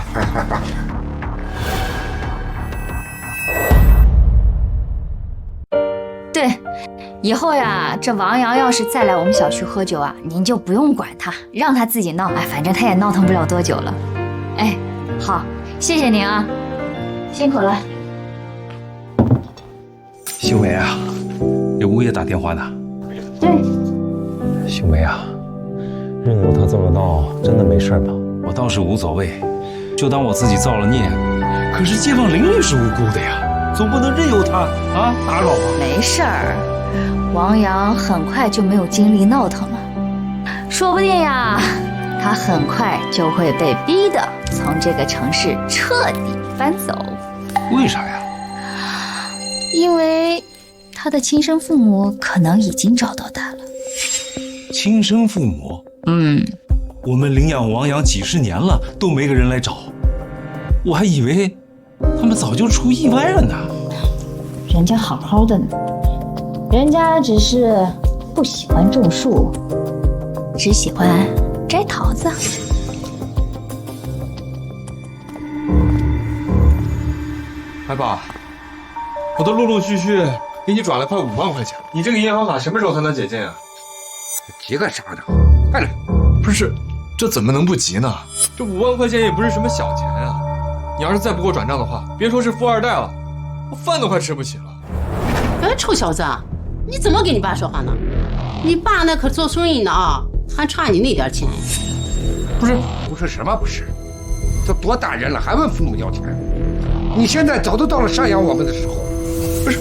对，以后呀，这王阳要是再来我们小区喝酒啊，您就不用管他，让他自己闹，哎，反正他也闹腾不了多久了。哎，好，谢谢您啊，辛苦了。秀梅啊，给吴爷打电话呢。对。秀梅啊，任由他这么闹，真的没事吧？我倒是无所谓，就当我自己造了孽。可是街坊邻居是无辜的呀，总不能任由他啊打扰吧？没事儿，王阳很快就没有精力闹腾了，说不定呀，他很快就会被逼得从这个城市彻底搬走。为啥呀？因为他的亲生父母可能已经找到他了。亲生父母？我们领养王阳几10年了，都没个人来找，我还以为他们早就出意外了呢。人家好好的呢，人家只是不喜欢种树，只喜欢摘桃子。哎，爸，我都陆陆续续给你转了快5万块钱，你这个银行卡什么时候才能解禁啊？急个啥的？快来！不是，这怎么能不急呢？这5万块钱也不是什么小钱啊！你要是再不给我转账的话，别说是富二代了，我饭都快吃不起了。哎，臭小子，你怎么跟你爸说话呢？你爸那可做生意呢啊，还差你那点钱。不是什么不是？这多大人了还问父母要钱？你现在早都到了赡养我们的时候。不是，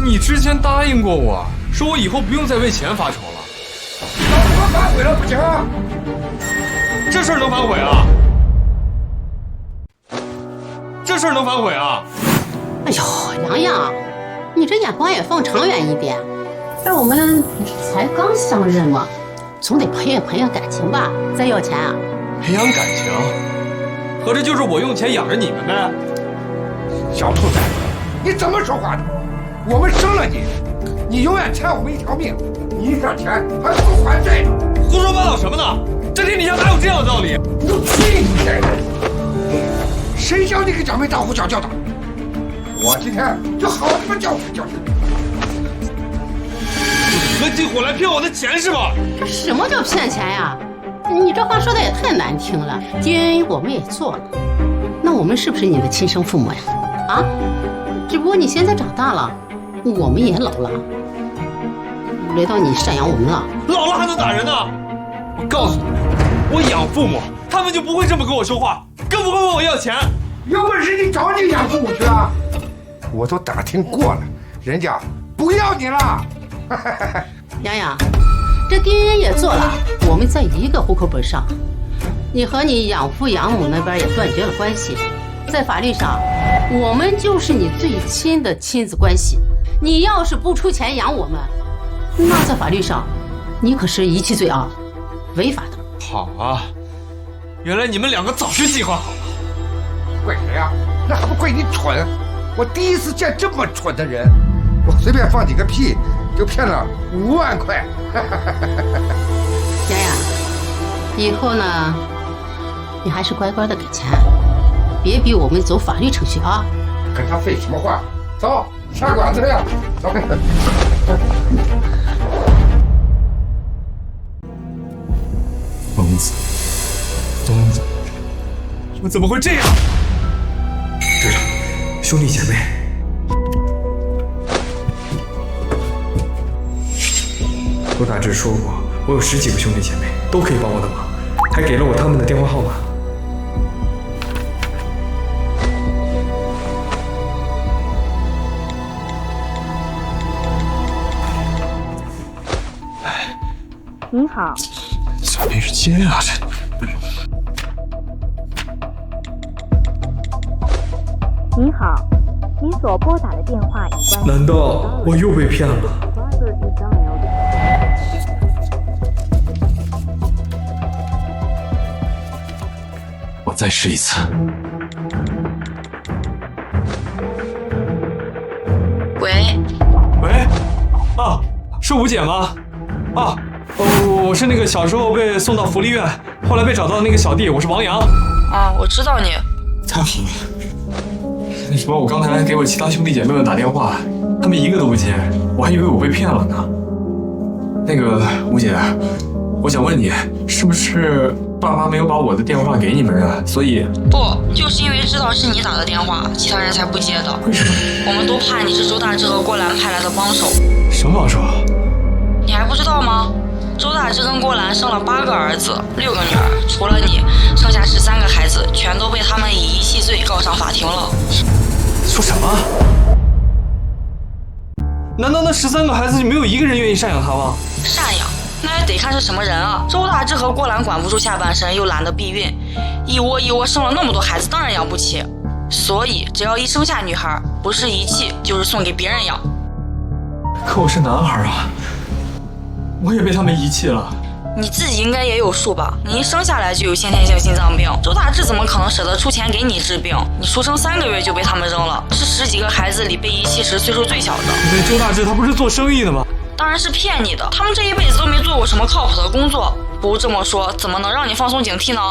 你之前答应过我，说我以后不用再为钱发愁了。我反悔了不行啊！这事儿能反悔啊？这事儿能反悔啊？哎呦，洋洋，你这眼光也放长远一点。哎，我们才刚相认嘛，总得培养感情吧？再要钱啊？培养感情，合着就是我用钱养着你们呗？小兔崽子，你怎么说话的？我们生了你，你永远欠我们一条命，你一点钱还不够还债呢！胡说八道什么呢？这天底下哪有这样的道理？你都屁你这人！谁叫你给小妹大呼小叫的？我今天就好他妈教训教训你！合起伙来骗我的钱是吧？什么叫骗钱呀？你这话说的也太难听了。DNA 我们也做了，那我们是不是你的亲生父母呀？啊？只不过你现在长大了，我们也老了，轮到你赡养我们了。老了还能打人呢？我告诉你，我养父母，他们就不会这么跟我说话，更不会问我要钱。有本事你找你养父母去啊！我都打听过了，人家不要你了。洋洋，这 DNA 也做了，我们在一个户口本上，你和你养父养母那边也断绝了关系，在法律上，我们就是你最亲的亲子关系。你要是不出钱养我们，那在法律上，你可是遗弃罪啊，违法的。好啊，原来你们两个早就计划好了。怪谁呀？那还不怪你蠢！我第一次见这么蠢的人，我随便放几个屁就骗了5万块。洋洋，以后呢，你还是乖乖的给钱，别逼我们走法律程序啊！跟他废什么话？走，下馆子呀！走。疯子，我怎么会这样？队长，兄弟姐妹，周大志说过，我有10几个兄弟姐妹，都可以帮我的忙，还给了我他们的电话号码。您好，咋没人接啊？这。您好，您所拨打的电话已关。难道我又被骗了？我再试一次。喂，啊，是吴姐吗？啊，我是那个小时候被送到福利院，后来被找到的那个小弟，我是王阳。啊，我知道你。太好了。那什么，我刚才给我其他兄弟姐妹们打电话，他们一个都不接，我还以为我被骗了呢。那个吴姐，我想问你，是不是爸妈没有把我的电话给你们啊？所以不，就是因为知道是你打的电话，其他人才不接的。为什么？我们都怕你是周大志和郭兰派来的帮手。什么帮手？你还不知道吗？周大志跟郭兰生了8个儿子，6个女儿，除了你，剩下13个孩子全都被他们以遗弃罪告上法庭了。说什么？难道那13个孩子就没有一个人愿意赡养他吗？赡养？那也得看是什么人啊。周大志和郭兰管不住下半身，又懒得避孕，一窝生了那么多孩子，当然养不起。所以只要一生下女孩，不是遗弃就是送给别人养。可我是男孩啊，我也被他们遗弃了。你自己应该也有数吧？你一生下来就有先天性心脏病，周大志怎么可能舍得出钱给你治病？你出生3个月就被他们扔了，是10几个孩子里被遗弃时岁数最小的。那周大志他不是做生意的吗？当然是骗你的，他们这一辈子都没做过什么靠谱的工作。不如这么说，怎么能让你放松警惕呢？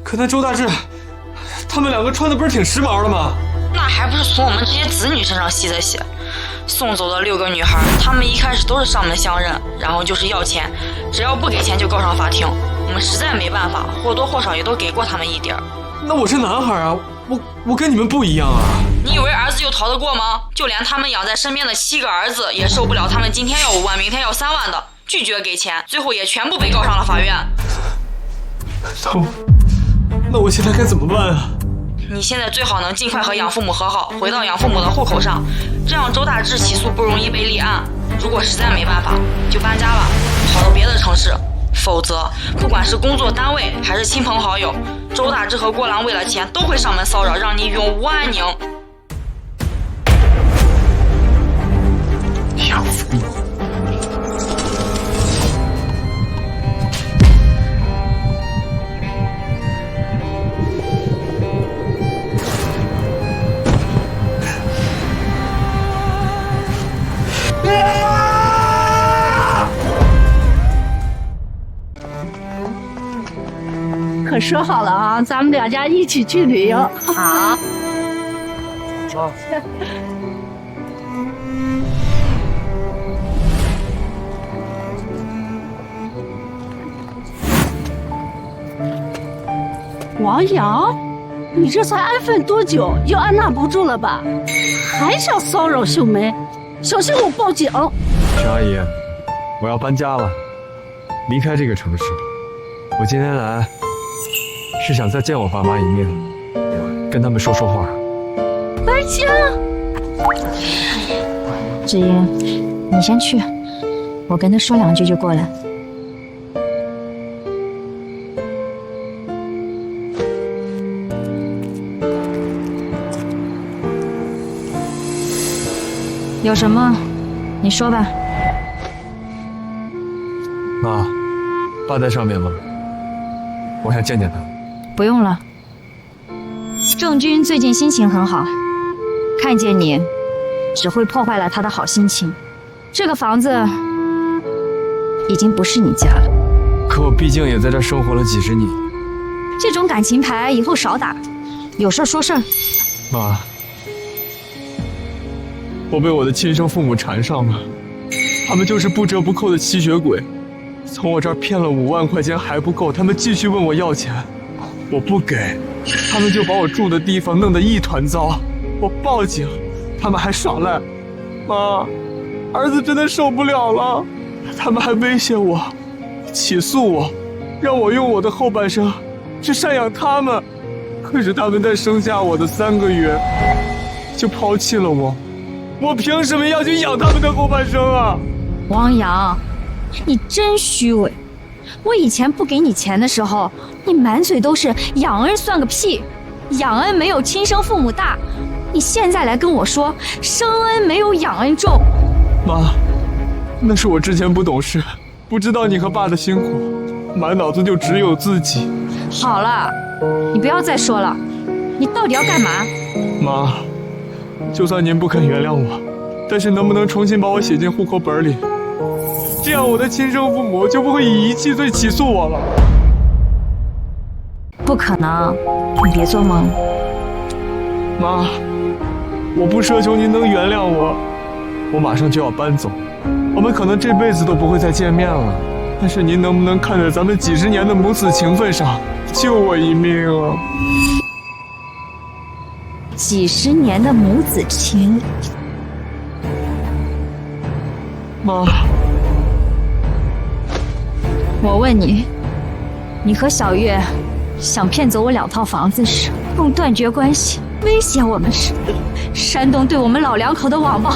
可那周大志，他们2个穿的不是挺时髦的吗？那还不是从我们这些子女身上吸的血。送走的6个女孩，她们一开始都是上门相认，然后就是要钱，只要不给钱就告上法庭。我们实在没办法，或多或少也都给过他们一点。那我是男孩啊，我跟你们不一样啊。你以为儿子就逃得过吗？就连他们养在身边的7个儿子也受不了他们今天要5万明天要3万的，拒绝给钱，最后也全部被告上了法院。那我现在该怎么办啊？你现在最好能尽快和养父母和好，回到养父母的户口上，这样周大志起诉不容易被立案。如果实在没办法，就搬家吧，跑到别的城市。否则，不管是工作单位还是亲朋好友，周大志和郭郎为了钱都会上门骚扰，让你永无安宁。养父母。可说好了啊，咱们两家一起去旅游。好。王阳，你这才安分多久，又按捺不住了吧？还想骚扰秀梅，小心我报警！陈阿姨，我要搬家了，离开这个城市。我今天来是想再见我爸妈一面，跟他们说说话。搬家？芷英，你先去，我跟他说2句就过来。有什么，你说吧。妈，爸在上面吗？我想见见他。不用了。郑钧最近心情很好，看见你，只会破坏了他的好心情。这个房子已经不是你家了。可我毕竟也在这生活了几十年。这种感情牌以后少打，有事说事儿。妈，我被我的亲生父母缠上了，他们就是不折不扣的吸血鬼。从我这儿骗了5万块钱还不够，他们继续问我要钱，我不给，他们就把我住的地方弄得一团糟。我报警，他们还耍赖。妈，儿子真的受不了了，他们还威胁我，起诉我，让我用我的后半生去赡养他们。可是他们在生下我的3个月就抛弃了我，我凭什么要去养他们的后半生啊？王阳，你真虚伪！我以前不给你钱的时候，你满嘴都是养恩算个屁，养恩没有亲生父母大。你现在来跟我说生恩没有养恩重。妈，那是我之前不懂事，不知道你和爸的辛苦，满脑子就只有自己。好了，你不要再说了，你到底要干嘛？妈，就算您不肯原谅我，但是能不能重新把我写进户口本里？这样我的亲生父母就不会以遗弃罪起诉我了。不可能，你别做梦。妈，我不奢求您能原谅我，我马上就要搬走，我们可能这辈子都不会再见面了。但是您能不能看在咱们几十年的母子情分上，救我一命啊？几十年的母子情，妈。我问你，你和小月想骗走我2套房子时，用断绝关系威胁我们时，山东对我们老2口的网暴，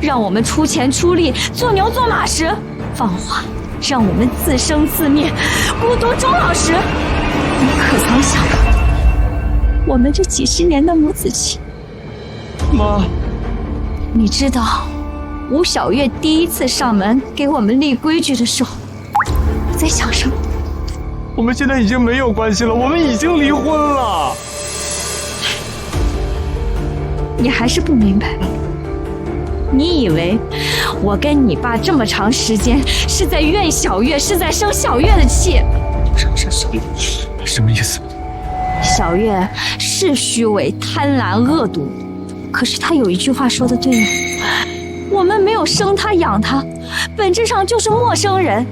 让我们出钱出力做牛做马时，放话让我们自生自灭孤独终老时，你可曾想到我们这几十年的母子情？妈，你知道吴小月第1次上门给我们立规矩的时候在想什么？我们现在已经没有关系了，我们已经离婚了。你还是不明白？你以为我跟你爸这么长时间是在怨小月，是在生小月的气？什么意思？小月是虚伪、贪婪、恶毒，可是她有一句话说的对呀，我们没有生她养她，本质上就是陌生人。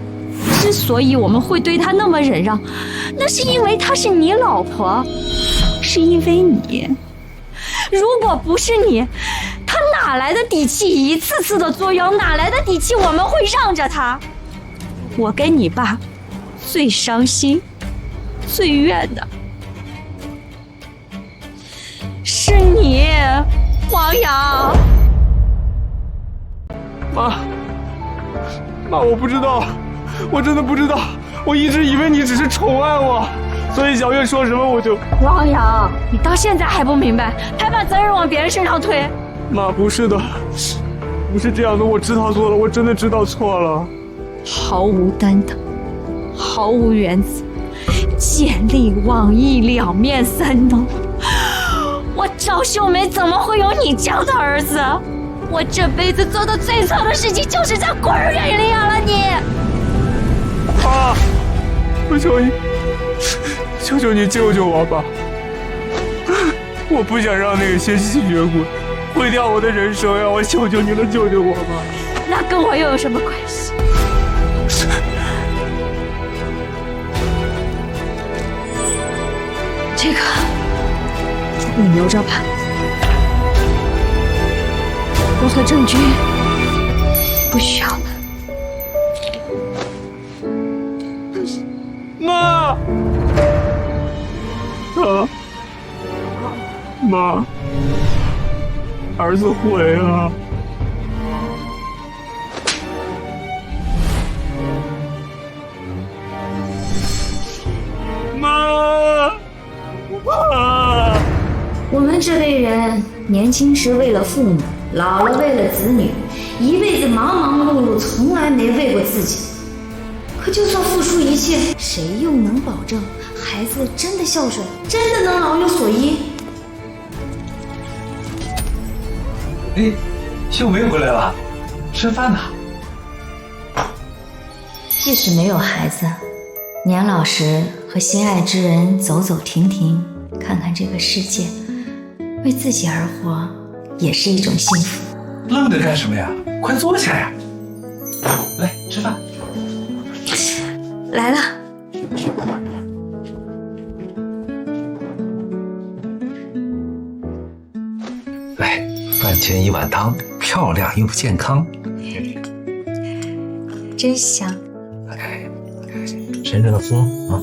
之所以我们会对她那么忍让，那是因为她是你老婆，是因为你。如果不是你，她哪来的底气一次次的作妖？哪来的底气我们会让着她？我跟你爸最伤心、最怨的是你，王阳。妈，我不知道，我真的不知道，我一直以为你只是宠爱我，所以小月说什么我就……王阳，你到现在还不明白，还把责任往别人身上推？妈，不是的，不是这样的，我知道错了，我真的知道错了。毫无担当，毫无原则，见利忘义，两面三刀。我赵秀梅怎么会有你这样的儿子？我这辈子做的最错的事情就是在孤儿院里养了你。爸，我求你，求求你救救我吧！我不想让那个些吸血鬼毁掉我的人生呀！我求求你了，救救我吧！那跟我又有什么关系？这个你留着吧，我和郑钧不需要了。妈，妈，儿子回啊！妈，我们这辈人年轻时为了父母，老了为了子女，一辈子忙忙碌碌，从来没为过自己。可就算付出一切，谁又能保证孩子真的孝顺，真的能老有所依？哎，秀梅回来了，吃饭呢。即使没有孩子，年老时和心爱之人走走停停，看看这个世界，为自己而活，也是一种幸福。愣着干什么呀？快坐下呀！来吃饭。来了。来，饭前一碗汤，漂亮又健康。真香。深深的喝啊。